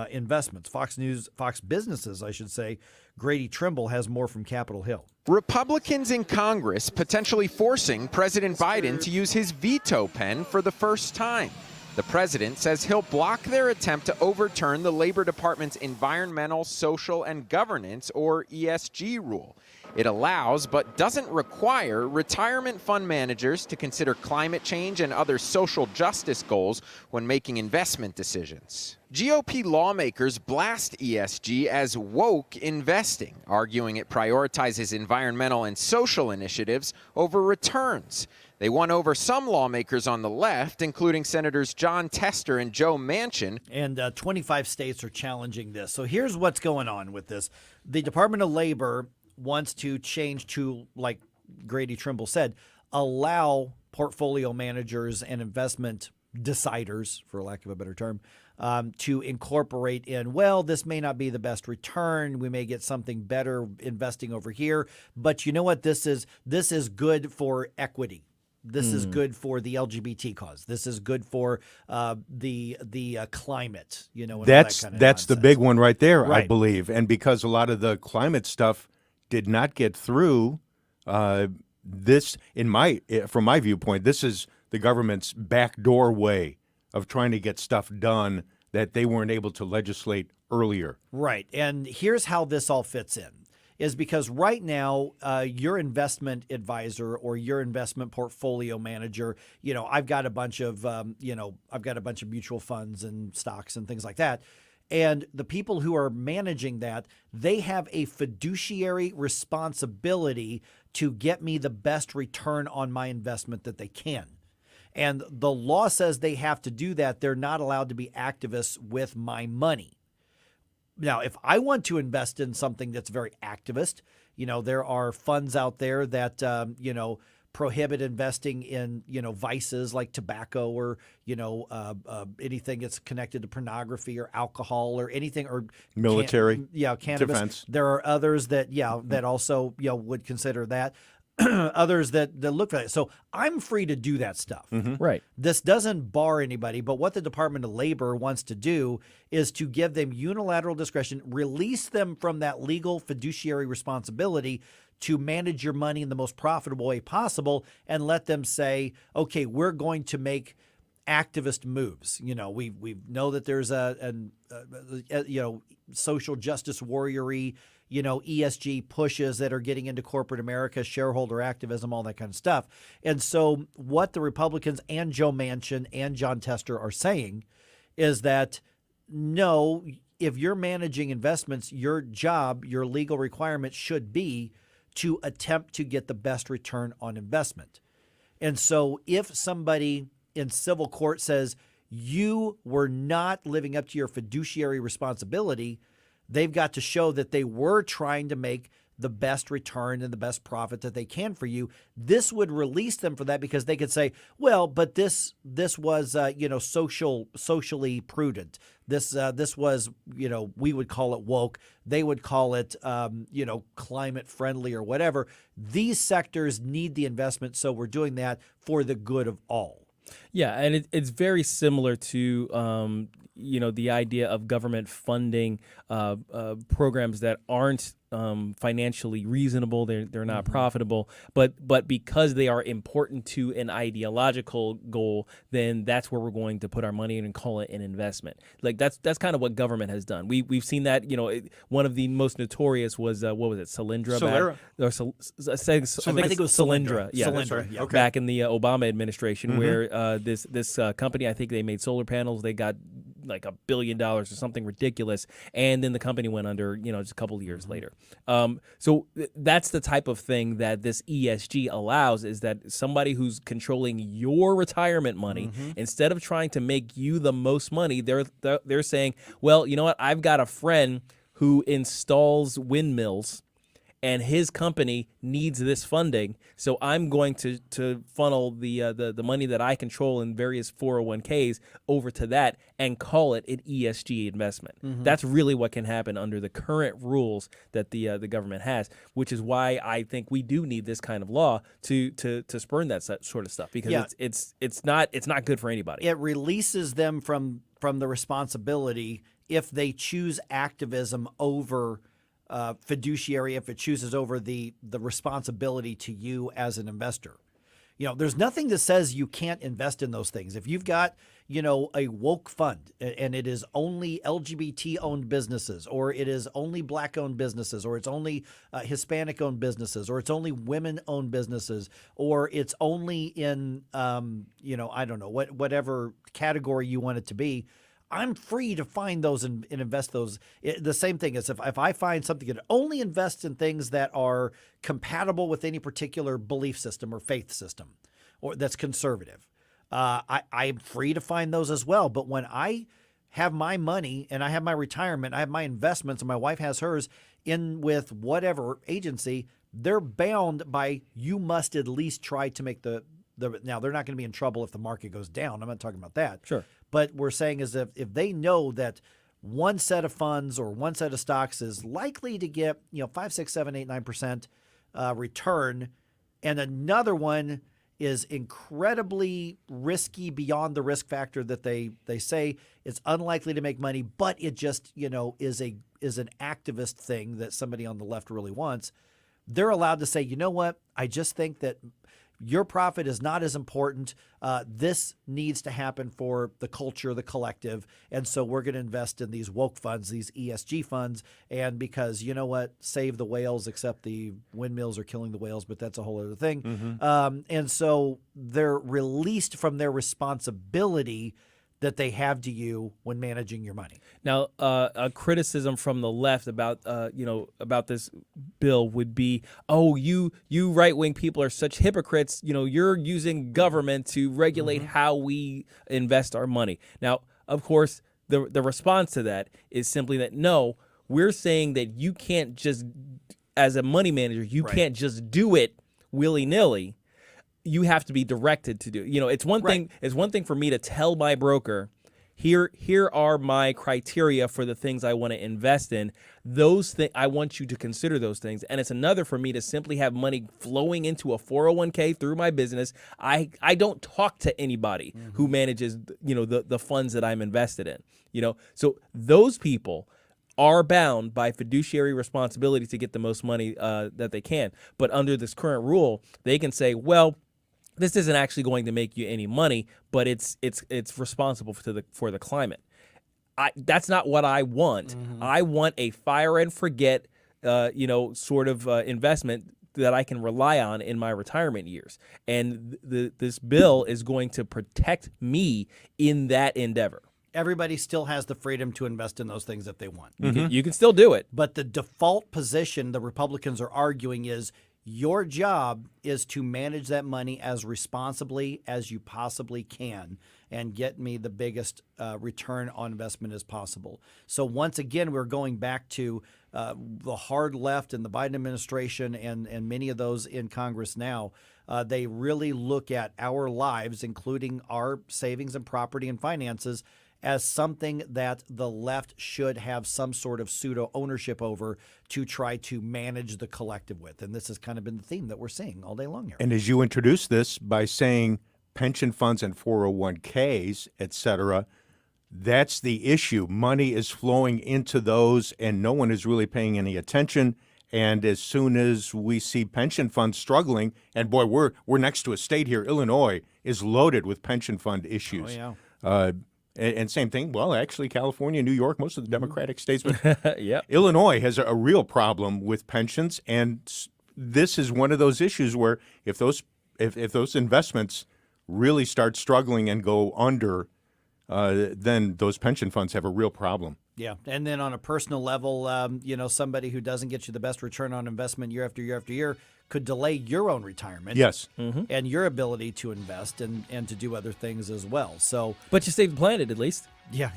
investments. Fox Businesses, I should say, Grady Trimble has more from Capitol Hill. Republicans in Congress potentially forcing President Biden to use his veto pen for the first time. The president says he'll block their attempt to overturn the Labor Department's Environmental, Social, and Governance, or ESG rule. It allows, but doesn't require, retirement fund managers to consider climate change and other social justice goals when making investment decisions. GOP lawmakers blast ESG as woke investing, arguing it prioritizes environmental and social initiatives over returns. They won over some lawmakers on the left, including Senators John Tester and Joe Manchin. And 25 states are challenging this. So here's what's going on with this. The Department of Labor wants to change to, like Grady Trimble said, allow portfolio managers and investment deciders, for lack of a better term, to incorporate in, well, this may not be the best return. We may get something better investing over here. But you know what? This is good for equity. This is good for the LGBT cause. This is good for the climate. And all that kind of that's the big one right there, Right. I believe. And because a lot of the climate stuff did not get through, from my viewpoint, this is the government's backdoor way of trying to get stuff done that they weren't able to legislate earlier. Right. And here's how this all fits in. Is because right now, your investment advisor or your investment portfolio manager, I've got a bunch of, mutual funds and stocks and things like that. And the people who are managing that, they have a fiduciary responsibility to get me the best return on my investment that they can. And the law says they have to do that. They're not allowed to be activists with my money. Now, if I want to invest in something that's very activist, there are funds out there that, prohibit investing in, vices like tobacco or, anything that's connected to pornography or alcohol or anything or military. Cannabis. Defense. There are others that, that also, would consider that. others that look at it. So I'm free to do that stuff. Right. This doesn't bar anybody, but what the Department of Labor wants to do is to give them unilateral discretion, release them from that legal fiduciary responsibility to manage your money in the most profitable way possible, and let them say, okay, we're going to make activist moves. We know that there's a social justice warrior-y, ESG pushes that are getting into corporate America, shareholder activism, all that kind of stuff. And so what the Republicans and Joe Manchin and John Tester are saying is that, no, if you're managing investments, your job, your legal requirement should be to attempt to get the best return on investment. And so if somebody in civil court says you were not living up to your fiduciary responsibility, they've got to show that they were trying to make the best return and the best profit that they can for you. This would release them for that, because they could say, well, but this was socially prudent. This was, we would call it woke. They would call it climate friendly or whatever. These sectors need the investment, so we're doing that for the good of all. Yeah, and it's very similar to the idea of government funding programs that aren't financially reasonable. They're not profitable, but because they are important to an ideological goal, then that's where we're going to put our money in and call it an investment. Like that's kind of what government has done. We've seen that. One of the most notorious was what was it, Solyndra? I think it was Solyndra. Yeah, Solyndra. Yeah. Okay. Back in the Obama administration, where this company, I think they made solar panels. They got like $1 billion or something ridiculous, and then the company went under, just a couple of years later. So that's the type of thing that this ESG allows, is that somebody who's controlling your retirement money, instead of trying to make you the most money, they're saying, well, you know what? I've got a friend who installs windmills, and his company needs this funding, so I'm going to funnel the money that I control in various 401ks over to that and call it an ESG investment. That's really what can happen under the current rules that the government has, which is why I think we do need this kind of law to spurn that sort of stuff, because it's not good for anybody. It releases them from the responsibility if they choose activism over fiduciary, if it chooses over the responsibility to you as an investor. There's nothing that says you can't invest in those things. If you've got, a woke fund and it is only LGBT owned businesses, or it is only black owned businesses, or it's only Hispanic owned businesses, or it's only women owned businesses, or it's only in, I don't know, whatever category you want it to be, I'm free to find those and invest those. The same thing is if I find something that only invests in things that are compatible with any particular belief system or faith system, or that's conservative, I'm free to find those as well. But when I have my money and I have my retirement, I have my investments, and my wife has hers in with whatever agency, they're bound by, you must at least try to make now they're not going to be in trouble if the market goes down. I'm not talking about that. Sure. But we're saying is if they know that one set of funds or one set of stocks is likely to get 5, 6, 7, 8, 9% return, and another one is incredibly risky beyond the risk factor that they say it's unlikely to make money, but it just is an activist thing that somebody on the left really wants, they're allowed to say, you know what, I just think that your profit is not as important. This needs to happen for the culture, the collective. And so we're going to invest in these woke funds, these ESG funds. And because, you know what, save the whales, except the windmills are killing the whales, but that's a whole other thing. And so they're released from their responsibility that they have to you when managing your money. Now, a criticism from the left about this bill would be, oh, you right-wing people are such hypocrites. You're using government to regulate how we invest our money. Now, of course, the response to that is simply that, no, we're saying that you can't just, as a money manager, you can't just do it willy-nilly. You have to be directed to do. It's one thing. It's one thing for me to tell my broker, here are my criteria for the things I want to invest in. Those things, I want you to consider those things. And it's another for me to simply have money flowing into a 401k through my business. I don't talk to anybody who manages, the funds that I'm invested in, So those people are bound by fiduciary responsibility to get the most money that they can. But under this current rule, they can say, well, this isn't actually going to make you any money, but it's responsible for the climate. That's not what I want. I want a fire and forget, sort of investment that I can rely on in my retirement years. And this bill is going to protect me in that endeavor. Everybody still has the freedom to invest in those things that they want. You can still do it. But the default position the Republicans are arguing is your job is to manage that money as responsibly as you possibly can and get me the biggest return on investment as possible. So once again, we're going back to the hard left and the Biden administration and many of those in Congress now. They really look at our lives, including our savings and property and finances, as something that the left should have some sort of pseudo ownership over to try to manage the collective with. And this has kind of been the theme that we're seeing all day long here. And as you introduce this by saying pension funds and 401ks, et cetera, that's the issue. Money is flowing into those and no one is really paying any attention. And as soon as we see pension funds struggling, and boy, we're next to a state here, Illinois is loaded with pension fund issues. Oh, yeah. And same thing, well, actually, California, New York, most of the Democratic states, but Yep. Illinois has a real problem with pensions, and this is one of those issues where if those investments really start struggling and go under, then those pension funds have a real problem. Yeah, and then on a personal level, somebody who doesn't get you the best return on investment year after year after year could delay your own retirement. Yes. And your ability to invest and to do other things as well. So, But you saved the planet at least. yeah,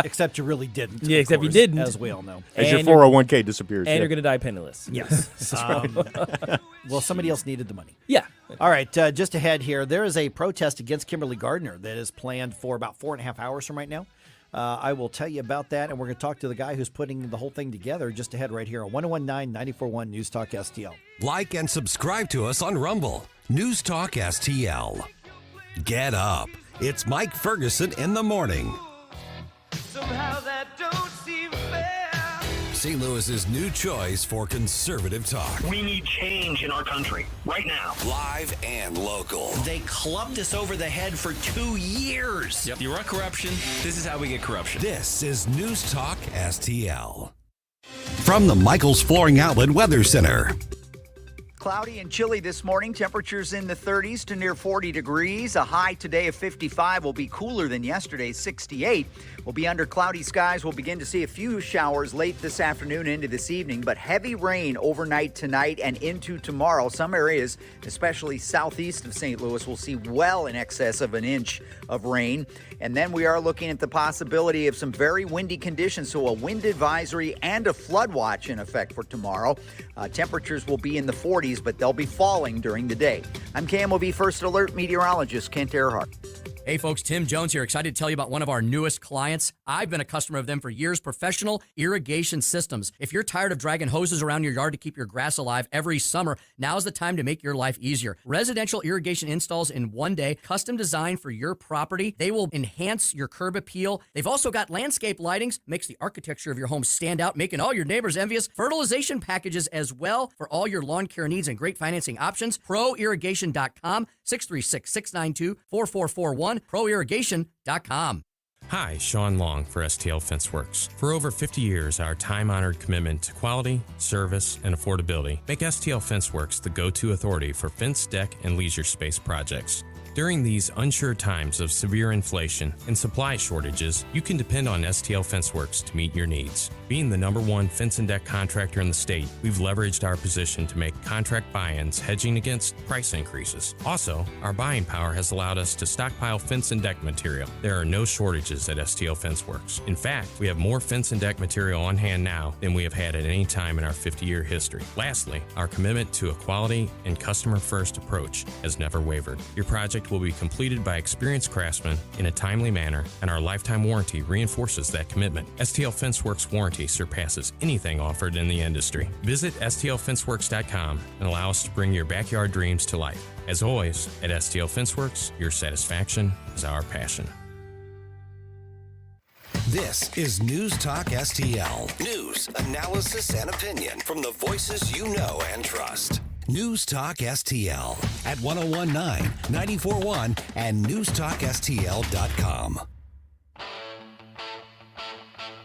except you really didn't. Yeah, of except you course, didn't. as we all know. As your And 401k disappears. And yeah. you're going to die penniless. Yes. Well, somebody else needed the money. Yeah. All right, just ahead here, there is a protest against Kimberly Gardner that is planned for about 4.5 hours from right now. I will tell you about that, and we're going to talk to the guy who's putting the whole thing together just ahead right here on 101.9 94.1 News Talk STL. Like and subscribe to us on Rumble. News Talk STL. Get up. It's Mike Ferguson in the morning. Somehow that don't seem fair. St. Louis's new choice for conservative talk. We need change in our country right now. Live and local. They clubbed us over the head for 2 years. Yep. You want corruption? This is how we get corruption. This is News Talk STL. From the Michaels Flooring Outlet Weather Center. Cloudy and chilly this morning. Temperatures in the 30s to near 40 degrees. A high today of 55 will be cooler than yesterday's 68. We'll be under cloudy skies. We'll begin to see a few showers late this afternoon into this evening, but heavy rain overnight tonight and into tomorrow. Some areas, especially southeast of St. Louis, will see well in excess of an inch of rain. And then we are looking at the possibility of some very windy conditions, so a wind advisory and a flood watch in effect for tomorrow. Temperatures will be in the 40s, but they'll be falling during the day. I'm KMOV First Alert meteorologist Kent Earhart. Hey folks, Tim Jones here, excited to tell you about one of our newest clients. I've been a customer of them for years, Professional Irrigation Systems. If you're tired of dragging hoses around your yard to keep your grass alive every summer, now's the time to make your life easier. Residential irrigation installs in one day, custom designed for your property. They will enhance your curb appeal. They've also got landscape lightings, makes the architecture of your home stand out, making all your neighbors envious. Fertilization packages as well for all your lawn care needs and great financing options. ProIrrigation.com, 636-692-4441. ProIrrigation.com. Hi, Sean Long for STL Fenceworks. For over 50 years, our time-honored commitment to quality, service, and affordability make STL Fenceworks the go-to authority for fence, deck, and leisure space projects. During these unsure times of severe inflation and supply shortages, you can depend on STL Fenceworks to meet your needs. Being the #1 fence and deck contractor in the state, we've leveraged our position to make contract buy-ins hedging against price increases. Also, our buying power has allowed us to stockpile fence and deck material. There are no shortages at STL Fenceworks. In fact, we have more fence and deck material on hand now than we have had at any time in our 50-year history. Lastly, our commitment to a quality and customer-first approach has never wavered. Your project project will be completed by experienced craftsmen in a timely manner, and our lifetime warranty reinforces that commitment. STL Fenceworks warranty surpasses anything offered in the industry. Visit stlfenceworks.com and allow us to bring your backyard dreams to life. As always, at STL Fenceworks, your satisfaction is our passion. This is News Talk STL. News, analysis, and opinion from the voices you know and trust. News Talk STL at 1019, 941, and newstalkstl.com.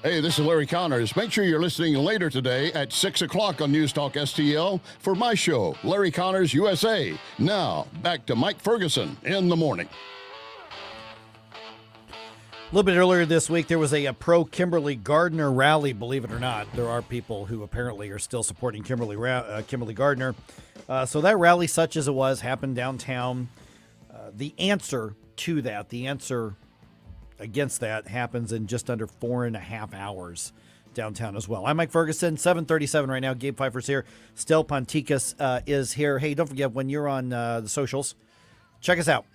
Hey, this is Larry Connors. Make sure you're listening later today at 6 o'clock on News Talk STL for my show, Larry Connors USA. Now, back to Mike Ferguson in the morning. A little bit earlier this week, there was a pro-Kimberly Gardner rally. Believe it or not, there are people who apparently are still supporting Kimberly Gardner. So that rally, such as it was, happened downtown. The answer to that, the answer against that, happens in just under 4.5 hours downtown as well. I'm Mike Ferguson, 7:37 right now. Gabe Pfeiffer's here. Stel Ponticus is here. Hey, don't forget, when you're on the socials, check us out.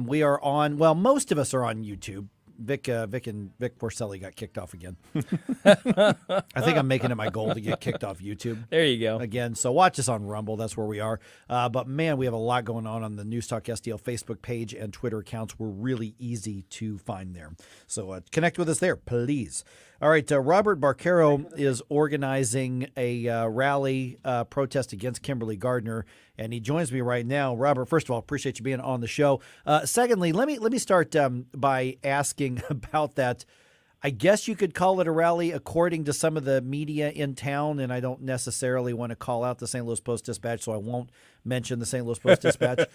We are on, well, most of us are on YouTube. Vic Porcelli got kicked off again. I think I'm making it my goal to get kicked off YouTube. There you go. Again, so watch us on Rumble. That's where we are. But, man, we have a lot going on the News Talk STL Facebook page and Twitter accounts. We're really easy to find there. So connect with us there, please. All right, Robert Barquero is organizing a rally protest against Kimberly Gardner, and he joins me right now. Robert, first of all, appreciate you being on the show. Secondly, let me start by asking about that. I guess you could call it a rally according to some of the media in town, and I don't necessarily want to call out the St. Louis Post-Dispatch, so I won't mention the St. Louis Post-Dispatch.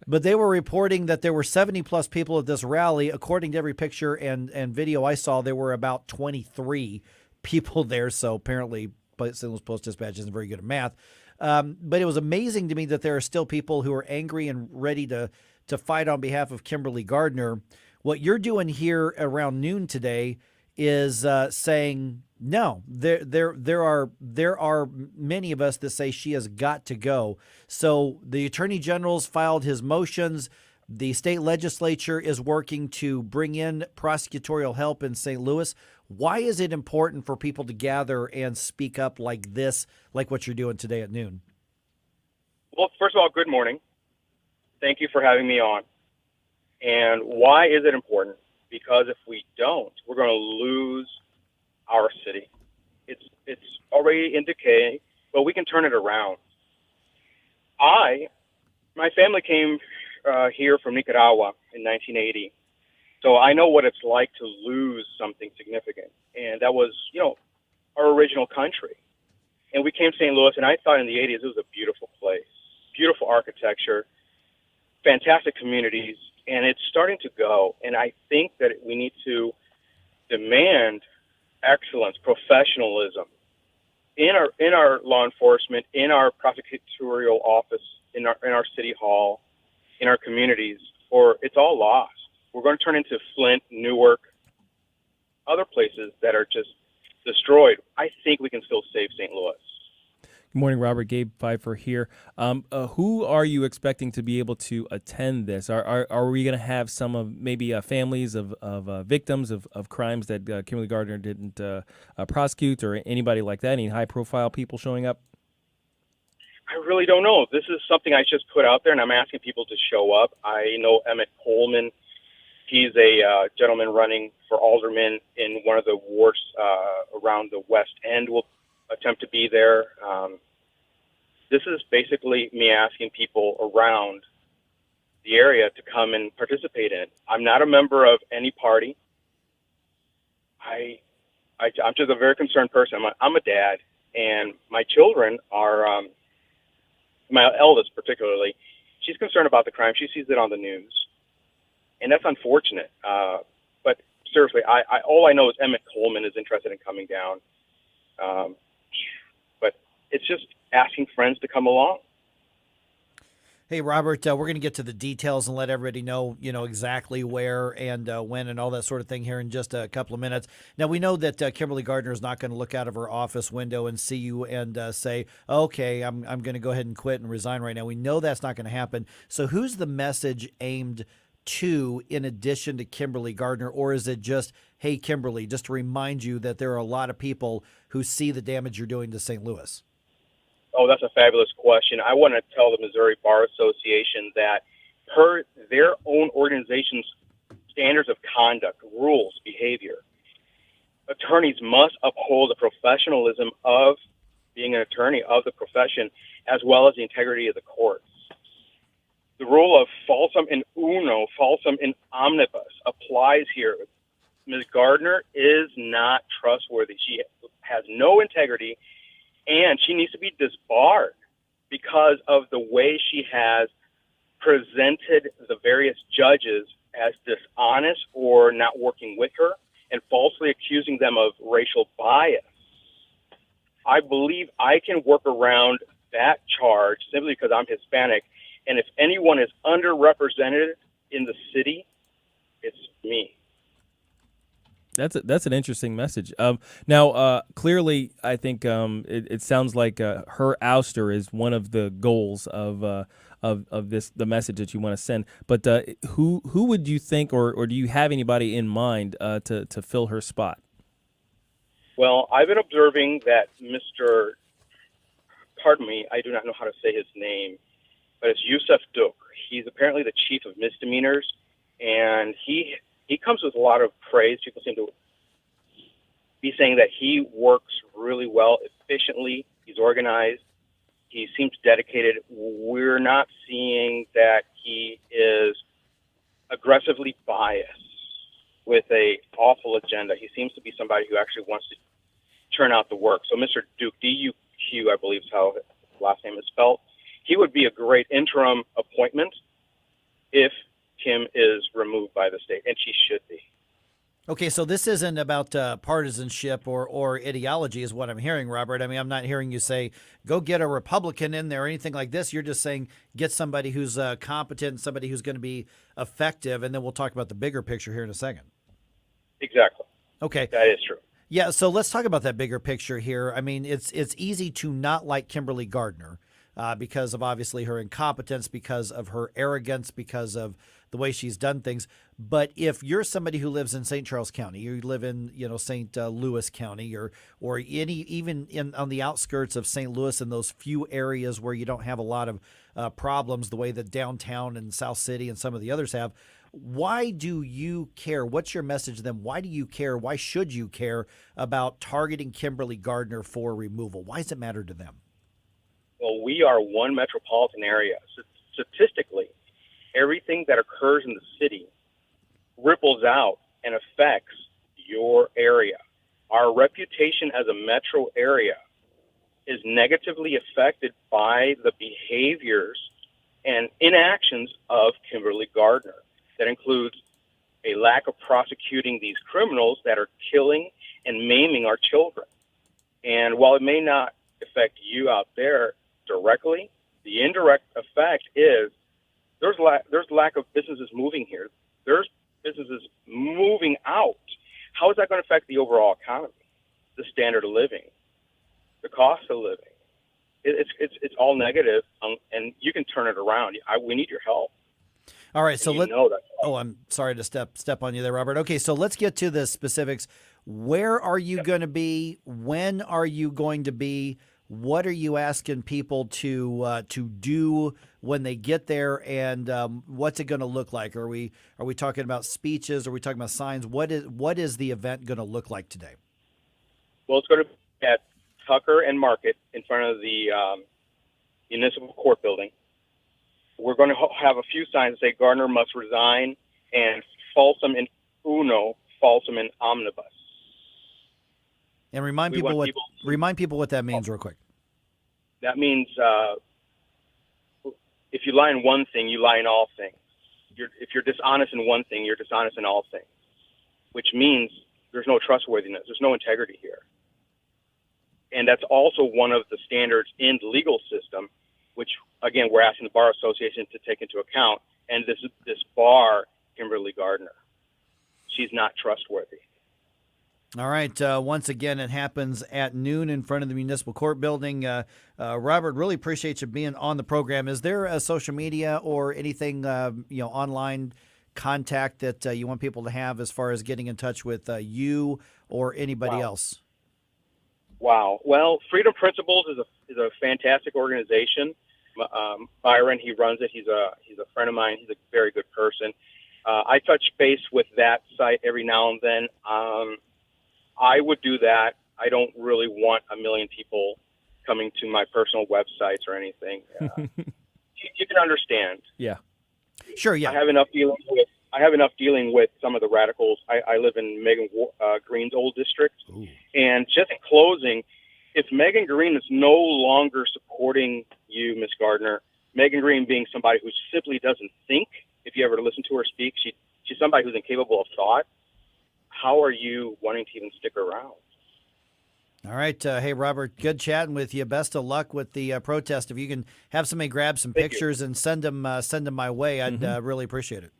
But they were reporting that there were 70-plus people at this rally. According to every picture and video I saw, there were about 23 people there, so apparently St. Louis Post-Dispatch isn't very good at math. But it was amazing to me that there are still people who are angry and ready to fight on behalf of Kimberly Gardner. What you're doing here around noon today is saying no. There are many of us that say she has got to go. So the Attorney General's filed his motions. The state legislature is working to bring in prosecutorial help in St. Louis. Why is it important for people to gather and speak up like this, like what you're doing today at noon? Well, first of all, good morning. Thank you for having me on. And why is it important? Because if we don't, we're going to lose our city. It's already in decay, but we can turn it around. My family came here from Nicaragua in 1980, so I know what it's like to lose something significant, and that was, our original country. And we came to St. Louis, and I thought in the 80s it was a beautiful place, beautiful architecture, fantastic communities. And it's starting to go, and I think that we need to demand excellence, professionalism in our law enforcement, in our prosecutorial office, in our city hall, in our communities, or it's all lost. We're going to turn into Flint, Newark, other places that are just destroyed. I think we can still save St. Louis. Good morning, Robert. Gabe Pfeiffer here. Who are you expecting to be able to attend this? Are we going to have some of maybe families of victims of crimes that Kimberly Gardner didn't prosecute, or anybody like that? Any high-profile people showing up? I really don't know. This is something I just put out there, and I'm asking people to show up. I know Emmett Coleman. He's a gentleman running for alderman in one of the wards around the West End. Will attempt to be there. This is basically me asking people around the area to come and participate in it. I'm not a member of any party. I'm just a very concerned person. I'm a dad, and my children are, my eldest particularly, she's concerned about the crime. She sees it on the news, and that's unfortunate. But seriously, all I know is Emmett Coleman is interested in coming down. But it's just asking friends to come along. Hey, Robert, we're going to get to the details and let everybody know, exactly where and when and all that sort of thing here in just a couple of minutes. Now, we know that Kimberly Gardner is not going to look out of her office window and see you and say, okay, I'm going to go ahead and quit and resign right now. We know that's not going to happen. So who's the message aimed to in addition to Kimberly Gardner? Or is it just, hey, Kimberly, just to remind you that there are a lot of people who see the damage you're doing to St. Louis? Oh, that's a fabulous question. I want to tell the Missouri Bar Association that per their own organization's standards of conduct, rules, behavior, attorneys must uphold the professionalism of being an attorney of the profession, as well as the integrity of the courts. The rule of falsum in uno, falsum in omnibus applies here. Ms. Gardner is not trustworthy. She has no integrity, and she needs to be disbarred because of the way she has presented the various judges as dishonest or not working with her and falsely accusing them of racial bias. I believe I can work around that charge simply because I'm Hispanic, and if anyone is underrepresented in the city, it's me. That's an interesting message. Now, clearly, I think it sounds like her ouster is one of the goals of the message that you want to send. But who would you think, or do you have anybody in mind to fill her spot? Well, I've been observing that Mr. Pardon me, I do not know how to say his name, but it's Yusuf Duk. He's apparently the chief of misdemeanors, and he comes with a lot of praise. People seem to be saying that he works really well, efficiently. He's organized. He seems dedicated. We're not seeing that he is aggressively biased with a awful agenda. He seems to be somebody who actually wants to turn out the work. So Mr. Duke, D-U-Q, I believe is how his last name is spelled, he would be a great interim appointment if Kim is removed by the state, and she should be. Okay, so this isn't about partisanship or ideology is what I'm hearing, Robert. I mean, I'm not hearing you say, go get a Republican in there or anything like this. You're just saying get somebody who's competent, somebody who's going to be effective, and then we'll talk about the bigger picture here in a second. Exactly. Okay. That is true. Yeah, so let's talk about that bigger picture here. I mean, it's easy to not like Kimberly Gardner because of obviously her incompetence, because of her arrogance, because of the way she's done things. But if you're somebody who lives in St. Charles County, you live in St. Louis County, or even on the outskirts of St. Louis, in those few areas where you don't have a lot of problems, the way that downtown and South City and some of the others have. Why do you care? What's your message to them? Why do you care? Why should you care about targeting Kimberly Gardner for removal? Why does it matter to them? Well, we are one metropolitan area. Statistically, everything that occurs in the city ripples out and affects your area. Our reputation as a metro area is negatively affected by the behaviors and inactions of Kimberly Gardner. That includes a lack of prosecuting these criminals that are killing and maiming our children. And while it may not affect you out there directly, the indirect effect is there's lack of businesses moving here. There's businesses moving out. How is that going to affect the overall economy, the standard of living, the cost of living? It's all negative, and you can turn it around. We need your help. All right, so I'm sorry to step on you there, Robert. Okay, so let's get to the specifics. Where are you going to be? When are you going to be? What are you asking people to do when they get there, and what's it going to look like? Are we talking about speeches? Are we talking about signs? What is the event going to look like today? Well, it's going to be at Tucker and Market in front of the municipal court building. We're going to have a few signs that say Gardner must resign and falsum in uno, falsum in omnibus. And remind people what that means real quick. That means if you lie in one thing, you lie in all things. If you're dishonest in one thing, you're dishonest in all things, which means there's no trustworthiness. There's no integrity here. And that's also one of the standards in the legal system, which again, we're asking the Bar Association to take into account. And this bar, Kimberly Gardner, she's not trustworthy. All right. Once again, it happens at noon in front of the Municipal Court building. Robert, really appreciate you being on the program. Is there a social media or anything, online contact that you want people to have as far as getting in touch with you or anybody else? Wow. Well, Freedom Principles is a fantastic organization. Byron, he runs it. He's a friend of mine. He's a very good person. I touch base with that site every now and then. I would do that. I don't really want a million people coming to my personal websites or anything. You can understand. Yeah. Sure. Yeah. I have enough dealing with some of the radicals. I live in Megan Green's old district. Ooh. And just in closing, if Megan Green is no longer supporting you, Miss Gardner, Megan Green being somebody who simply doesn't think, if you ever listen to her speak, she's somebody who's incapable of thought. How are you wanting to even stick around? All right. Hey, Robert, good chatting with you. Best of luck with the protest. If you can have somebody grab some pictures and send them my way, I'd really appreciate it.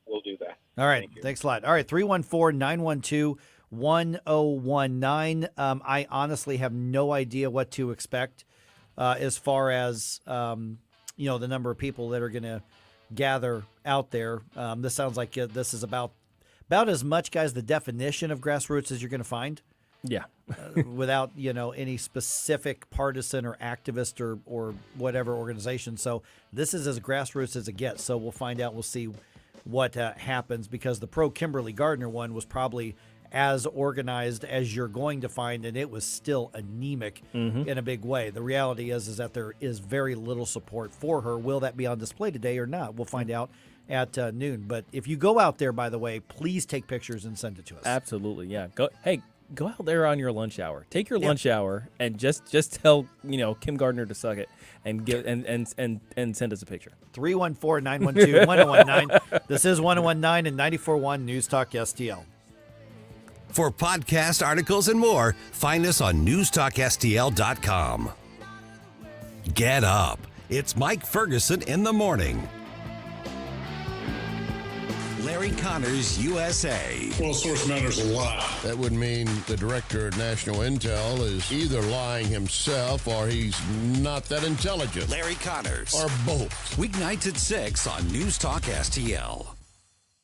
We'll do that. All right. Thanks a lot. All right. 314-912-1019. I honestly have no idea what to expect as far as, the number of people that are going to gather out there. This sounds like this is about as much, guys, the definition of grassroots as you're going to find. Yeah. Without, any specific partisan or activist or whatever organization. So this is as grassroots as it gets. So we'll find out. We'll see what happens, because the pro-Kimberly Gardner one was probably as organized as you're going to find, and it was still anemic in a big way. The reality is that there is very little support for her. Will that be on display today or not? We'll find out at noon. But if you go out there, by the way, please take pictures and send it to us. Absolutely, yeah. Go out there on your lunch hour. Take your lunch hour and just tell Kim Gardner to suck it and give and send us a picture. 314-912-1019. This is 1019 and 94.1 News Talk STL. For podcast articles and more, find us on newstalkstl.com. Get up. It's Mike Ferguson in the morning. Larry Connors, USA. Well, source matters a lot. That would mean the director of national intel is either lying himself or he's not that intelligent. Larry Connors. Or both. Weeknights at 6 on News Talk STL.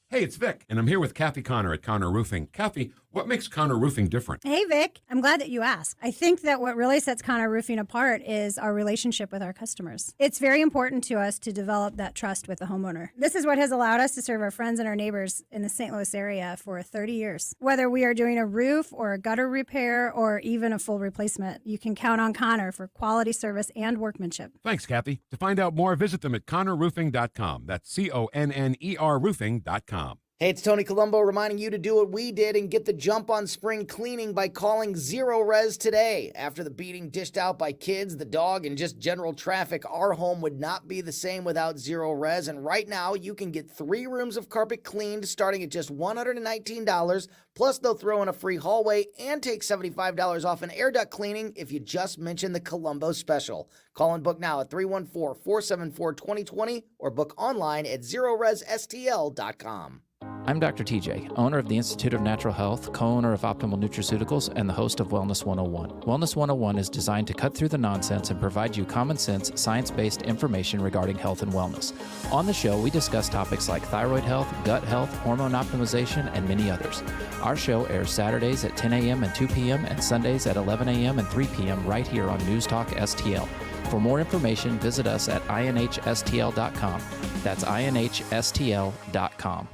Hey, it's Vic, and I'm here with Kathy Connor at Connor Roofing. Kathy, what makes Connor Roofing different? Hey, Vic. I'm glad that you asked. I think that what really sets Connor Roofing apart is our relationship with our customers. It's very important to us to develop that trust with the homeowner. This is what has allowed us to serve our friends and our neighbors in the St. Louis area for 30 years. Whether we are doing a roof or a gutter repair or even a full replacement, you can count on Connor for quality service and workmanship. Thanks, Kathy. To find out more, visit them at connorroofing.com. That's CONNER roofing.com. Hey, it's Tony Colombo reminding you to do what we did and get the jump on spring cleaning by calling Zero Res today. After the beating dished out by kids, the dog, and just general traffic, our home would not be the same without Zero Res. And right now, you can get 3 rooms of carpet cleaned starting at just $119. Plus, they'll throw in a free hallway and take $75 off an air duct cleaning if you just mention the Colombo special. Call and book now at 314-474-2020 or book online at ZeroResSTL.com. I'm Dr. TJ, owner of the Institute of Natural Health, co-owner of Optimal Nutraceuticals, and the host of Wellness 101. Wellness 101 is designed to cut through the nonsense and provide you common sense, science-based information regarding health and wellness. On the show, we discuss topics like thyroid health, gut health, hormone optimization, and many others. Our show airs Saturdays at 10 a.m. and 2 p.m. and Sundays at 11 a.m. and 3 p.m. right here on News Talk STL. For more information, visit us at inhstl.com. That's inhstl.com.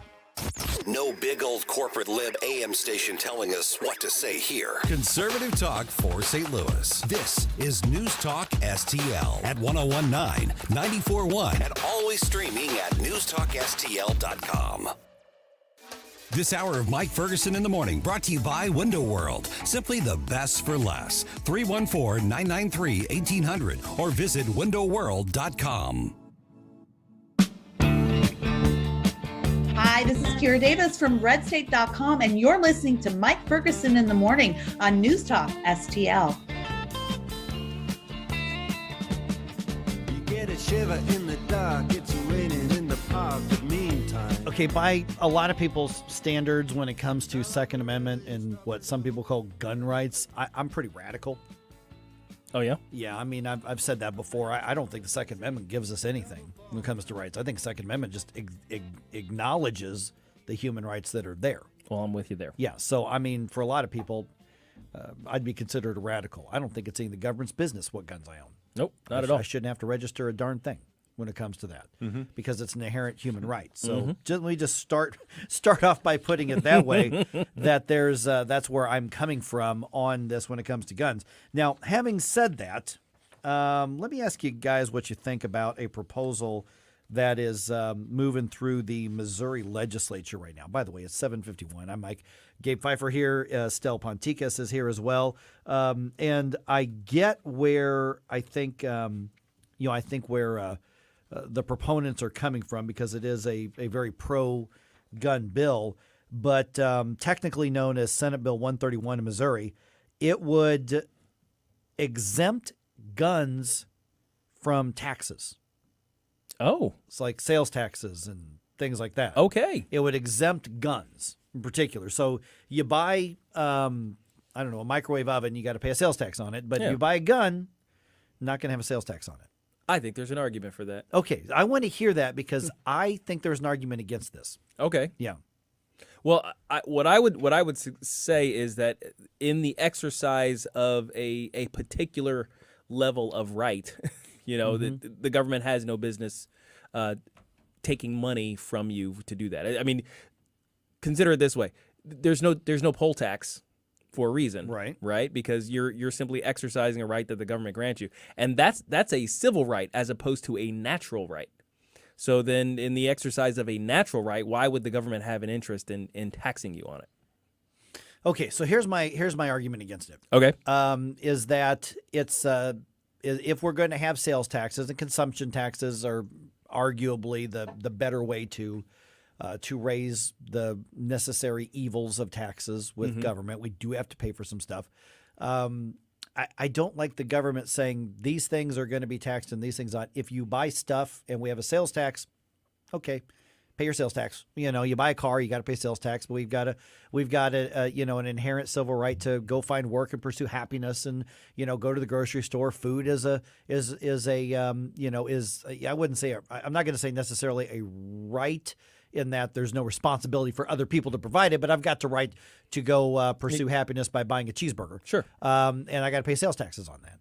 No big old corporate lib AM station telling us what to say here. Conservative talk for St. Louis. This is News Talk STL at 1019, 94.1, and always streaming at newstalkstl.com. This hour of Mike Ferguson in the Morning brought to you by Window World. Simply the best for less. 314-993-1800 or visit windowworld.com. Hi, this is Kira Davis from redstate.com, and you're listening to Mike Ferguson in the Morning on News Talk STL. get a shiver in the dark. It's raining in the park, but meantime. Okay, by a lot of people's standards when it comes to Second Amendment and what some people call gun rights, I'm pretty radical. Oh, yeah? Yeah, I mean, I've said that before. I don't think the Second Amendment gives us anything when it comes to rights. I think the Second Amendment just acknowledges the human rights that are there. Well, I'm with you there. Yeah, so, I mean, for a lot of people, I'd be considered a radical. I don't think it's in the government's business what guns I own. Nope, not at all. I shouldn't have to register a darn thing when it comes to that because it's an inherent human right. So let me just start off by putting it that way, that there's that's where I'm coming from on this when it comes to guns. Now, having said that, let me ask you guys what you think about a proposal that is moving through the Missouri legislature right now. By the way, it's 7:51. I'm Mike. Gabe Pfeiffer here. Stel Ponticus is here as well. And I get where I think, where the proponents are coming from because it is a very pro-gun bill, but technically known as Senate Bill 131 in Missouri, it would exempt guns from taxes. Oh. It's like sales taxes and things like that. Okay. It would exempt guns in particular. So you buy, a microwave oven, you got to pay a sales tax on it. But if you buy a gun, not going to have a sales tax on it. I think there's an argument for that. Okay. I want to hear that because I think there's an argument against this. Okay. Yeah. Well, what I would say is that in the exercise of a particular level of right, the government has no business taking money from you to do that. I mean, consider it this way: there's no poll tax for a reason, right? Because you're simply exercising a right that the government grants you, and that's a civil right as opposed to a natural right. So then, in the exercise of a natural right, why would the government have an interest in taxing you on it? Okay, so here's my argument against it. Okay, is that it's if we're going to have sales taxes, and consumption taxes are arguably the better way to raise the necessary evils of taxes with government. We do have to pay for some stuff. I don't like the government saying these things are going to be taxed and these things not. If you buy stuff and we have a sales tax, okay, pay your sales tax. You buy a car, you got to pay sales tax. But we've got an inherent civil right to go find work and pursue happiness, and go to the grocery store. Food is I wouldn't say I'm not going to say necessarily a right in that there's no responsibility for other people to provide it, but I've got the right to go pursue happiness by buying a cheeseburger. Sure. And I got to pay sales taxes on that.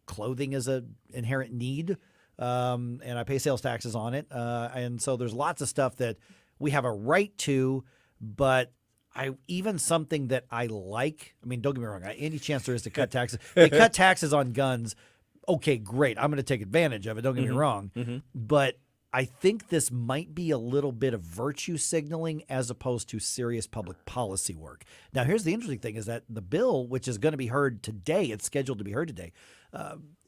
Clothing is an inherent need. And I pay sales taxes on it. And so there's lots of stuff that we have a right to, but even something that I like, I mean, don't get me wrong, any chance there is to cut taxes. They cut taxes on guns. Okay, great. I'm going to take advantage of it. Don't get me wrong. But I think this might be a little bit of virtue signaling as opposed to serious public policy work. Now, here's the interesting thing is that the bill, which is going to be heard today, it's scheduled to be heard today,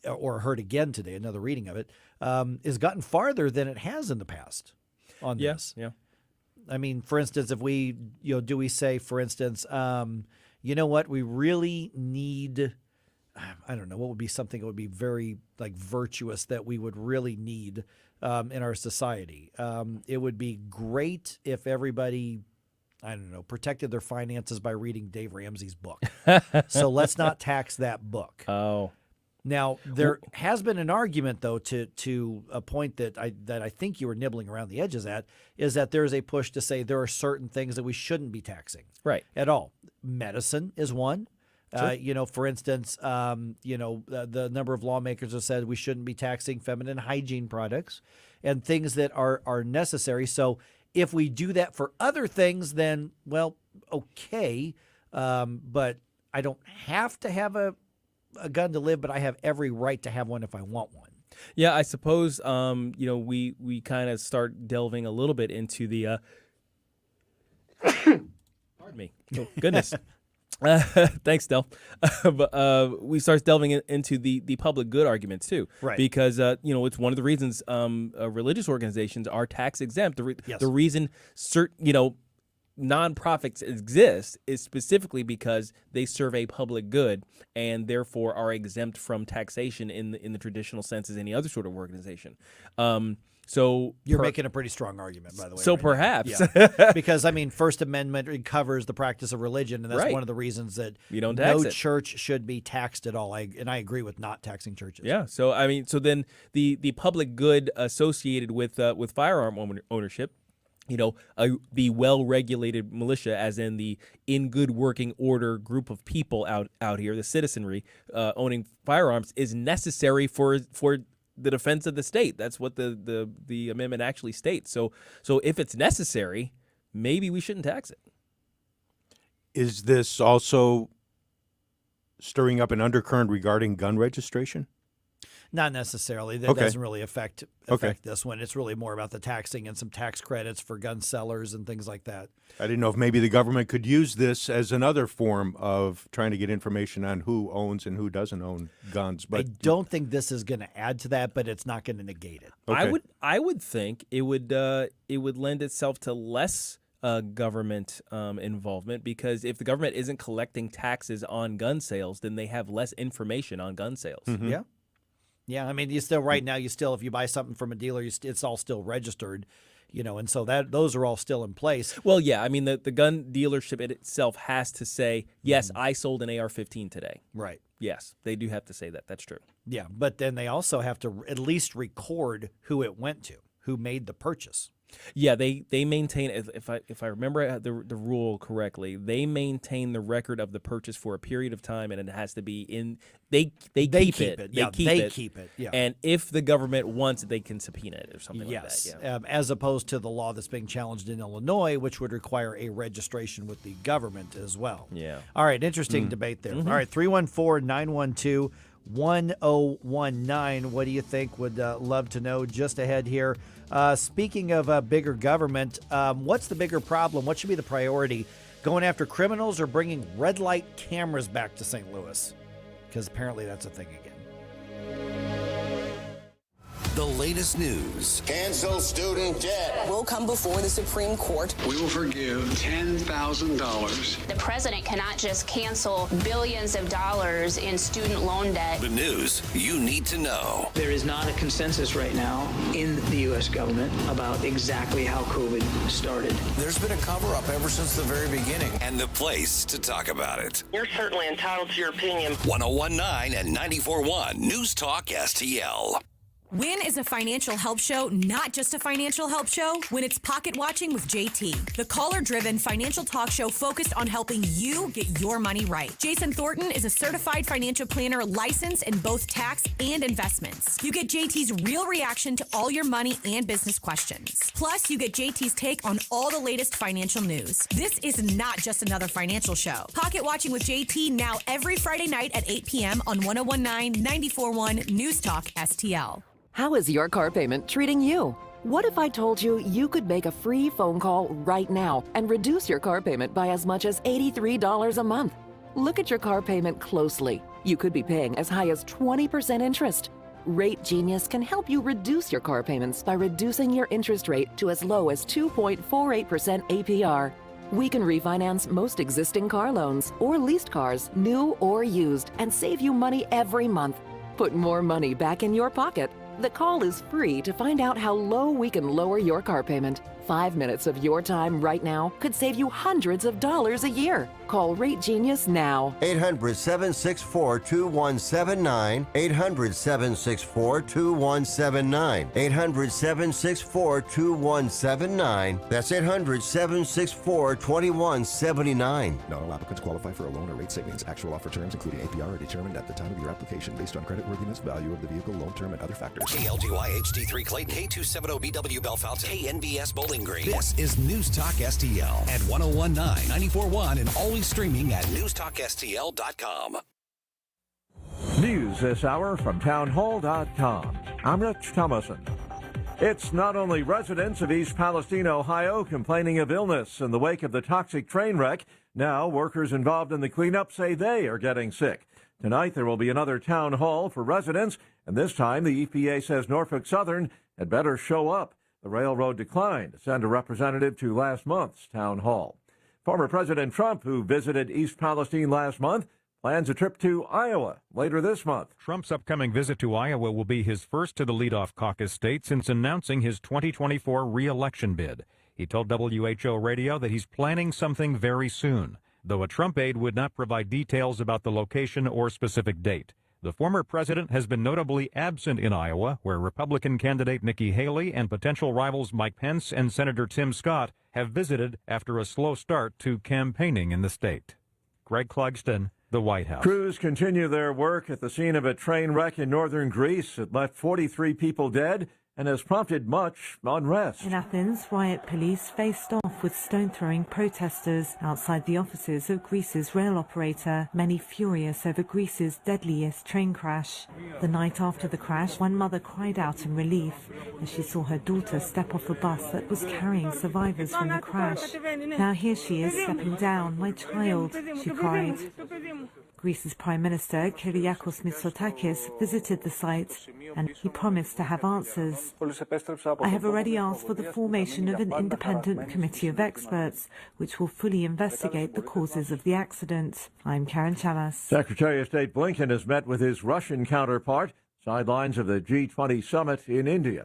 or heard again today, another reading of it, has gotten farther than it has in the past on this. Yeah. I mean, for instance, if we, do we say, for instance, you know what, we really need, I don't know, what would be something that would be very virtuous that we would really need in our society? It would be great if everybody, I don't know, protected their finances by reading Dave Ramsey's book. So let's not tax that book. Oh. Now, there has been an argument, though, to a point that I think you were nibbling around the edges at, is that there is a push to say there are certain things that we shouldn't be taxing at all. Medicine is one. Sure. For instance, the number of lawmakers have said we shouldn't be taxing feminine hygiene products and things that are necessary. So if we do that for other things, then, well, okay. But I don't have to have a gun to live, but I have every right to have one if I want one. Yeah, I suppose, we kind of start delving a little bit into the, pardon me. Oh, goodness. Thanks, Del. But we start delving into the public good arguments too, right? Because it's one of the reasons religious organizations are tax exempt. The reason nonprofits exist is specifically because they serve a public good and therefore are exempt from taxation in the traditional sense as any other sort of organization. So you're making a pretty strong argument, by the way. So right perhaps, yeah. Because I mean, First Amendment covers the practice of religion, and that's Right. one of the reasons that You don't tax no it. church should be taxed at all. And I agree with not taxing churches. Yeah. So I mean, so then the public good associated with firearm ownership, the well-regulated militia, as in the in good working order group of people out here, the citizenry owning firearms, is necessary for the defense of the state. That's what the amendment actually states. So if it's necessary, maybe we shouldn't tax it. Is this also stirring up an undercurrent regarding gun registration? Not necessarily. That Okay. doesn't really affect Okay. this one. It's really more about the taxing and some tax credits for gun sellers and things like that. I didn't know if maybe the government could use this as another form of trying to get information on who owns and who doesn't own guns. But I don't think this is going to add to that, but it's not going to negate it. Okay. I would think it would lend itself to less government involvement, because if the government isn't collecting taxes on gun sales, then they have less information on gun sales. Mm-hmm. Yeah. Yeah, I mean, you still right now. If you buy something from a dealer, it's all still registered, and so those are all still in place. Well, yeah, I mean, the gun dealership itself has to say, yes, I sold an AR-15 today. Right. Yes, they do have to say that. That's true. Yeah, but then they also have to at least record who it went to, who made the purchase. Yeah, they maintain, if I remember the rule correctly, they maintain the record of the purchase for a period of time, and it has to be in. They keep it. Yeah, they keep it. Yeah. And if the government wants it, they can subpoena it or something like that. Yeah. As opposed to the law that's being challenged in Illinois, which would require a registration with the government as well. Yeah. All right, interesting debate there. Mm-hmm. All right, 314-912-1019. What do you think? Would love to know. Just ahead here. Speaking of bigger government, what's the bigger problem? What should be the priority? Going after criminals or bringing red light cameras back to St. Louis? Because apparently that's a thing again. The latest news. Cancel student debt. Will come before the Supreme Court. We will forgive $10,000. The president cannot just cancel billions of dollars in student loan debt. The news you need to know. There is not a consensus right now in the U.S. government about exactly how COVID started. There's been a cover-up ever since the very beginning, and the place to talk about it. You're certainly entitled to your opinion. 1019 and 94.1 News Talk STL. When is a financial help show not just a financial help show? When it's Pocket Watching with JT, the caller-driven financial talk show focused on helping you get your money right. Jason Thornton is a certified financial planner licensed in both tax and investments. You get JT's real reaction to all your money and business questions. Plus, you get JT's take on all the latest financial news. This is not just another financial show. Pocket Watching with JT now every Friday night at 8 p.m. on 1019 94.1 News Talk STL. How is your car payment treating you? What if I told you you could make a free phone call right now and reduce your car payment by as much as $83 a month? Look at your car payment closely. You could be paying as high as 20% interest. Rate Genius can help you reduce your car payments by reducing your interest rate to as low as 2.48% APR. We can refinance most existing car loans or leased cars, new or used, and save you money every month. Put more money back in your pocket. The call is free to find out how low we can lower your car payment. 5 minutes of your time right now could save you hundreds of dollars a year. Call Rate Genius now. 800-764-2179. 800-764-2179. 800-764-2179. That's 800-764-2179. Not all applicants qualify for a loan or rate savings. Actual offer terms, including APR, are determined at the time of your application based on creditworthiness, value of the vehicle, loan term, and other factors. KLGY HD3 Clayton, K270BW Bellefonte, KNBS Bowling Green. This is News Talk STL at 1019, 94.1, and always streaming at newstalkstl.com. News this hour from townhall.com. I'm Rich Thomason. It's not only residents of East Palestine, Ohio, complaining of illness in the wake of the toxic train wreck. Now, workers involved in the cleanup say they are getting sick. Tonight, there will be another town hall for residents, and this time the EPA says Norfolk Southern had better show up. The railroad declined to send a representative to last month's town hall. Former President Trump, who visited East Palestine last month, plans a trip to Iowa later this month. Trump's upcoming visit to Iowa will be his first to the leadoff caucus state since announcing his 2024 re-election bid. He told WHO Radio that he's planning something very soon, though a Trump aide would not provide details about the location or specific date. The former president has been notably absent in Iowa, where Republican candidate Nikki Haley and potential rivals Mike Pence and Senator Tim Scott have visited after a slow start to campaigning in the state. Greg Clugston, the White House. Crews continue their work at the scene of a train wreck in northern Greece. It left 43 people dead and has prompted much unrest. In Athens, riot police faced off with stone-throwing protesters outside the offices of Greece's rail operator, many furious over Greece's deadliest train crash. The night after the crash, one mother cried out in relief as she saw her daughter step off a bus that was carrying survivors from the crash. Now here she is stepping down, my child, she cried. Greece's Prime Minister, Kyriakos Mitsotakis, visited the site and he promised to have answers. I have already asked for the formation of an independent committee of experts, which will fully investigate the causes of the accident. I'm Karen Chamas. Secretary of State Blinken has met with his Russian counterpart, sidelines of the G20 summit in India.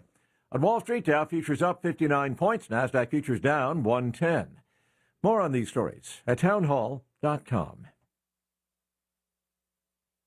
On Wall Street, Dow futures up 59 points, NASDAQ futures down 110. More on these stories at townhall.com.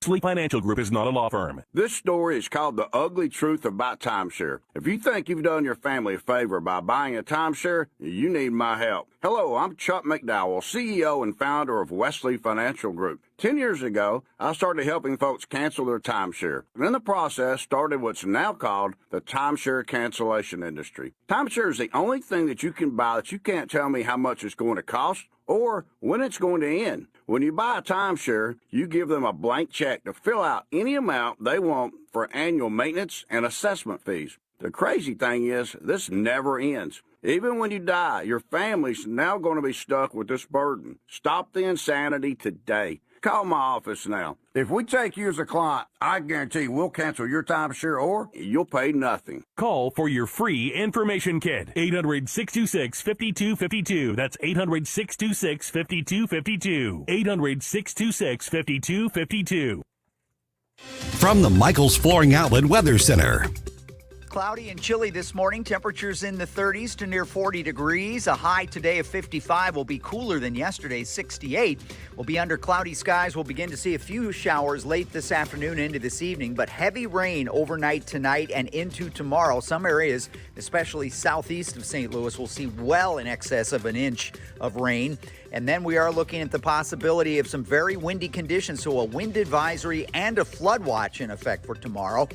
Sleep Financial Group is not a law firm. This story is called The Ugly Truth About Timeshare. If you think you've done your family a favor by buying a timeshare, you need my help. Hello, I'm Chuck McDowell, CEO and founder of Wesley Financial Group. 10 years ago, I started helping folks cancel their timeshare. And in the process, started what's now called the timeshare cancellation industry. Timeshare is the only thing that you can buy that you can't tell me how much it's going to cost or when it's going to end. When you buy a timeshare, you give them a blank check to fill out any amount they want for annual maintenance and assessment fees. The crazy thing is, this never ends. Even when you die, your family's now going to be stuck with this burden. Stop the insanity today. Call my office now. If we take you as a client, I guarantee we'll cancel your timeshare or you'll pay nothing. Call for your free information kit. 800-626-5252. That's 800-626-5252. 800-626-5252. From the Michaels Flooring Outlet Weather Center. Cloudy and chilly this morning. Temperatures in the 30s to near 40 degrees. A high today of 55 will be cooler than yesterday's 68. We'll be under cloudy skies. We'll begin to see a few showers late this afternoon into this evening, but heavy rain overnight tonight and into tomorrow. Some areas, especially southeast of St. Louis, will see well in excess of an inch of rain. And then we are looking at the possibility of some very windy conditions, so a wind advisory and a flood watch in effect for tomorrow.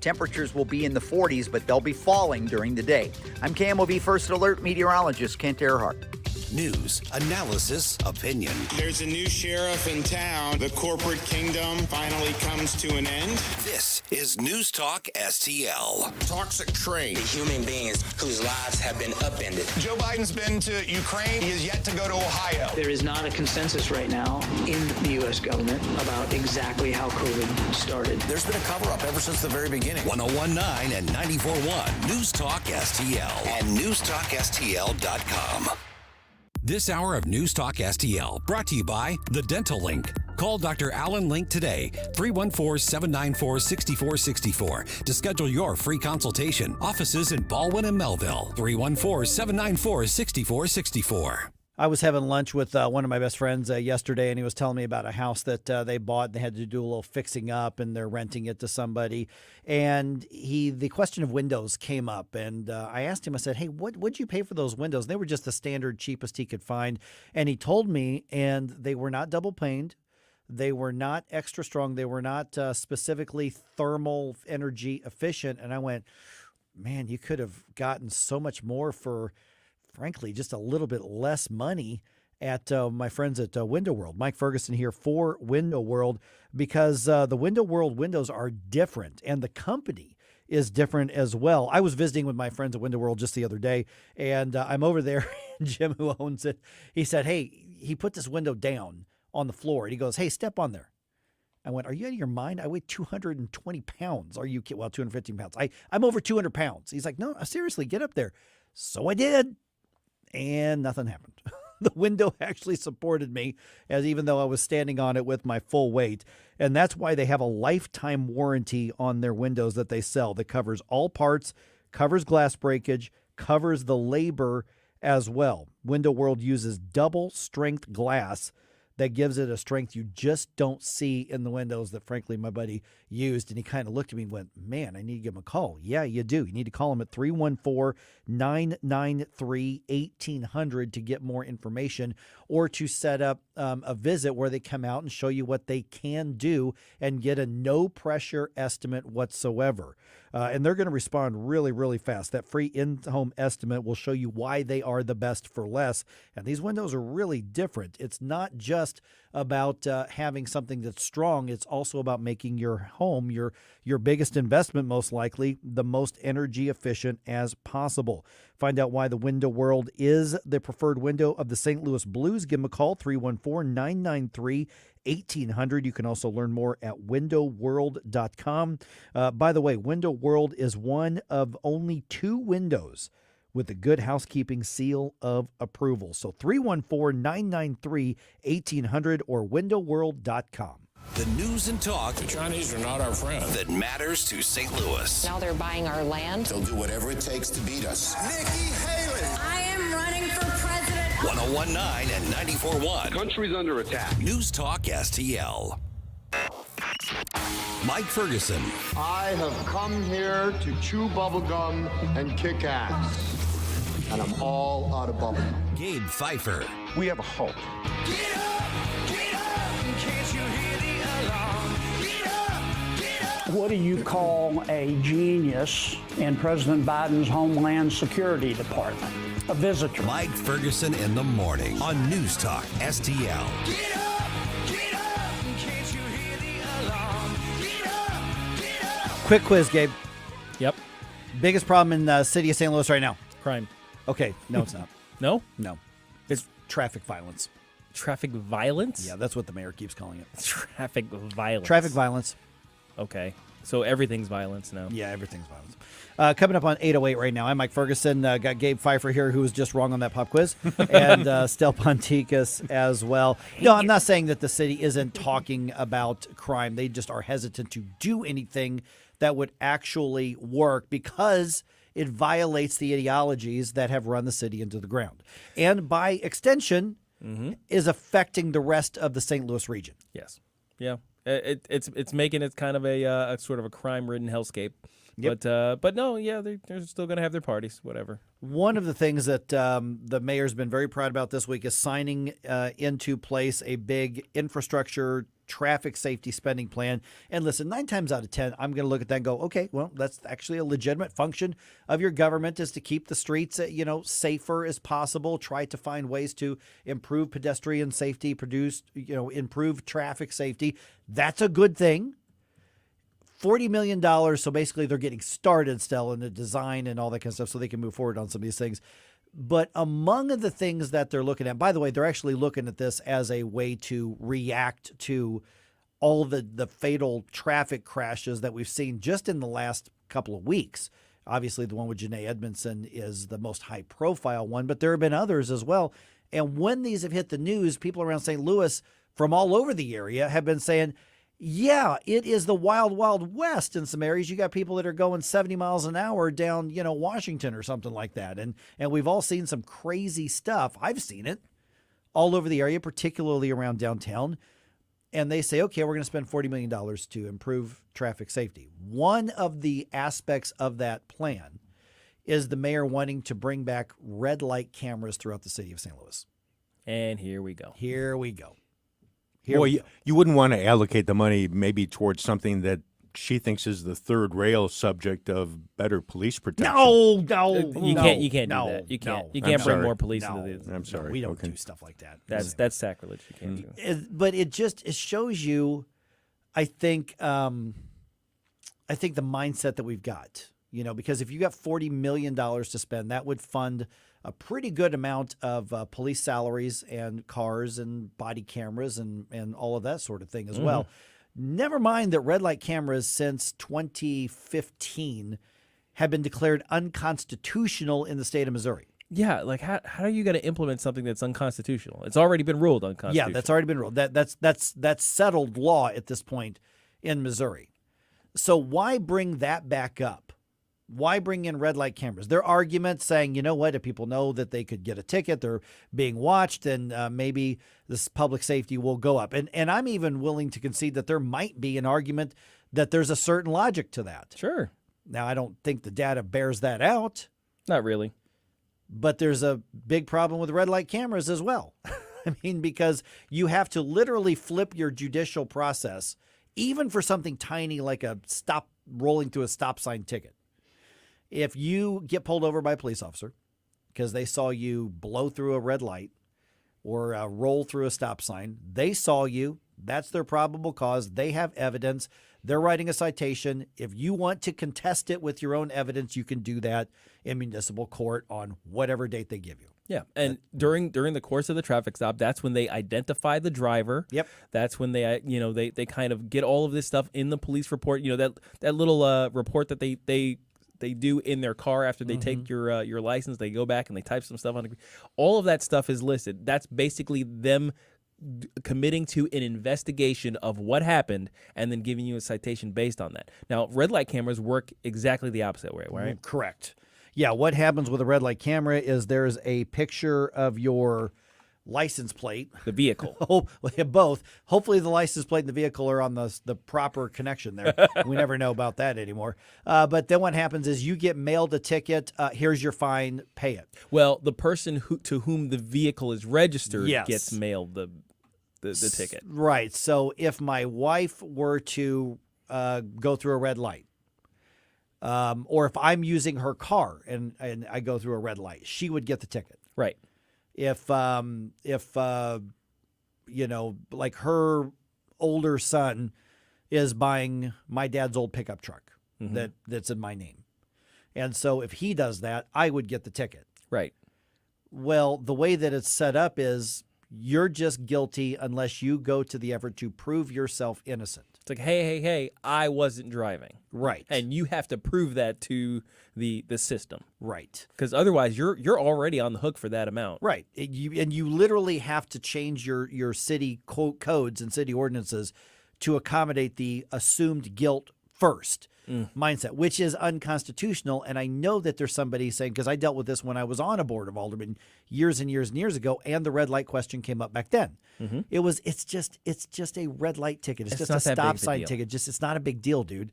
Temperatures will be in the 40s, but they'll be falling during the day. I'm KMOV First Alert meteorologist Kent Earhart. News, analysis, opinion. There's a new sheriff in town. The corporate kingdom finally comes to an end. This is News Talk STL. Toxic train. The human beings whose lives have been upended. Joe Biden's been to Ukraine. He has yet to go to Ohio. There is not a consensus right now in the U.S. government about exactly how COVID started. There's been a cover-up ever since the very beginning. 101.9 and 94.1 News Talk STL and newstalkstl.com. This hour of News Talk STL brought to you by The Dental Link. Call Dr. Alan Link today, 314-794-6464 to schedule your free consultation. Offices in Baldwin and Melville, 314-794-6464. I was having lunch with one of my best friends yesterday, and he was telling me about a house that they bought. And they had to do a little fixing up, and they're renting it to somebody. And the question of windows came up, and I asked him, I said, hey, what'd you pay for those windows? And they were just the standard cheapest he could find. And he told me, and they were not double paned. They were not extra strong. They were not specifically thermal energy efficient. And I went, man, you could have gotten so much more for, frankly, just a little bit less money at my friends at Window World. Mike Ferguson here for Window World, because the Window World windows are different and the company is different as well. I was visiting with my friends at Window World just the other day, and I'm over there, and Jim, who owns it, he said, hey, he put this window down on the floor, and he goes, hey, step on there. I went, are you out of your mind? I weigh 220 pounds. Are you kidding? Well, 215 pounds. I'm over 200 pounds. He's like, no, seriously, get up there. So I did. And nothing happened. The window actually supported me, as even though I was standing on it with my full weight. And that's why they have a lifetime warranty on their windows that they sell that covers all parts, covers glass breakage, covers the labor as well. Window World uses double strength glass that gives it a strength you just don't see in the windows that, frankly, my buddy used. And he kind of looked at me and went, man, I need to give him a call. Yeah, you do. You need to call him at 314-993-1800 to get more information or to set up a visit where they come out and show you what they can do and get a no-pressure estimate whatsoever. And they're going to respond really, really fast. That free in-home estimate will show you why they are the best for less. And these windows are really different. It's not just about having something that's strong. It's also about making your home, your biggest investment, most likely, the most energy efficient as possible. Find out why the Window World is the preferred window of the St. Louis Blues. Give them a call, 314-993-1800. You can also learn more at windowworld.com. By the way, Window World is one of only 2 windows with the Good Housekeeping seal of approval. So 314-993-1800 or windowworld.com. The news and talk The Chinese are not our friend. that matters to St. Louis. Now they're buying our land. They'll do whatever it takes to beat us. Nikki Haley. I am running for president. 101.9 and 94.1. Country's under attack. News Talk STL. Mike Ferguson. I have come here to chew bubblegum and kick ass. And I'm all out of bubblegum. Gabe Pfeiffer. We have a hope. Get up, can't you hear the alarm? Get up. What do you call a genius in President Biden's Homeland Security Department? A visitor. Mike Ferguson in the morning on News Talk STL. Get up, can't you hear the alarm? Get up. Quick quiz, Gabe. Yep. Biggest problem in the city of St. Louis right now? Crime. Okay, no, it's not. No? No. It's traffic violence. Traffic violence? Yeah, that's what the mayor keeps calling it. Traffic violence. Traffic violence. Okay. So everything's violence now. Yeah, everything's violence. Coming up on 8:08 right now, I'm Mike Ferguson. Got Gabe Pfeiffer here, who was just wrong on that pop quiz, and Stel Ponticus as well. No, I'm not saying that the city isn't talking about crime. They just are hesitant to do anything that would actually work because it violates the ideologies that have run the city into the ground. And by extension, is affecting the rest of the St. Louis region. Yes. Yeah. It's making it kind of a sort of a crime-ridden hellscape. Yep. But no, yeah, they're still going to have their parties, whatever. One of the things that the mayor's been very proud about this week is signing into place a big infrastructure traffic safety spending plan. And listen, 9 times out of 10, I'm going to look at that and go, okay, well, that's actually a legitimate function of your government is to keep the streets, safer as possible, try to find ways to improve pedestrian safety, improve traffic safety. That's a good thing. $40 million, so basically they're getting started still in the design and all that kind of stuff so they can move forward on some of these things. But among the things that they're looking at, by the way, they're actually looking at this as a way to react to all the fatal traffic crashes that we've seen just in the last couple of weeks. Obviously, the one with Janae Edmondson is the most high-profile one, but there have been others as well. And when these have hit the news, people around St. Louis from all over the area have been saying, yeah, it is the wild, wild west in some areas. You got people that are going 70 miles an hour down, Washington or something like that. And we've all seen some crazy stuff. I've seen it all over the area, particularly around downtown. And they say, okay, we're going to spend $40 million to improve traffic safety. One of the aspects of that plan is the mayor wanting to bring back red light cameras throughout the city of St. Louis. And here we go. Here we go. Well, you wouldn't want to allocate the money maybe towards something that she thinks is the third rail subject of better police protection. No. You can't do that. You can't bring more police into this. I'm sorry. No, we don't do stuff like that. That's sacrilege. You can't do it. But it shows you, I think the mindset that we've got. Because if you got $40 million to spend, that would fund a pretty good amount of police salaries and cars and body cameras and all of that sort of thing as well. Never mind that red light cameras since 2015 have been declared unconstitutional in the state of Missouri. Yeah, like how are you going to implement something that's unconstitutional? It's already been ruled unconstitutional. Yeah, that's already been ruled. That's settled law at this point in Missouri. So why bring that back up? Why bring in red light cameras? Their argument saying, you know what, if people know that they could get a ticket, they're being watched, and maybe this public safety will go up. And I'm even willing to concede that there might be an argument that there's a certain logic to that. Sure. Now, I don't think the data bears that out. Not really. But there's a big problem with red light cameras as well. I mean, because you have to literally flip your judicial process, even for something tiny like a rolling through a stop sign ticket. If you get pulled over by a police officer because they saw you blow through a red light or roll through a stop sign, they saw you. That's their probable cause. They have evidence. They're writing a citation. If you want to contest it with your own evidence, you can do that in municipal court on whatever date they give you. Yeah, and during the course of the traffic stop, that's when they identify the driver. Yep. That's when they they kind of get all of this stuff in the police report. You know, that little report that they do in their car after they take your license. They go back and they type some stuff on. All of that stuff is listed. That's basically them committing to an investigation of what happened and then giving you a citation based on that. Now, red light cameras work exactly the opposite way, right? Correct. Yeah, what happens with a red light camera is there's a picture of your license plate. The vehicle. Both. Hopefully the license plate and the vehicle are on the proper connection there. We never know about that anymore. But then what happens is you get mailed a ticket. Here's your fine. Pay it. Well, the person to whom the vehicle is registered Yes. gets mailed the ticket. Right. So if my wife were to go through a red light, or if I'm using her car and I go through a red light, she would get the ticket. Right. If like her older son is buying my dad's old pickup truck that's in my name. And so if he does that, I would get the ticket. Right. Well, the way that it's set up is you're just guilty unless you go to the effort to prove yourself innocent. It's like, hey, I wasn't driving. Right. And you have to prove that to the system. Right. Because otherwise you're already on the hook for that amount. Right. You literally have to change your city codes and city ordinances to accommodate the assumed guilt first mindset, which is unconstitutional. And I know that there's somebody saying, because I dealt with this when I was on a board of aldermen years and years and years ago, and the red light question came up back then. It's just a red light ticket. It's just a stop sign ticket. It's not a big deal, dude.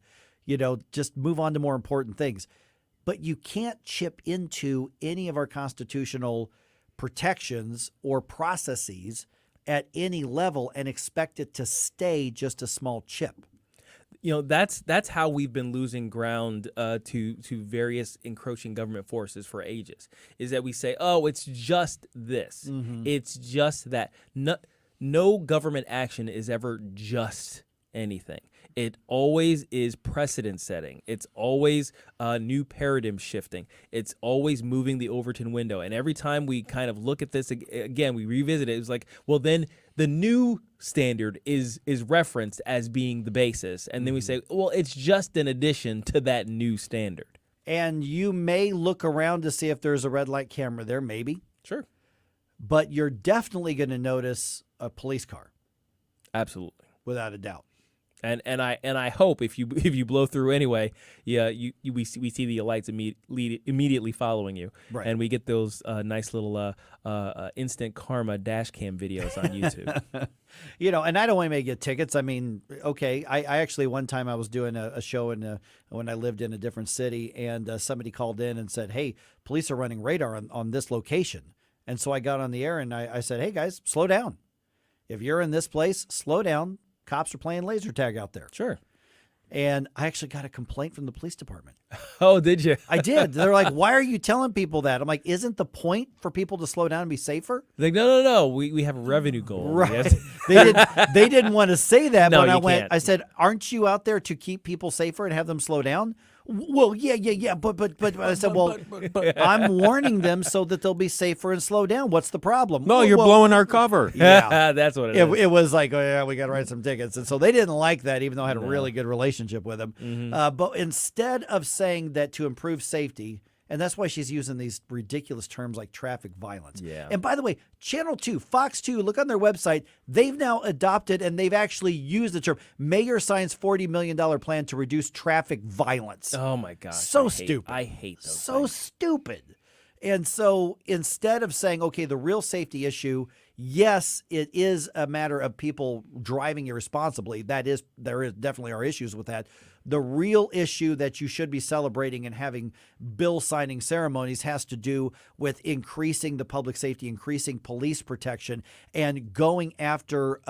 Just move on to more important things. But you can't chip into any of our constitutional protections or processes at any level and expect it to stay just a small chip. That's how we've been losing ground to various encroaching government forces for ages, is that we say, oh, it's just this. It's just that. No government action is ever just anything. It always is precedent setting. It's always new paradigm shifting. It's always moving the Overton window. And every time we kind of look at this again, we revisit it. It's like, well, then the new standard is referenced as being the basis. And then we say, well, it's just an addition to that new standard. And you may look around to see if there's a red light camera there, maybe. Sure. But you're definitely going to notice a police car. Absolutely. Without a doubt. And I hope if you blow through anyway, we see the lights immediately following you, right. And we get those nice little instant karma dash cam videos on YouTube. And I don't want to get tickets. I mean, okay, I actually one time I was doing a show when I lived in a different city, and somebody called in and said, "Hey, police are running radar on this location," and so I got on the air and I said, "Hey guys, slow down. If you're in this place, slow down. Cops are playing laser tag out there." Sure. And I actually got a complaint from the police department. Oh, did you? I did. They're like, "Why are you telling people that?" I'm like, "Isn't the point for people to slow down and be safer?" Like, no. We have a revenue goal. Right. They didn't want to say that, No, but I said, "Aren't you out there to keep people safer and have them slow down?" Well, yeah. But I said, well, I'm warning them so that they'll be safer and slow down. What's the problem? No, you're blowing our cover. Yeah, that's what it is. It was like, oh yeah, we got to write some tickets, and so they didn't like that, even though I had a really good relationship with them. But instead of saying that to improve safety, And that's why she's using these ridiculous terms like traffic violence. Yeah. And by the way, Channel 2, Fox 2, look on their website. They've now adopted and they've actually used the term mayor signs $40 million plan to reduce traffic violence. Oh, my gosh. So stupid. I hate those So things. stupid. And so instead of saying, okay, the real safety issue, yes, it is a matter of people driving irresponsibly. There definitely are issues with that. The real issue that you should be celebrating and having bill signing ceremonies has to do with increasing the public safety, increasing police protection, and going after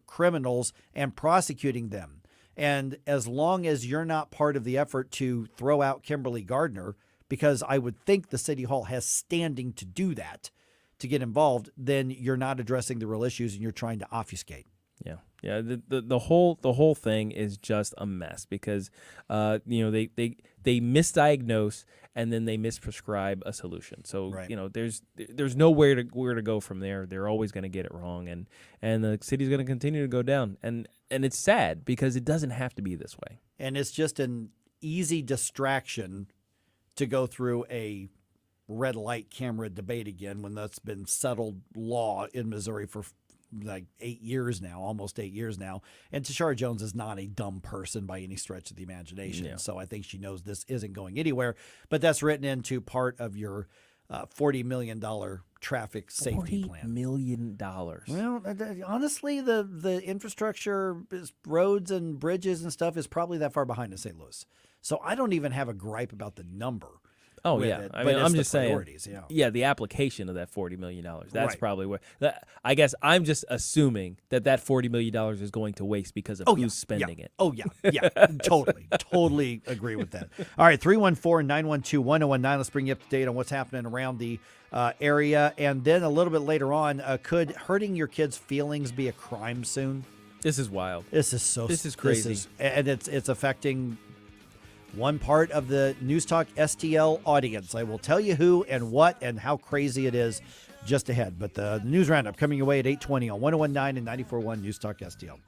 criminals and prosecuting them. And as long as you're not part of the effort to throw out Kimberly Gardner, because I would think the city hall has standing to do that, to get involved, then you're not addressing the real issues and you're trying to obfuscate. Yeah. Yeah, the whole thing is just a mess because they misdiagnose and then they misprescribe a solution. So there's nowhere to go from there. They're always going to get it wrong, and the city's going to continue to go down. And it's sad because it doesn't have to be this way. And it's just an easy distraction to go through a red light camera debate again when that's been settled law in Missouri for like 8 years now, almost 8 years now. And Tashara Jones is not a dumb person by any stretch of the imagination. Yeah. So I think she knows this isn't going anywhere. But that's written into part of your $40 million traffic safety plan. $40 million. Well, honestly, the infrastructure, roads and bridges and stuff is probably that far behind in St. Louis. So I don't even have a gripe about the number. Oh, yeah. It, I mean, I'm just saying. Yeah, the application of that $40 million. That's Right. probably where. I guess I'm just assuming that $40 million is going to waste because of who's spending it. Oh, yeah. Totally agree with that. All right, 314-912-1019. Let's bring you up to date on what's happening around the area. And then a little bit later on, could hurting your kids' feelings be a crime soon? This is wild. This is crazy. And it's affecting one part of the News Talk STL audience. I will tell you who and what and how crazy it is just ahead. But the news roundup coming your way at 8:20 on 101.9 and 94.1 News Talk STL.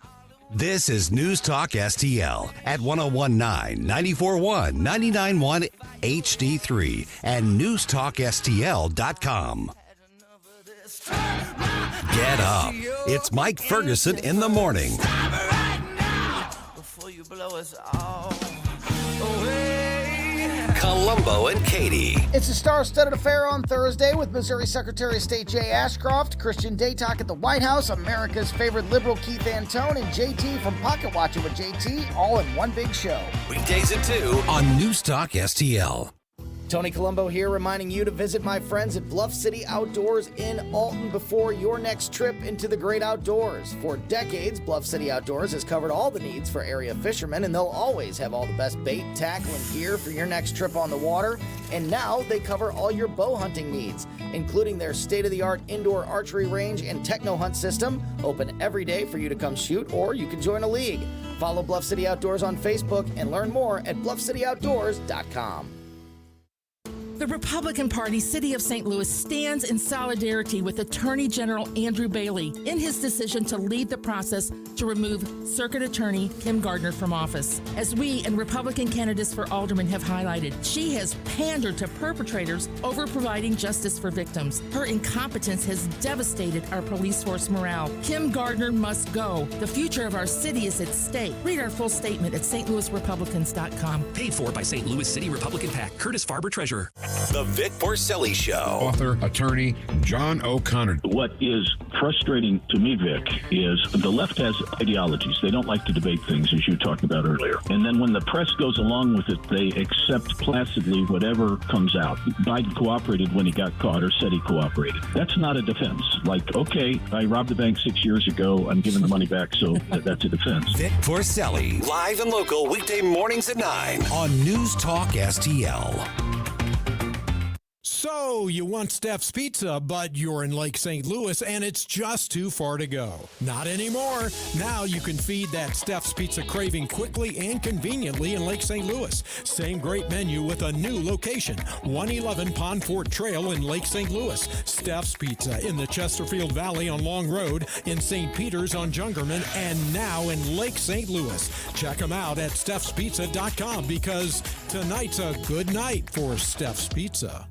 This is News Talk STL at 101.9, 94.1, 99.1 HD3 and newstalkstl.com. Get up. It's Mike Ferguson in the morning. Columbo and Katie. It's a star-studded affair on Thursday with Missouri Secretary of State Jay Ashcroft, Christian Daytalk at the White House, America's favorite liberal Keith Antone, and JT from Pocket Watching with JT, all in one big show. Weekdays at 2 on News Talk STL. Tony Colombo here, reminding you to visit my friends at Bluff City Outdoors in Alton before your next trip into the great outdoors. For decades, Bluff City Outdoors has covered all the needs for area fishermen, and they'll always have all the best bait, tackle, and gear for your next trip on the water. And now they cover all your bow hunting needs, including their state-of-the-art indoor archery range and techno hunt system, open every day for you to come shoot, or you can join a league. Follow Bluff City Outdoors on Facebook and learn more at bluffcityoutdoors.com. The Republican Party, City of St. Louis, stands in solidarity with Attorney General Andrew Bailey in his decision to lead the process to remove Circuit Attorney Kim Gardner from office. As we and Republican candidates for alderman have highlighted, she has pandered to perpetrators over providing justice for victims. Her incompetence has devastated our police force morale. Kim Gardner must go. The future of our city is at stake. Read our full statement at stlouisrepublicans.com. Paid for by St. Louis City Republican PAC. Curtis Farber, Treasurer. The Vic Porcelli Show. Author, attorney, John O'Connor. What is frustrating to me, Vic, is the left has ideologies. They don't like to debate things, as you talked about earlier. And then when the press goes along with it, they accept placidly whatever comes out. Biden cooperated when he got caught, or said he cooperated. That's not a defense. Like, okay, I robbed the bank 6 years ago. I'm giving the money back, so that's a defense. Vic Porcelli. Live and local weekday mornings at 9 on News Talk STL. So, you want Steph's Pizza, but you're in Lake St. Louis and it's just too far to go. Not anymore. Now you can feed that Steph's Pizza craving quickly and conveniently in Lake St. Louis. Same great menu with a new location. 111 Pond Fort Trail in Lake St. Louis. Steph's Pizza in the Chesterfield Valley on Long Road, in St. Peter's on Jungerman, and now in Lake St. Louis. Check them out at Steph'sPizza.com because tonight's a good night for Steph's Pizza.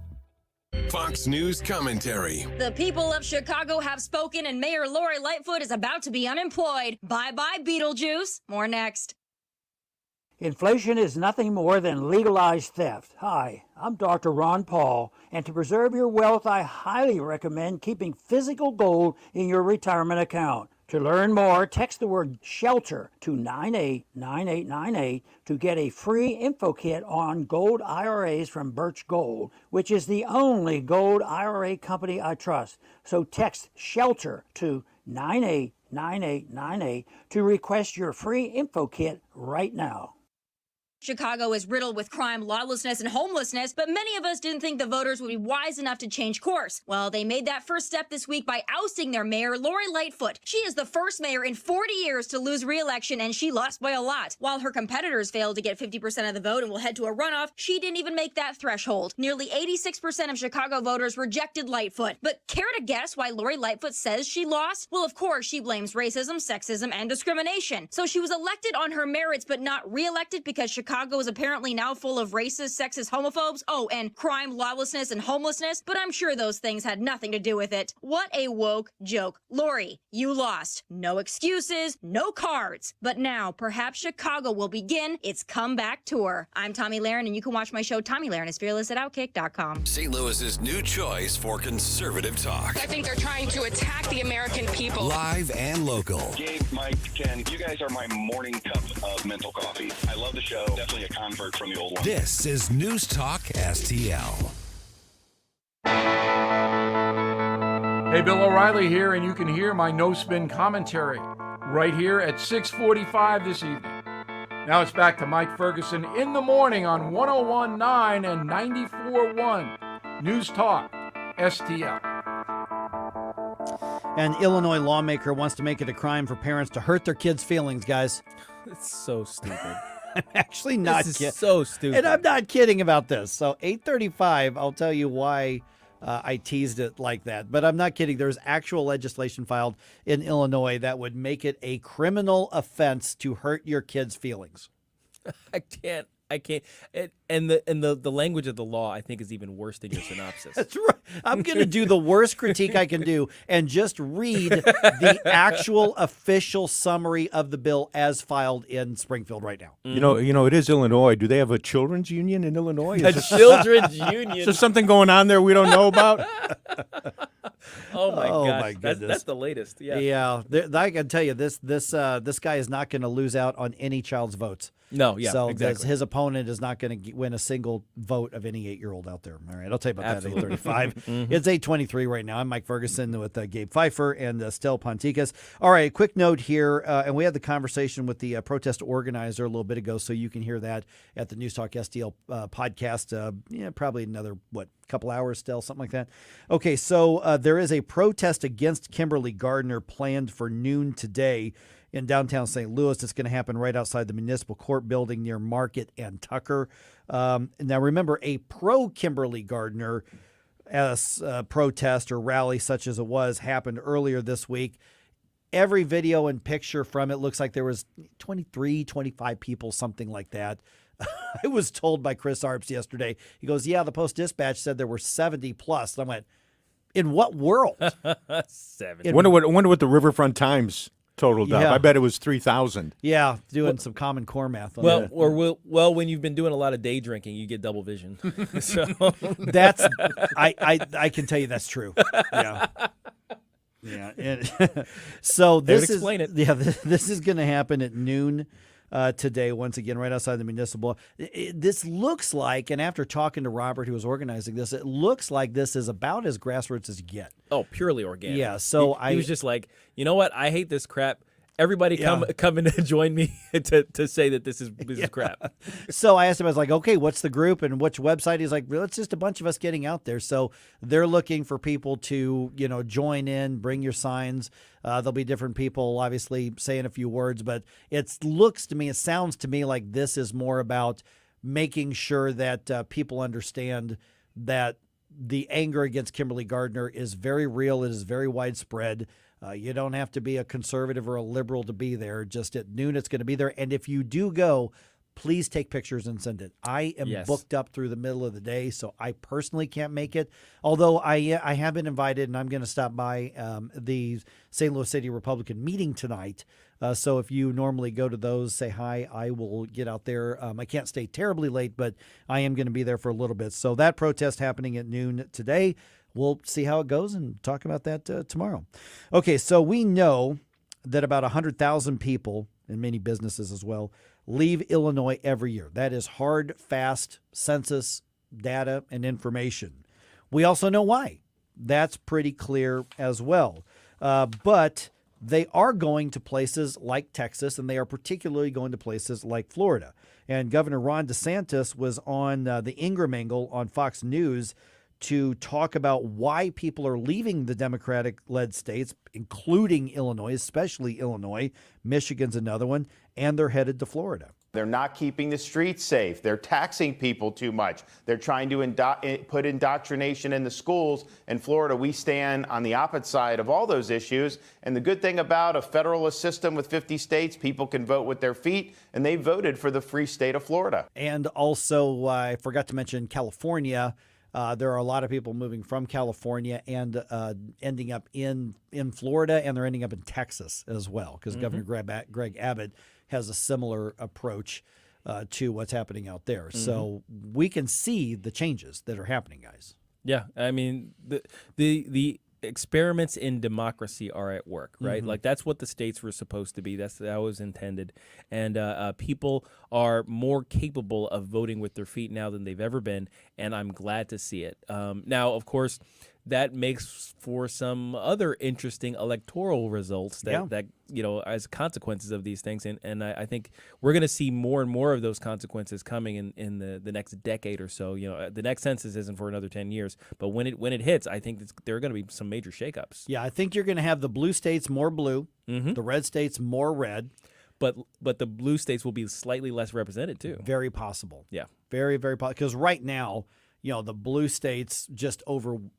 Fox News commentary. The people of Chicago have spoken, and Mayor Lori Lightfoot is about to be unemployed. Bye-bye, Beetlejuice. More next. Inflation is nothing more than legalized theft. Hi, I'm Dr. Ron Paul, and to preserve your wealth, I highly recommend keeping physical gold in your retirement account. To learn more, text the word SHELTER to 989898 to get a free info kit on gold IRAs from Birch Gold, which is the only gold IRA company I trust. So text SHELTER to 989898 to request your free info kit right now. Chicago is riddled with crime, lawlessness, and homelessness, but many of us didn't think the voters would be wise enough to change course. Well, they made that first step this week by ousting their mayor, Lori Lightfoot. She is the first mayor in 40 years to lose re-election, and she lost by a lot. While her competitors failed to get 50% of the vote and will head to a runoff, she didn't even make that threshold. Nearly 86% of Chicago voters rejected Lightfoot. But care to guess why Lori Lightfoot says she lost? Well, of course, she blames racism, sexism, and discrimination. So she was elected on her merits, but not re-elected because Chicago is apparently now full of racist, sexist, homophobes, and crime, lawlessness, and homelessness, but I'm sure those things had nothing to do with it. What a woke joke. Lori, you lost. No excuses, no cards. But now, perhaps Chicago will begin its comeback tour. I'm Tommy Lahren, and you can watch my show, Tommy Lahren is Fearless at Outkick.com. St. Louis's new choice for conservative talk. I think they're trying to attack the American people. Live and local. Gabe, Mike, Ken, you guys are my morning cup of mental coffee. I love the show. Definitely a convert from the old one. This is News Talk STL. Hey, Bill O'Reilly here, and you can hear my no-spin commentary right here at 6:45 this evening. Now it's back to Mike Ferguson in the morning on 101.9 and 94.1 News Talk STL. An Illinois lawmaker wants to make it a crime for parents to hurt their kids' feelings, guys. It's so stupid. I'm actually not This is kidding. so stupid. And I'm not kidding about this. So 8:35, I'll tell you why I teased it like that. But I'm not kidding. There's actual legislation filed in Illinois that would make it a criminal offense to hurt your kids' feelings. I can't. And the language of the law, I think, is even worse than your synopsis. That's right. I'm going to do the worst critique I can do and just read the actual official summary of the bill as filed in Springfield right now. You know, it is Illinois. Do they have a children's union in Illinois? A children's union. Is there something going on there we don't know about? Oh my gosh. My goodness. That's the latest. Yeah. Yeah. I can tell you this guy is not going to lose out on any child's votes. No, yeah, so exactly. His opponent is not going to win a single vote of any 8-year-old out there. All right, I'll tell you about Absolutely. that at 8:35. It's 8:23 right now. I'm Mike Ferguson with Gabe Pfeiffer and Stel Ponticus. All right, quick note here, and we had the conversation with the protest organizer a little bit ago, so you can hear that at the News Talk STL podcast. Probably another, couple hours still, something like that. Okay, so there is a protest against Kimberly Gardner planned for noon today in downtown St. Louis. It's going to happen right outside the municipal court building near Market and Tucker. Now, remember, a pro-Kimberly Gardner protest or rally, such as it was, happened earlier this week. Every video and picture from it looks like there was 23, 25 people, something like that. I was told by Chris Arps yesterday. He goes, yeah, the Post-Dispatch said there were 70 plus. And I went, in what world? 70. Wonder what the Riverfront Times totaled up. I bet it was 3,000. Yeah, doing some Common Core math on that. When you've been doing a lot of day drinking, you get double vision. So that's I can tell you that's true. Yeah. Yeah. And so this is this is going to happen at noon today, once again, right outside the municipal. This looks like, and after talking to Robert, who was organizing this, it looks like this is about as grassroots as you get. Oh, purely organic. Yeah, so he was just like, you know what? I hate this crap. Everybody come and join me to say that this is crap. So I asked him, I was like, okay, what's the group and which website? He's like, well, it's just a bunch of us getting out there. So they're looking for people to, join in, bring your signs. There'll be different people obviously saying a few words, but it sounds to me like this is more about making sure that people understand that the anger against Kimberly Gardner is very real. It is very widespread. You don't have to be a conservative or a liberal to be there. Just at noon, it's going to be there. And if you do go, please take pictures and send it. I am booked up through the middle of the day, so I personally can't make it. Although I have been invited, and I'm going to stop by the St. Louis City Republican meeting tonight. So if you normally go to those, say hi. I will get out there. I can't stay terribly late, but I am going to be there for a little bit. So that protest happening at noon today. We'll see how it goes and talk about that tomorrow. Okay, so we know that about 100,000 people, and many businesses as well, leave Illinois every year. That is hard, fast census data and information. We also know why. That's pretty clear as well. But they are going to places like Texas, and they are particularly going to places like Florida. And Governor Ron DeSantis was on the Ingram Angle on Fox News to talk about why people are leaving the Democratic-led states, including Illinois, especially Illinois. Michigan's another one, and they're headed to Florida. They're not keeping the streets safe. They're taxing people too much. They're trying to put indoctrination in the schools. In Florida, we stand on the opposite side of all those issues. And the good thing about a federalist system with 50 states, people can vote with their feet, and they voted for the free state of Florida. And also, I forgot to mention California. There are a lot of people moving from California and ending up in Florida, and they're ending up in Texas as well, because Governor Greg Abbott has a similar approach to what's happening out there. So we can see the changes that are happening, guys. Yeah, I mean, the experiments in democracy are at work, right? Like that's what the states were supposed to be. That was intended. And people are more capable of voting with their feet now than they've ever been, and I'm glad to see it. Now, of course, that makes for some other interesting electoral results that as consequences of these things. And I think we're going to see more and more of those consequences coming in the next decade or so. The next census isn't for another 10 years, but when it hits, I think there are going to be some major shakeups. Yeah, I think you're going to have the blue states more blue, the red states more red. But the blue states will be slightly less represented too. Very possible. Yeah. Very, very possible. Because right now, the blue states just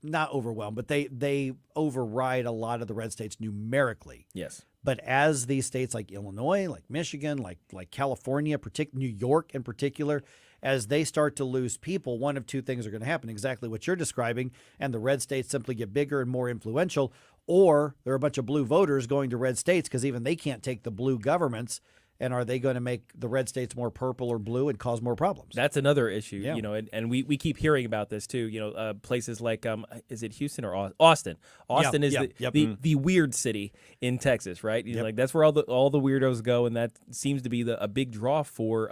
not overwhelm, but they override a lot of the red states numerically. Yes. But as these states like Illinois, like Michigan, like California, New York in particular, as they start to lose people, one of two things are going to happen, exactly what you're describing, and the red states simply get bigger and more influential, or there are a bunch of blue voters going to red states because even they can't take the blue governments. And are they going to make the red states more purple or blue and cause more problems? That's another issue, and we keep hearing about this too. Places like is it Houston or Austin? Austin is the weird city in Texas, right? Like that's where all the weirdos go, and that seems to be a big draw for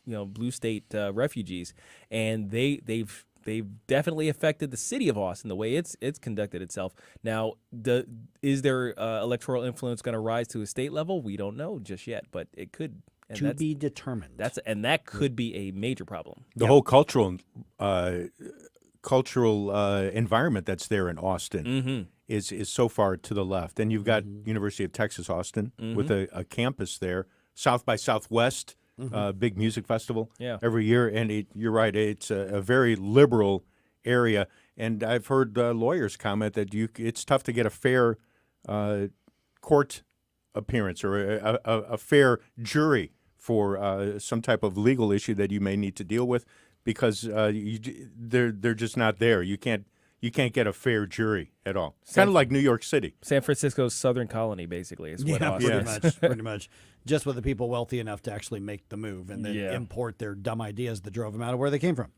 blue state refugees, and they've definitely affected the city of Austin, the way it's conducted itself. Now, is their electoral influence going to rise to a state level? We don't know just yet, but it could. And to be determined. That could be a major problem. The whole cultural environment that's there in Austin is so far to the left. And you've got University of Texas Austin with a campus there, South by Southwest. Big music festival every year, and you're right, it's a very liberal area. And I've heard lawyers comment that it's tough to get a fair court appearance or a fair jury for some type of legal issue that you may need to deal with because they're just not there. You can't get a fair jury at all. Kind of like New York City. San Francisco's Southern Colony, basically, is what Austin is. Pretty much. just with the people wealthy enough to actually make the move and then import their dumb ideas that drove them out of where they came from.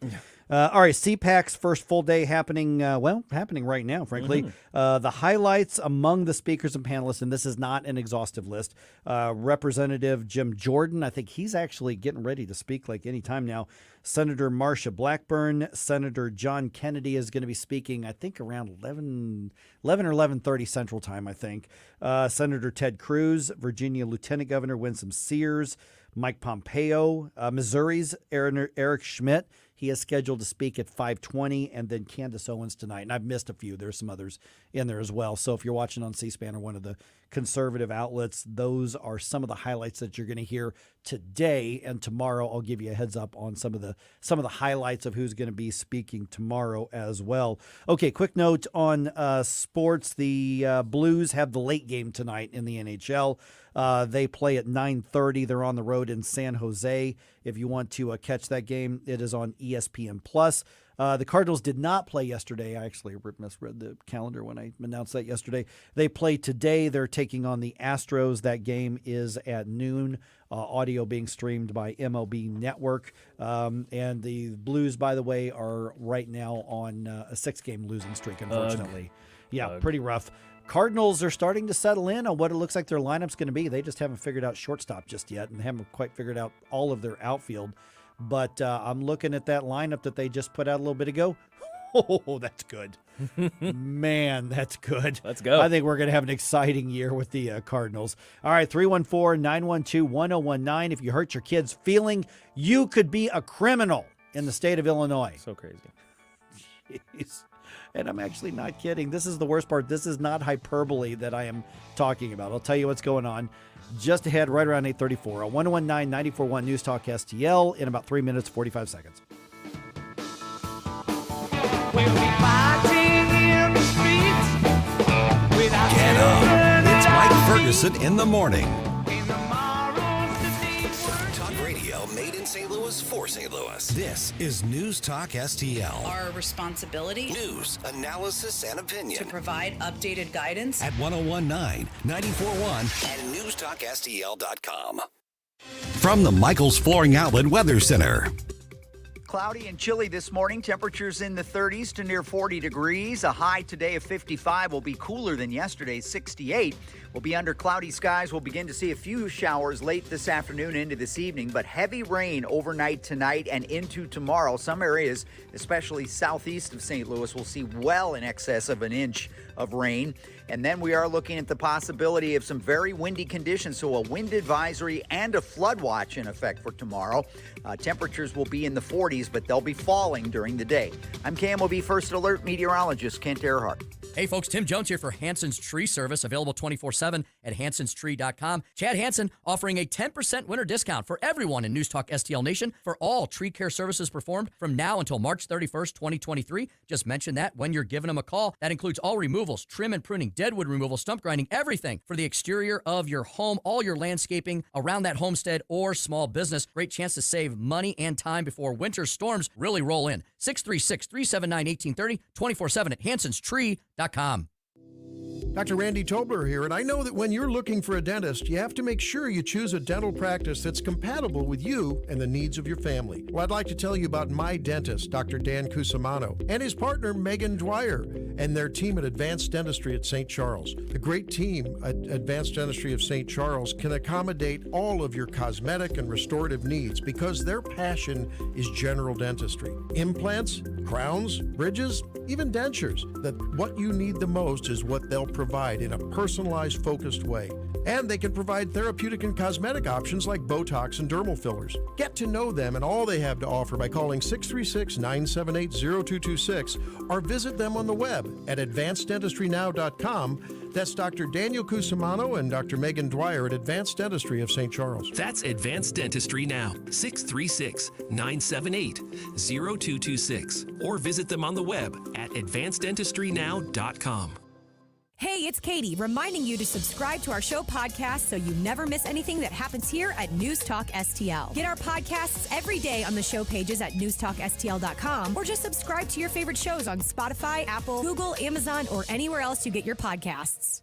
All right, CPAC's first full day happening right now, frankly. The highlights among the speakers and panelists, and this is not an exhaustive list. Representative Jim Jordan, I think he's actually getting ready to speak like any time now. Senator Marsha Blackburn, Senator John Kennedy is going to be speaking, I think, around 11 or 11:30 Central Time, I think. Senator Ted Cruz, Virginia Lieutenant Governor Winsome Sears, Mike Pompeo, Missouri's Eric Schmidt. He is scheduled to speak at 5:20, and then Candace Owens tonight. And I've missed a few. There's some others in there as well. So if you're watching on C-SPAN or one of the conservative outlets, those are some of the highlights that you're going to hear today. And tomorrow, I'll give you a heads up on some of the highlights of who's going to be speaking tomorrow as well. Okay, quick note on sports. The Blues have the late game tonight in the NHL. They play at 9:30. They're on the road in San Jose. If you want to catch that game, it is on ESPN+. The Cardinals did not play yesterday. I actually misread the calendar when I announced that yesterday. They play today. They're taking on the Astros. That game is at noon. Audio being streamed by MLB Network. And the Blues, by the way, are right now on a 6-game losing streak, unfortunately. Pretty rough. Cardinals are starting to settle in on what it looks like their lineup's going to be. They just haven't figured out shortstop just yet and haven't quite figured out all of their outfield. But I'm looking at that lineup that they just put out a little bit ago. Oh, that's good. Man, that's good. Let's go. I think we're going to have an exciting year with the Cardinals. All right, 314-912-1019. If you hurt your kids' feeling, you could be a criminal in the state of Illinois. So crazy. Jeez. And I'm actually not kidding. This is the worst part. This is not hyperbole that I am talking about. I'll tell you what's going on just ahead, right around 8:34. On 1019-94.1 News Talk STL in about 3 minutes, 45 seconds. We'll be fighting in the streets without Get up. It's Mike Ferguson in the morning. Talk radio made in St. Louis for St. Louis. This is News Talk STL. Our responsibility. News, analysis, and opinion. To provide updated guidance. At 1019, 94.1, and newstalkstl.com. From the Michaels Flooring Outlet Weather Center. Cloudy and chilly this morning. Temperatures in the 30s to near 40 degrees. A high today of 55 will be cooler than yesterday's 68. We'll be under cloudy skies. We'll begin to see a few showers late this afternoon into this evening, but heavy rain overnight tonight and into tomorrow. Some areas, especially southeast of St. Louis, will see well in excess of an inch of rain. And then we are looking at the possibility of some very windy conditions, so a wind advisory and a flood watch in effect for tomorrow. Temperatures will be in the 40s, but they'll be falling during the day. I'm KMOV First Alert meteorologist Kent Earhart. Hey folks, Tim Jones here for Hanson's Tree Service, available 24/7 at hansonstree.com. Chad Hanson offering a 10% winter discount for everyone in News Talk STL Nation for all tree care services performed from now until March 31st, 2023. Just mention that when you're giving them a call. That includes all removals, trim and pruning, deadwood removal, stump grinding, everything for the exterior of your home, all your landscaping around that homestead or small business. Great chance to save money and time before winter storms really roll in. 636-379-1830, 24/7 at hansonstree.com. Dr. Randy Tobler here, and I know that when you're looking for a dentist, you have to make sure you choose a dental practice that's compatible with you and the needs of your family. Well, I'd like to tell you about my dentist, Dr. Dan Cusimano, and his partner, Megan Dwyer, and their team at Advanced Dentistry at St. Charles. The great team at Advanced Dentistry of St. Charles can accommodate all of your cosmetic and restorative needs because their passion is general dentistry. Implants, crowns, bridges, even dentures. That what you need the most is what they'll provide in a personalized, focused way. And they can provide therapeutic and cosmetic options like Botox and dermal fillers. Get to know them and all they have to offer by calling 636-978-0226 or visit them on the web at advanceddentistrynow.com. That's Dr. Daniel Cusimano and Dr. Megan Dwyer at Advanced Dentistry of St. Charles. That's Advanced Dentistry Now, 636-978-0226. Or visit them on the web at advanceddentistrynow.com. Hey, it's Katie, reminding you to subscribe to our show podcast so you never miss anything that happens here at News Talk STL. Get our podcasts every day on the show pages at newstalkstl.com, or just subscribe to your favorite shows on Spotify, Apple, Google, Amazon, or anywhere else you get your podcasts.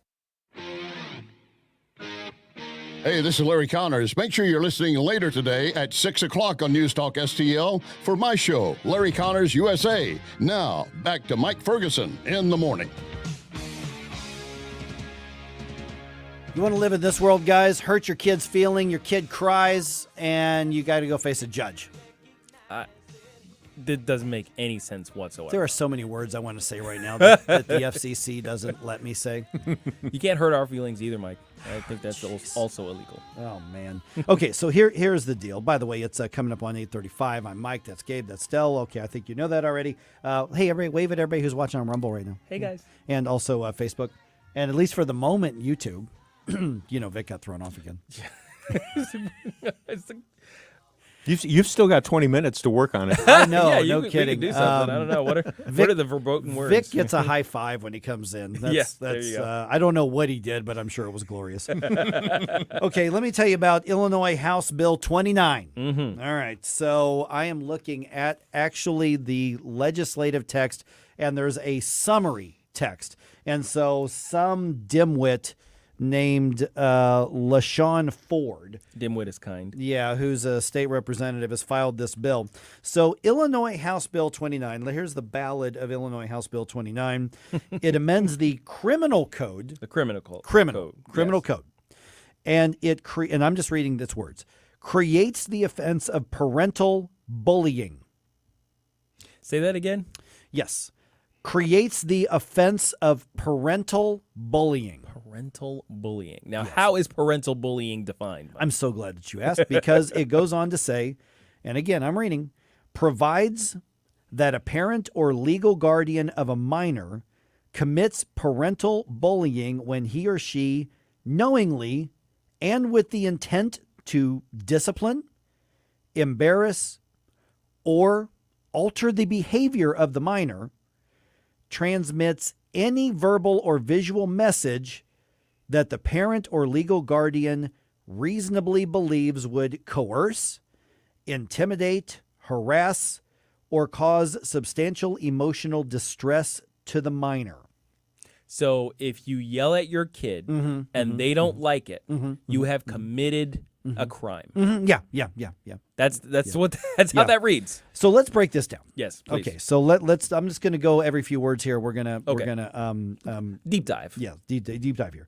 Hey, this is Larry Connors. Make sure you're listening later today at 6 o'clock on News Talk STL for my show, Larry Connors USA. Now, back to Mike Ferguson in the morning. You want to live in this world, guys? Hurt your kid's feeling, your kid cries, and you got to go face a judge. That doesn't make any sense whatsoever. There are so many words I want to say right now that the FCC doesn't let me say. You can't hurt our feelings either, Mike. I think that's also illegal. Oh, man. Okay, so here's the deal. By the way, it's coming up on 8:35. I'm Mike. That's Gabe. That's Stell. Okay, I think you know that already. Hey, everybody, wave at everybody who's watching on Rumble right now. Hey, guys. And also Facebook. And at least for the moment, YouTube. Vic got thrown off again. You've still got 20 minutes to work on it. I know, yeah, no we kidding. can do something. I don't know. What are the verboten words? Vic gets a high five when he comes in. That's, there you go. I don't know what he did, but I'm sure it was glorious. Okay, let me tell you about Illinois House Bill 29. Mm-hmm. All right, so I am looking at actually the legislative text, and there's a summary text. And so some dimwit named LaShawn Ford. Dimwit is kind. Yeah, who's a state representative, has filed this bill. So Illinois House Bill 29, here's the ballad of Illinois House Bill 29. It amends the criminal code. The criminal code. Criminal code. And and I'm just reading its words. Creates the offense of parental bullying. Say that again? Yes. Creates the offense of parental bullying. Parental bullying. Now, how is parental bullying defined? I'm so glad that you asked, because it goes on to say, and again, I'm reading, provides that a parent or legal guardian of a minor commits parental bullying when he or she knowingly and with the intent to discipline, embarrass, or alter the behavior of the minor, transmits any verbal or visual message that the parent or legal guardian reasonably believes would coerce, intimidate, harass, or cause substantial emotional distress to the minor. So if you yell at your kid and they don't like it, you have committed a crime. Yeah. That's how that reads. So let's break this down. Yes, please. Okay, so let's. I'm just going to go every few words here. We're gonna deep dive. Yeah, deep dive here.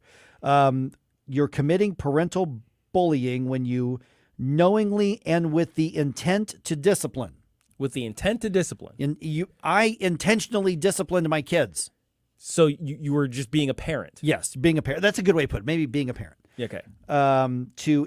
You're committing parental bullying when you knowingly and with the intent to discipline. With the intent to discipline. I intentionally disciplined my kids. So you were just being a parent. Yes, being a parent. That's a good way to put it. Maybe being a parent. Okay. To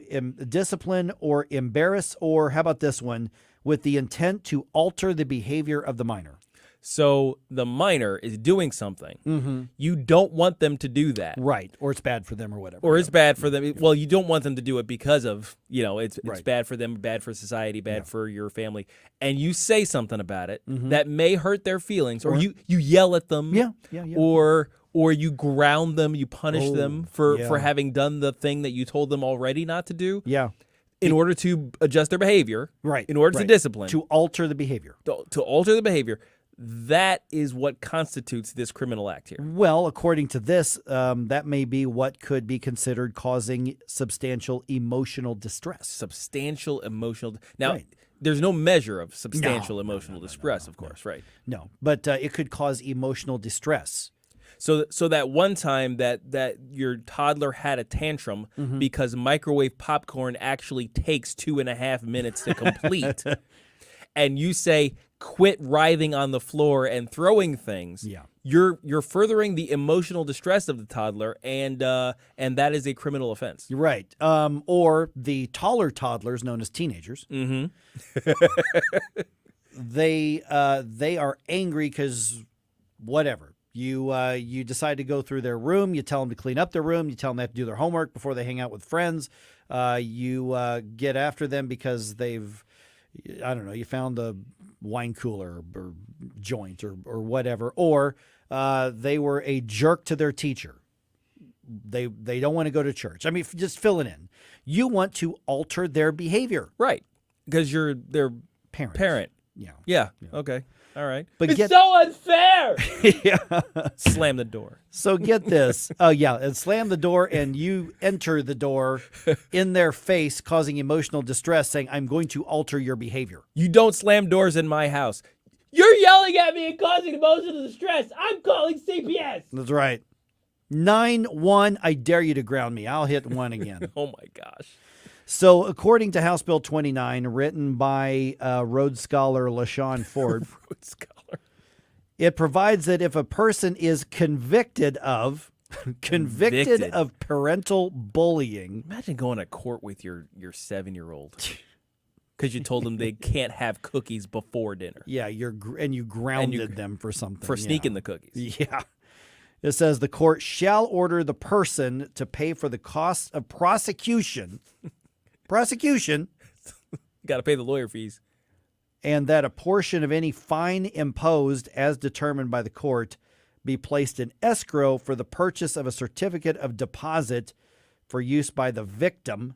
discipline or embarrass, or how about this one? With the intent to alter the behavior of the minor. So the minor is doing something. You don't want them to do that. Right. Or it's bad for them or whatever. Or it's bad for them. Well, you don't want them to do it because of, it's bad for them, bad for society, bad for your family. And you say something about it that may hurt their feelings, or you yell at them. Yeah. Or you ground them, you punish them for having done the thing that you told them already not to do. Yeah. In order to adjust their behavior. Right. In order to discipline. To alter the behavior. To alter the behavior. That is what constitutes this criminal act here. Well, according to this, that may be what could be considered causing substantial emotional distress. Substantial emotional. Now, there's no measure of substantial emotional distress, of course, right? No, but it could cause emotional distress. So that one time that your toddler had a tantrum because microwave popcorn actually takes 2.5 minutes to complete, and you say, quit writhing on the floor and throwing things. Yeah. You're furthering the emotional distress of the toddler, and that is a criminal offense. You're right. Or the taller toddlers, known as teenagers. They are angry because whatever. You decide to go through their room. You tell them to clean up their room. You tell them they have to do their homework before they hang out with friends. You get after them because they've, you found a wine cooler or joint or whatever, or they were a jerk to their teacher. They don't want to go to church. I mean, just fill it in. You want to alter their behavior. Right. Because you're their parent. Yeah. Okay. All right. But it's get- so unfair. Yeah. Slam the door. So get this. Oh, yeah. And slam the door, and you enter the door in their face, causing emotional distress, saying, I'm going to alter your behavior. You don't slam doors in my house. You're yelling at me and causing emotional distress. I'm calling CPS. That's right. 9-1, I dare you to ground me. I'll hit 1 again. Oh, my gosh. So, according to House Bill 29, written by Rhodes Scholar LaShawn Ford, Rhodes Scholar. It provides that if a person is convicted of parental bullying. Imagine going to court with your 7-year-old because you told them they can't have cookies before dinner. Yeah, you grounded them for something. For sneaking the cookies. Yeah. It says the court shall order the person to pay for the costs of prosecution. Got to pay the lawyer fees. And that a portion of any fine imposed as determined by the court be placed in escrow for the purchase of a certificate of deposit for use by the victim.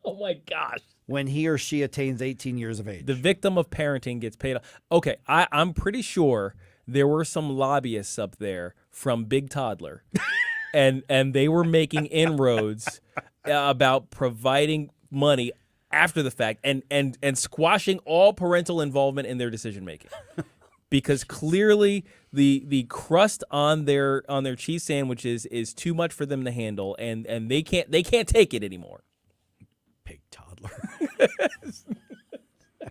Oh my gosh. When he or she attains 18 years of age. The victim of parenting gets paid. Okay, I'm pretty sure there were some lobbyists up there from Big Toddler, and they were making inroads about providing money after the fact and squashing all parental involvement in their decision making. Because clearly the crust on their cheese sandwiches is too much for them to handle, and they can't take it anymore. Big Toddler.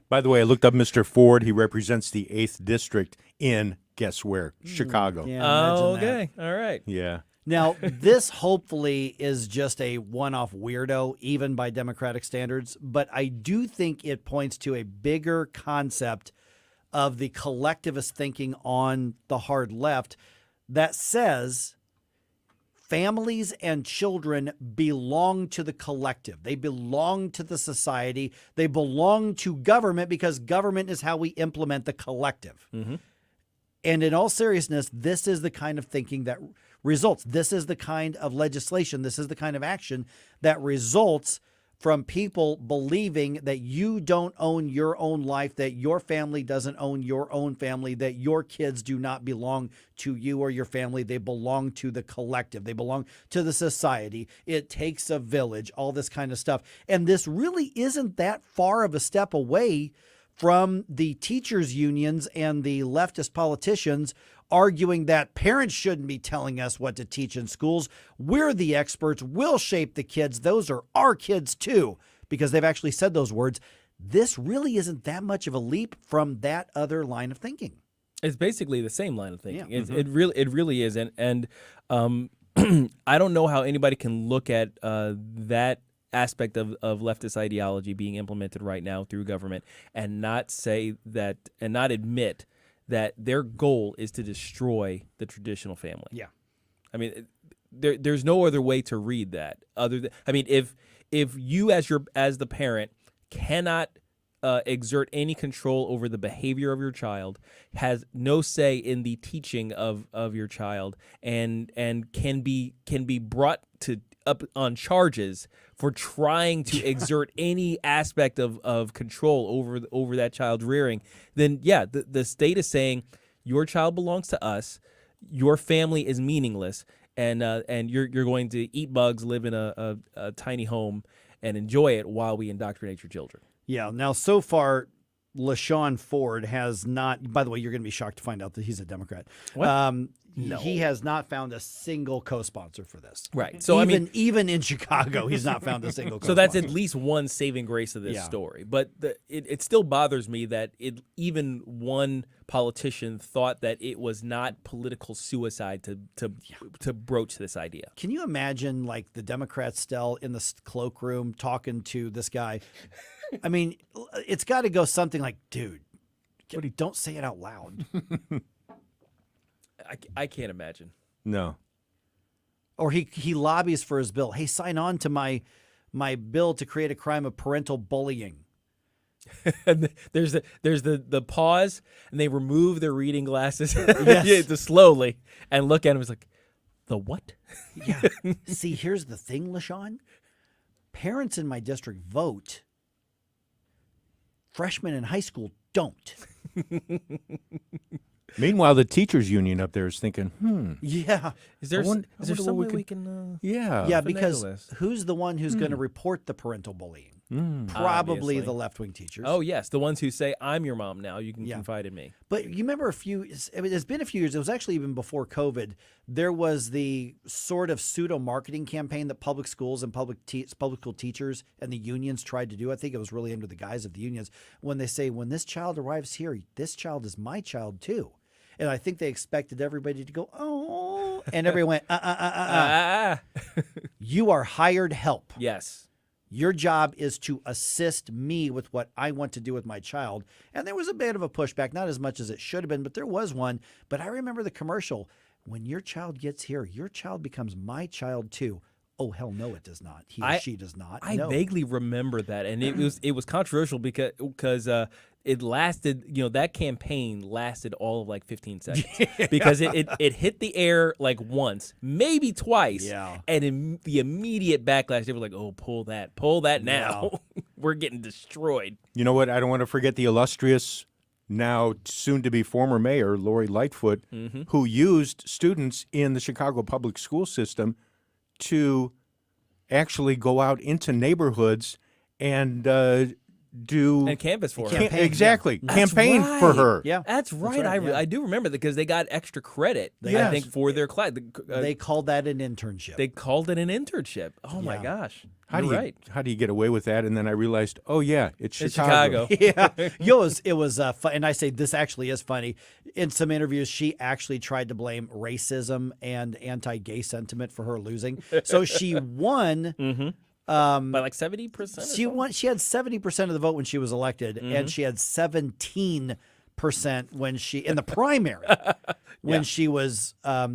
By the way, I looked up Mr. Ford. He represents the 8th district in, guess where? Chicago. Yeah, okay. All right. Yeah. Now, this hopefully is just a one-off weirdo, even by Democratic standards, but I do think it points to a bigger concept of the collectivist thinking on the hard left that says families and children belong to the collective. They belong to the society. They belong to government because government is how we implement the collective. Mm-hmm. And in all seriousness, this is the kind of thinking that results. This is the kind of legislation. This is the kind of action that results from people believing that you don't own your own life, that your family doesn't own your own family, that your kids do not belong to you or your family. They belong to the collective. They belong to the society. It takes a village, all this kind of stuff. And this really isn't that far of a step away from the teachers' unions and the leftist politicians arguing that parents shouldn't be telling us what to teach in schools. We're the experts. We'll shape the kids. Those are our kids too, because they've actually said those words. This really isn't that much of a leap from that other line of thinking. It's basically the same line of thinking. Yeah. It really is. And I don't know how anybody can look at that aspect of leftist ideology being implemented right now through government and not say that and not admit that their goal is to destroy the traditional family. Yeah. I mean, there's no other way to read that other than, I mean, if you as the parent cannot exert any control over the behavior of your child, has no say in the teaching of your child, and can be brought to up on charges for trying to exert any aspect of control over that child's rearing, then yeah, the state is saying your child belongs to us, your family is meaningless, and you're going to eat bugs, live in a tiny home, and enjoy it while we indoctrinate your children. Yeah. Now, so far, LaShawn Ford has not. By the way, you're going to be shocked to find out that he's a Democrat. What? No. He has not found a single co-sponsor for this. Right. So even in Chicago, he's not found a single. So that's at least one saving grace of this story. But it still bothers me that even one politician thought that it was not political suicide to broach this idea. Can you imagine, like, the Democrats still in the cloakroom talking to this guy? I mean, it's got to go something like, dude, don't say it out loud. I can't imagine. No. Or he lobbies for his bill. Hey, sign on to my bill to create a crime of parental bullying. And there's the pause, and they remove their reading glasses Yes. slowly and look at him. It's like, the what? Yeah. See, here's the thing, LaShawn. Parents in my district vote freshmen in high school don't. Meanwhile, the teachers union up there is thinking, Yeah. Is there I wonder some what way we can? Yeah. Yeah, finagle because this? who's the one who's going to report the parental bullying? Probably Obviously. the left-wing teachers. Oh yes, the ones who say, "I'm your mom now. You can confide in me." But you remember it's been a few years. It was actually even before COVID. There was the sort of pseudo-marketing campaign that public schools and public school teachers and the unions tried to do. I think it was really under the guise of the unions when they say, when this child arrives here, this child is my child too. And I think they expected everybody to go, oh, and everyone went, You are hired help. Yes. Your job is to assist me with what I want to do with my child. And there was a bit of a pushback, not as much as it should have been, but there was one. But I remember the commercial. When your child gets here, your child becomes my child too. Oh, hell no, it does not. He or she does not. I No. vaguely remember that, and it was controversial because it lasted. That campaign lasted all of like 15 seconds because it hit the air like once, maybe twice. Yeah. And the immediate backlash, they were like, "Oh, pull that now. We're getting destroyed." You know what? I don't want to forget the illustrious, now soon-to-be former mayor, Lori Lightfoot, who used students in the Chicago public school system to actually go out into neighborhoods and do and canvas for her. Campaign, exactly yeah. campaign That's for right. her. Yeah, That's right. I do remember that because they got extra credit. I Yes. think for their class. They called that an internship. They called it an internship. Oh my gosh! How do you get away with that? And then I realized, oh yeah, it's Chicago. Yeah, it was fun. And I say this actually is funny. In some interviews, she actually tried to blame racism and anti-gay sentiment for her losing. So she won. By like 70%. She won. She had 70% of the vote when she was elected, and she had 17% when she in the primary when she was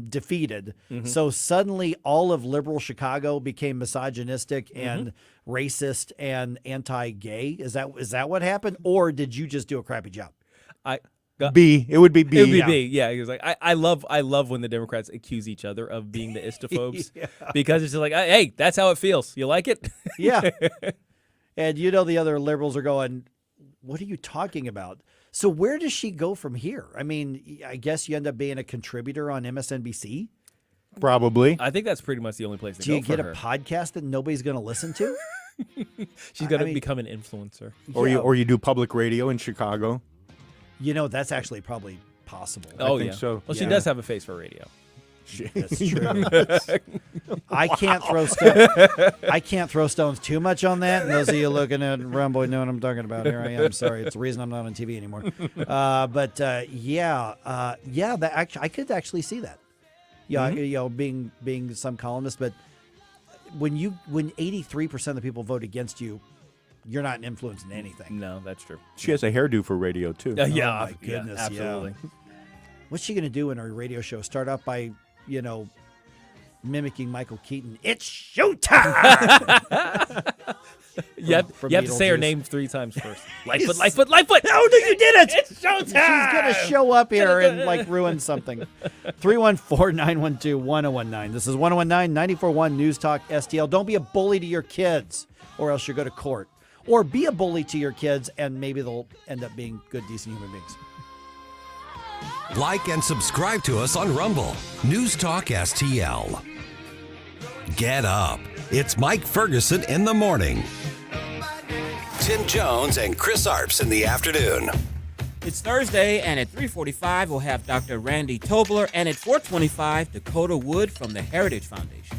defeated. So suddenly, all of liberal Chicago became misogynistic and racist and anti-gay. Is that what happened, or did you just do a crappy job? B. It would be B. It would be B. Yeah, he was like, I love when the Democrats accuse each other of being the istophobes because it's just like, hey, that's how it feels. You like it? Yeah. And the other liberals are going, what are you talking about? So where does she go from here? I mean, I guess you end up being a contributor on MSNBC. Probably. I think that's pretty much the only place to Do go you for get her. a podcast that nobody's going to listen to? She's going to become an influencer. Or you do public radio in Chicago. That's actually probably possible. Oh, I think yeah. so. Well, she does have a face for radio. That's true. I can't throw stones too much on that. And those of you looking at Rumboy know what I'm talking about. Here I am. Sorry, it's the reason I'm not on TV anymore. I could actually see that. Yeah, being some columnist, but when 83% of the people vote against you, you're not influencing anything. No, that's true. She has a hairdo for radio too. Oh my goodness, absolutely. What's she going to do in her radio show? Start off by, mimicking Michael Keaton. It's showtime! You have to say her Beetlejuice. name 3 times first. Lightfoot, Lightfoot, Lightfoot! Oh, no, you did it! It's showtime! She's going to show up here and, ruin something. 314-912-1019. This is 1019-941 News Talk STL. Don't be a bully to your kids, or else you go to court. Or be a bully to your kids, and maybe they'll end up being good, decent human beings. Like and subscribe to us on Rumble. News Talk STL. Get up. It's Mike Ferguson in the morning. Tim Jones and Chris Arps in the afternoon. It's Thursday, and at 3:45, we'll have Dr. Randy Tobler, and at 4:25, Dakota Wood from the Heritage Foundation.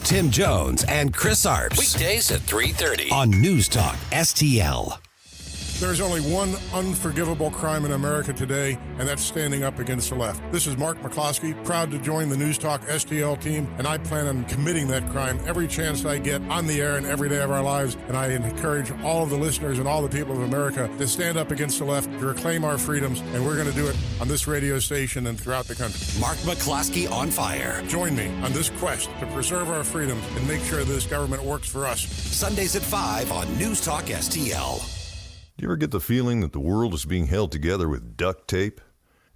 Tim Jones and Chris Arps. Weekdays at 3:30 on News Talk STL. There's only one unforgivable crime in America today, and that's standing up against the left. This is Mark McCloskey, proud to join the News Talk STL team, and I plan on committing that crime every chance I get on the air and every day of our lives. And I encourage all of the listeners and all the people of America to stand up against the left, to reclaim our freedoms, and we're going to do it on this radio station and throughout the country. Mark McCloskey on fire. Join me on this quest to preserve our freedoms and make sure this government works for us. Sundays at 5 on News Talk STL. Do you ever get the feeling that the world is being held together with duct tape?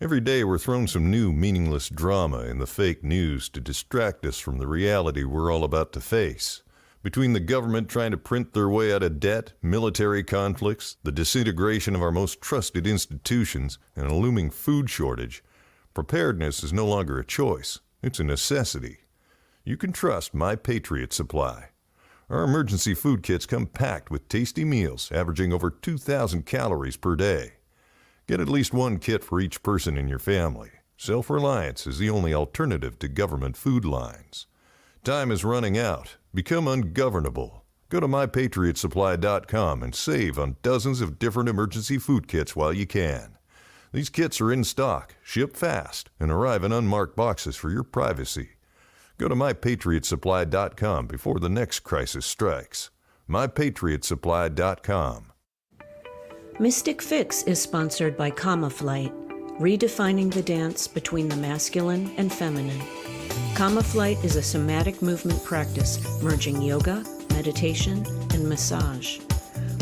Every day we're thrown some new meaningless drama in the fake news to distract us from the reality we're all about to face. Between the government trying to print their way out of debt, military conflicts, the disintegration of our most trusted institutions, and a looming food shortage, preparedness is no longer a choice. It's a necessity. You can trust My Patriot Supply. Our emergency food kits come packed with tasty meals averaging over 2,000 calories per day. Get at least one kit for each person in your family. Self-reliance is the only alternative to government food lines. Time is running out. Become ungovernable. Go to MyPatriotSupply.com and save on dozens of different emergency food kits while you can. These kits are in stock, ship fast, and arrive in unmarked boxes for your privacy. Go to MyPatriotSupply.com before the next crisis strikes. MyPatriotSupply.com. Mystic Fix is sponsored by Kama Flight, redefining the dance between the masculine and feminine. Kama Flight is a somatic movement practice merging yoga, meditation, and massage.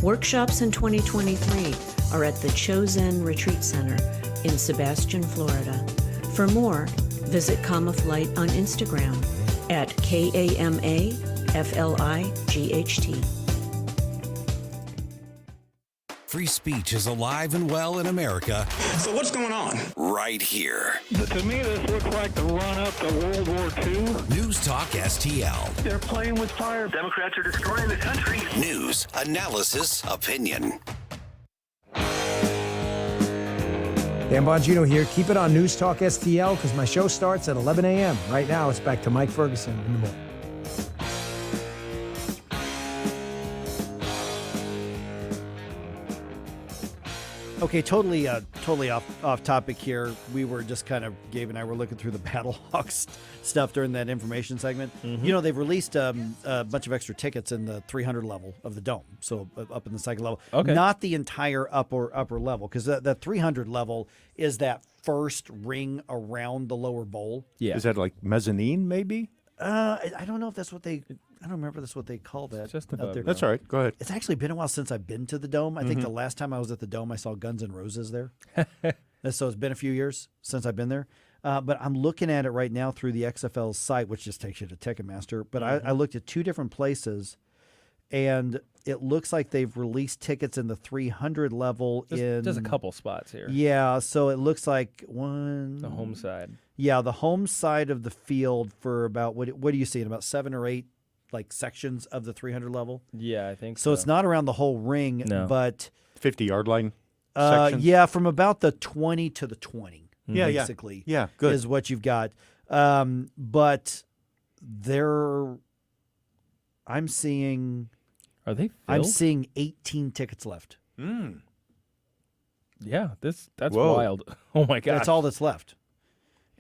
Workshops in 2023 are at the Chosen Retreat Center in Sebastian, Florida. For more, visit Kama Flight on Instagram at KAMAFLIGHT. Free speech is alive and well in America. So what's going on? Right here. To me, this looks like the run-up to World War II. News Talk STL. They're playing with fire. Democrats are destroying the country. News, analysis, opinion. Dan Bongino here. Keep it on News Talk STL because my show starts at 11 a.m. Right now, it's back to Mike Ferguson in the morning. Okay, totally off topic here. We were just kind of, Gabe and I were looking through the Battlehawks stuff during that information segment. Mm-hmm. You know, they've released a bunch of extra tickets in the 300 level of the dome, so up in the second level. Okay. Not the entire upper level, because the 300 level is that first ring around the lower bowl. Yeah. Is that like mezzanine, maybe? I don't know if that's what they... I don't remember that's what they call that. Just up there. That's all right. Go ahead. It's actually been a while since I've been to the Dome. I think the last time I was at the Dome, I saw Guns N' Roses there. So it's been a few years since I've been there. But I'm looking at it right now through the XFL's site, which just takes you to Ticketmaster. But I looked at two different places, and it looks like they've released tickets in the 300 level. Just a couple spots here. Yeah, so it looks like The home side. Yeah, the home side of the field for about, what do you see, in about 7 or 8 like sections of the 300 level? Yeah, I think so. It's not around the whole ring, but 50-yard line section? Yeah, from about the 20 to the 20, basically. Yeah, good. Is what you've got. But I'm seeing... Are they filled? I'm seeing 18 tickets left. Yeah, that's Whoa. wild. Oh, my God. That's all that's left.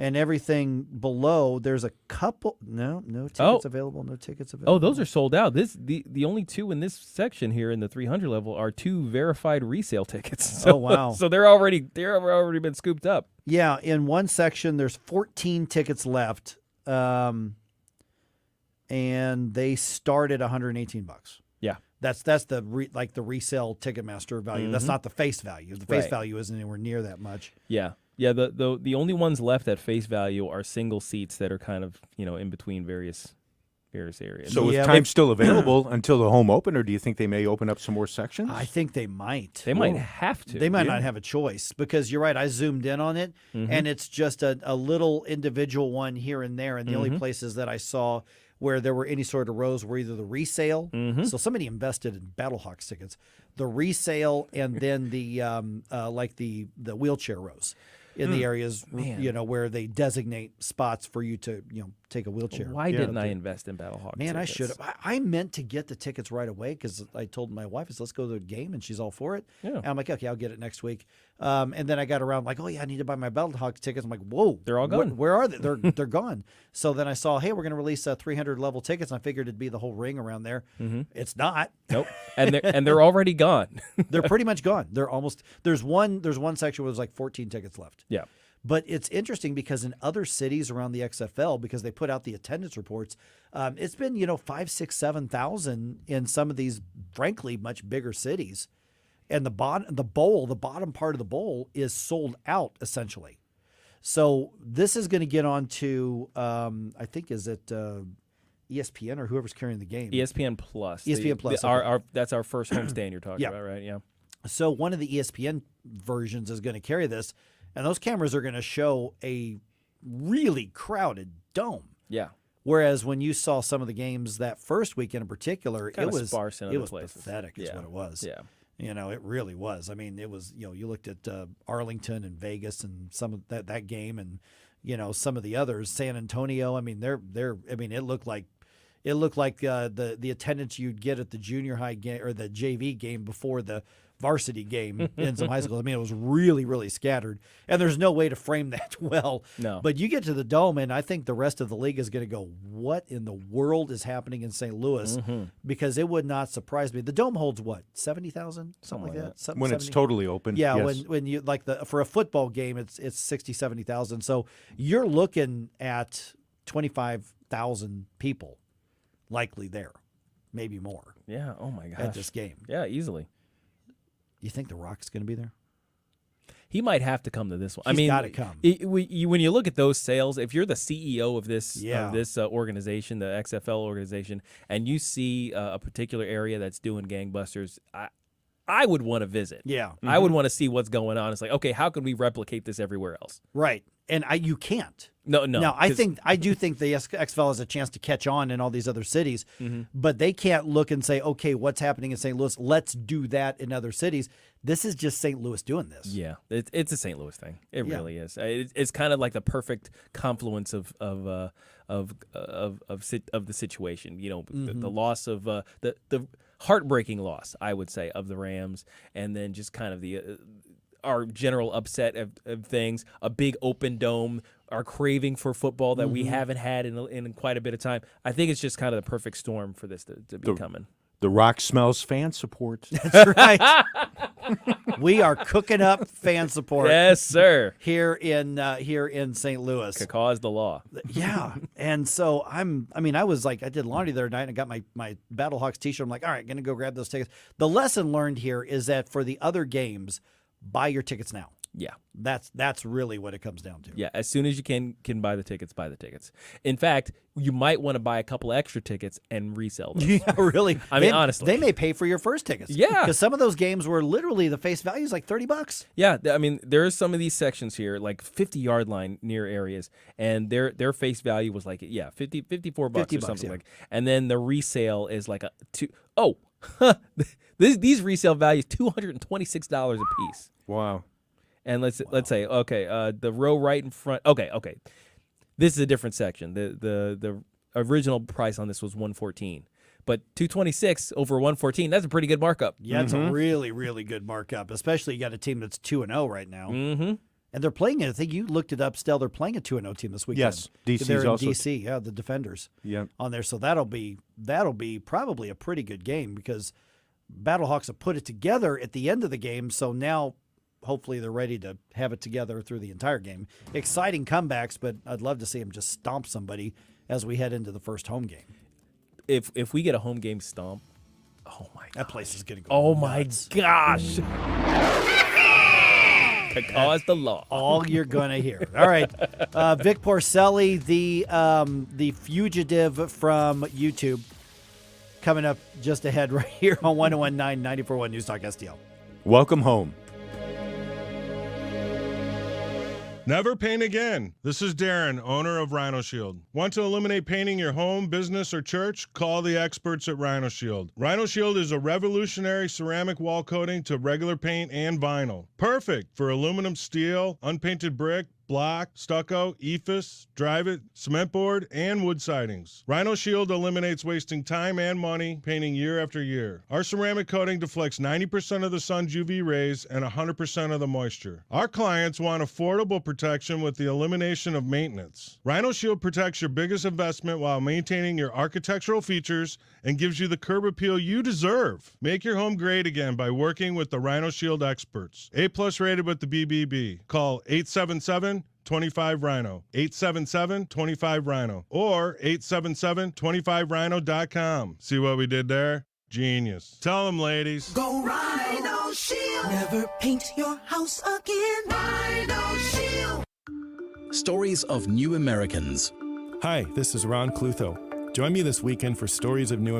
And everything below, there's a couple. No tickets available. No tickets available. Oh, those are sold out. The only two in this section here in the 300 level are 2 verified resale tickets. So, oh wow! So they're already been scooped up. Yeah, in one section there's 14 tickets left, and they start at $118. Yeah, that's the resale Ticketmaster value. That's not the face value. The face value isn't anywhere near that much. Yeah. Yeah, the only ones left at face value are single seats that are kind of, in between various areas. So is time still available until the home open, or do you think they may open up some more sections? I think they might. They might have to. They might not have a choice, because you're right. I zoomed in on it, and it's just a little individual one here and there, and the only places that I saw where there were any sort of rows were either the resale. So somebody invested in Battlehawks tickets, the resale, and then the the wheelchair rows in the areas where they designate spots for you to take a wheelchair. Why didn't I invest in Battlehawks? Man, tickets? I should have. I meant to get the tickets right away, because I told my wife, let's go to the game, and she's all for it. Yeah. And I'm like, okay, I'll get it next week. And then I got around like, oh yeah, I need to buy my Battlehawks tickets. I'm like, whoa, they're all gone. Where are they? They're gone. So then I saw, hey, we're going to release 300 level tickets. And I figured it'd be the whole ring around there. It's not. Nope. And they're already gone. They're pretty much gone. They're almost. There's one section where there's like 14 tickets left. Yeah. But it's interesting because in other cities around the XFL, because they put out the attendance reports, it's been 5,000, 6,000, 7,000 in some of these, frankly, much bigger cities, and the bottom part of the bowl is sold out essentially. So this is going to get on to I think is it ESPN or whoever's carrying the game. ESPN Plus. ESPN Plus. That's our first homestand you're talking about, right? Yeah. So one of the ESPN versions is going to carry this, and those cameras are going to show a really crowded dome. Yeah. Whereas when you saw some of the games that first weekend in particular, Kinda it was sparse in other places. pathetic is what it was. Yeah. It really was. I mean, it was, you looked at Arlington and Vegas and some of that game and, some of the others, San Antonio. I mean, it looked like the attendance you'd get at the junior high game or the JV game before the varsity game in some high schools. I mean, it was really, really scattered, and there's no way to frame that well. No. But you get to the Dome, and I think the rest of the league is going to go, what in the world is happening in St. Louis? Because it would not surprise me. The Dome holds what, 70,000, something like that. When it's totally open. Yeah, yes. when you for a football game, it's 60, 70,000. So you're looking at 25,000 people likely there, maybe more. Yeah. Oh my gosh. At this game. Yeah, easily. You think The Rock's going to be there? He might have to come to this one. He's got to come. When you look at those sales, if you're the CEO of this organization, the XFL organization, and you see a particular area that's doing gangbusters, I would want to visit. Yeah. I would want to see what's going on. It's like, okay, how can we replicate this everywhere else? Right. And you can't. No. Now, I do think the XFL has a chance to catch on in all these other cities, but they can't look and say, okay, what's happening in St. Louis? Let's do that in other cities. This is just St. Louis doing this. Yeah, it's a St. Louis thing. It really is. It's kind of like the perfect confluence of the situation. The loss of the heartbreaking loss, I would say, of the Rams, and then just kind of the our general upset of things, a big open dome, our craving for football that we haven't had in quite a bit of time. I think it's just kind of the perfect storm for this to be coming. The Rock smells fan support. That's right. We are cooking up fan support. Yes, sir. Here in St. Louis. Cause the law. Yeah. And so I did laundry the other night and I got my Battlehawks t-shirt. I'm like, all right, going to go grab those tickets. The lesson learned here is that for the other games, buy your tickets now. Yeah. That's really what it comes down to. Yeah, as soon as you can buy the tickets, buy the tickets. In fact, you might want to buy a couple extra tickets and resell them. Yeah, really. I mean, honestly. They may pay for your first tickets. Yeah. Because some of those games were literally the face value is like $30. Yeah, I mean, there are some of these sections here, like 50-yard line near areas, and their face value was like, $54 or something like. And then the resale is like these resale values $226 a piece. Wow. And let's say, okay, the row right in front. Okay, this is a different section. The original price on this was $114, but $226 over $114. That's a pretty good markup. Yeah, it's a really, really good markup. Especially you got a team that's 2-0 right now, and they're playing it. I think you looked it up. Still, they're playing a 2-0 team this weekend. Yes, DC's they're in also DC. Yeah, the Defenders. Yeah, on there. So that'll be probably a pretty good game because Battlehawks have put it together at the end of the game. So now, hopefully they're ready to have it together through the entire game. Exciting comebacks, but I'd love to see them just stomp somebody as we head into the first home game. If we get a home game stomp, oh my God. That place is going to go Oh nuts. my gosh. Cause the law. All you're going to hear. All right. Vic Porcelli, the fugitive from YouTube, coming up just ahead right here on 101.9 94.1 News Talk STL. Welcome home. Never paint again. This is Darren, owner of Rhino Shield. Want to eliminate painting your home, business, or church? Call the experts at Rhino Shield. Rhino Shield is a revolutionary ceramic wall coating to regular paint and vinyl. Perfect for aluminum, steel, unpainted brick, block, stucco, EIFS, drive-it, cement board, and wood sidings. Rhino Shield eliminates wasting time and money painting year after year. Our ceramic coating deflects 90% of the sun's UV rays and 100% of the moisture. Our clients want affordable protection with the elimination of maintenance. Rhino Shield protects your biggest investment while maintaining your architectural features and gives you the curb appeal you deserve. Make your home great again by working with the Rhino Shield experts. A+ rated with the BBB. Call 877-25-RHINO, 877-25-RHINO, or 877-25rhino.com. See what we did there? Genius. Tell them, ladies. Go Rhino Shield. Never paint your house again. Rhino Shield. Stories of New Americans. Hi, this is Ron Clutho. Join me this weekend for Stories of New